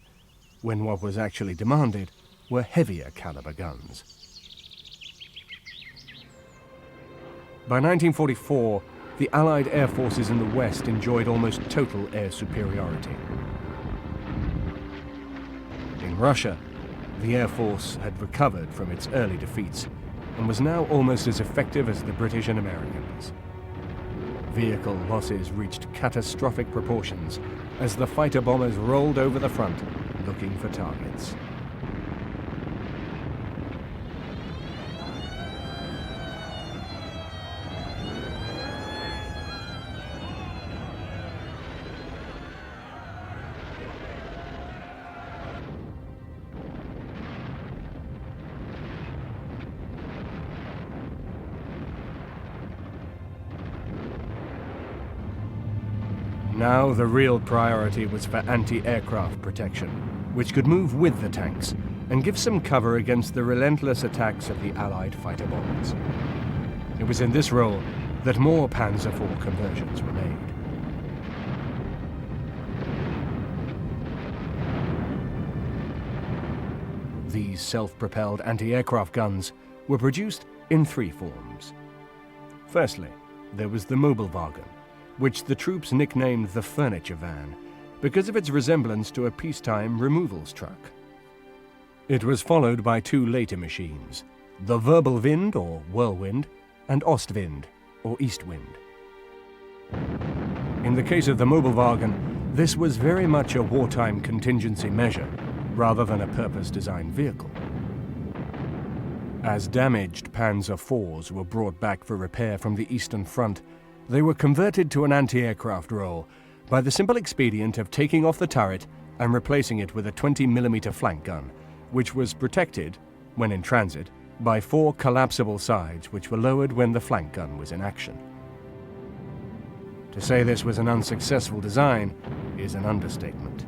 when what was actually demanded were heavier caliber guns. By 1944, the Allied air forces in the West enjoyed almost total air superiority. In Russia, the Air Force had recovered from its early defeats and was now almost as effective as the British and Americans. Vehicle losses reached catastrophic proportions as the fighter bombers rolled over the front looking for targets. Now the real priority was for anti-aircraft protection, which could move with the tanks and give some cover against the relentless attacks of the Allied fighter bombers. It was in this role that more Panzer IV conversions were made. These self-propelled anti-aircraft guns were produced in three forms. Firstly, there was the Mobilwagen, which the troops nicknamed the furniture van because of its resemblance to a peacetime removals truck. It was followed by two later machines, the Wirbelwind or whirlwind and Ostwind or east wind. In the case of the Mobilwagen, this was very much a wartime contingency measure rather than a purpose-designed vehicle. As damaged Panzer IVs were brought back for repair from the Eastern Front, they were converted to an anti-aircraft role by the simple expedient of taking off the turret and replacing it with a 20mm flank gun, which was protected, when in transit, by 4 collapsible sides which were lowered when the flank gun was in action. To say this was an unsuccessful design is an understatement.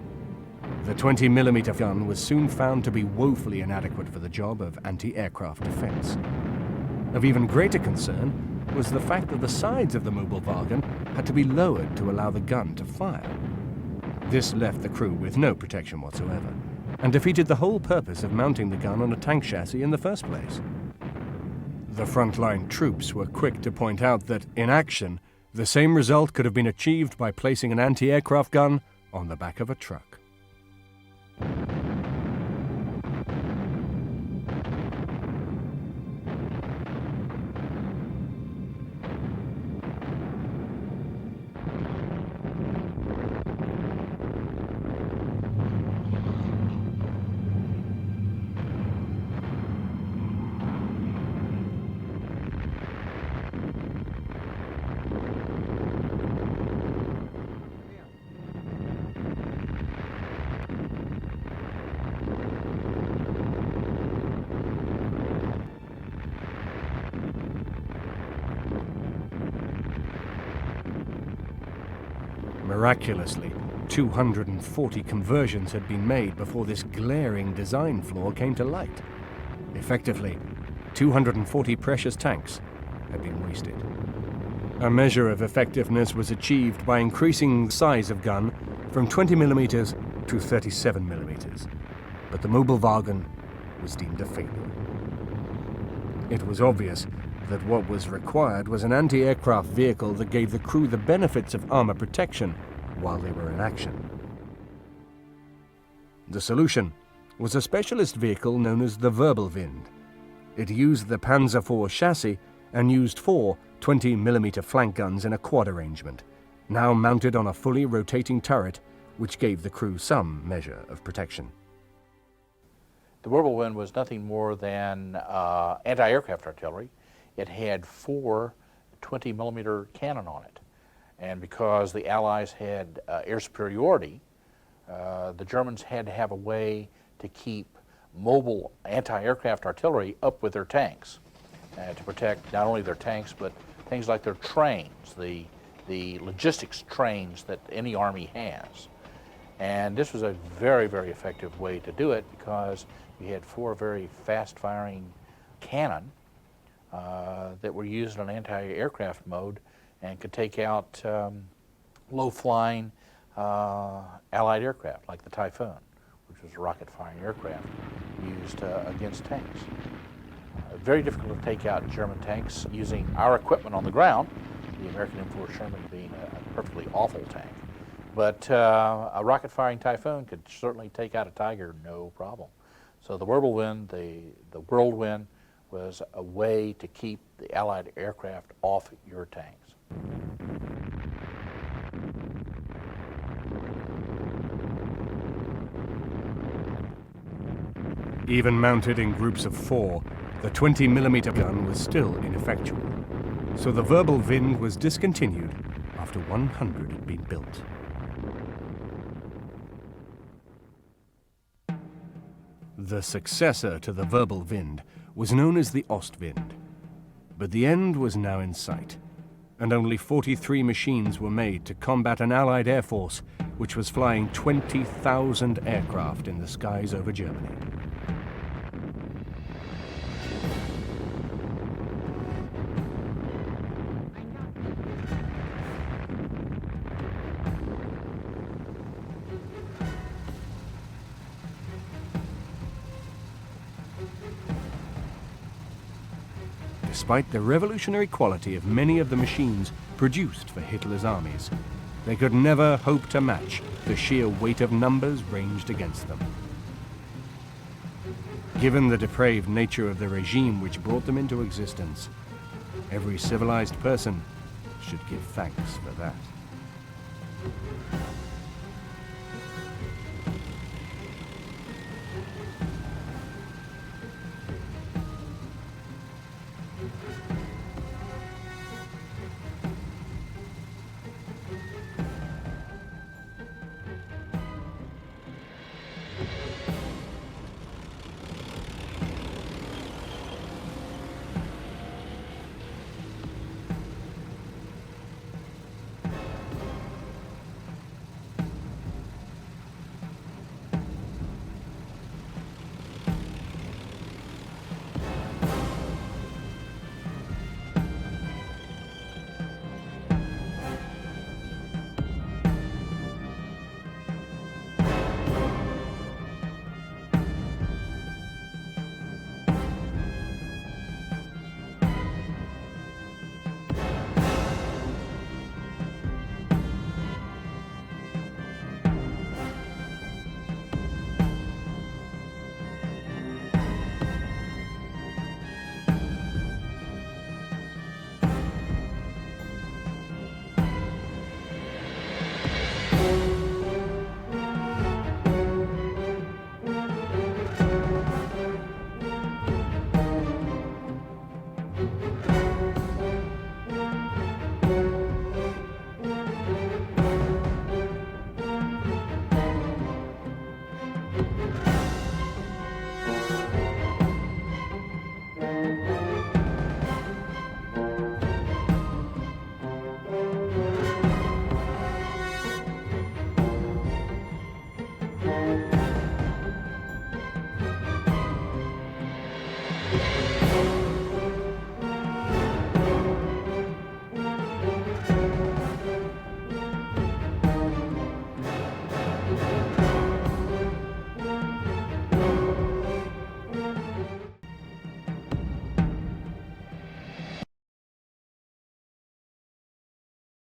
The 20mm gun was soon found to be woefully inadequate for the job of anti-aircraft defense. Of even greater concern was the fact that the sides of the Mobilwagen had to be lowered to allow the gun to fire. This left the crew with no protection whatsoever, and defeated the whole purpose of mounting the gun on a tank chassis in the first place. The frontline troops were quick to point out that, in action, the same result could have been achieved by placing an anti-aircraft gun on the back of a truck. Miraculously, 240 conversions had been made before this glaring design flaw came to light. Effectively, 240 precious tanks had been wasted. A measure of effectiveness was achieved by increasing the size of gun from 20mm to 37mm, but the Mobilwagen was deemed a failure. It was obvious that what was required was an anti-aircraft vehicle that gave the crew the benefits of armor protection while they were in action. The solution was a specialist vehicle known as the Wirbelwind. It used the Panzer IV chassis and used 4 20mm flank guns in a quad arrangement, now mounted on a fully rotating turret, which gave the crew some measure of protection. The Wirbelwind was nothing more than anti-aircraft artillery. It had 4 20mm cannon on it. And because the Allies had air superiority, the Germans had to have a way to keep mobile anti-aircraft artillery up with their tanks to protect not only their tanks, but things like their trains, the logistics trains that any army has. And this was a very, very effective way to do it because you had 4 very fast-firing cannon that were used on anti-aircraft mode and could take out low-flying Allied aircraft like the Typhoon, which was a rocket-firing aircraft used against tanks. Very difficult to take out German tanks using our equipment on the ground, the American M4 Sherman being a perfectly awful tank. But a rocket-firing Typhoon could certainly take out a Tiger, no problem. So the whirlwind, the whirlwind was a way to keep the Allied aircraft off your tanks. Even mounted in groups of 4, the 20mm gun was still ineffectual, so the verbal Wind was discontinued after 100 had been built. The successor to the verbal Wind was known as the Ostwind, but the end was now in sight, and only 43 machines were made to combat an Allied air force which was flying 20,000 aircraft in the skies over Germany. Despite the revolutionary quality of many of the machines produced for Hitler's armies, they could never hope to match the sheer weight of numbers ranged against them. Given the depraved nature of the regime which brought them into existence, every civilized person should give thanks for that.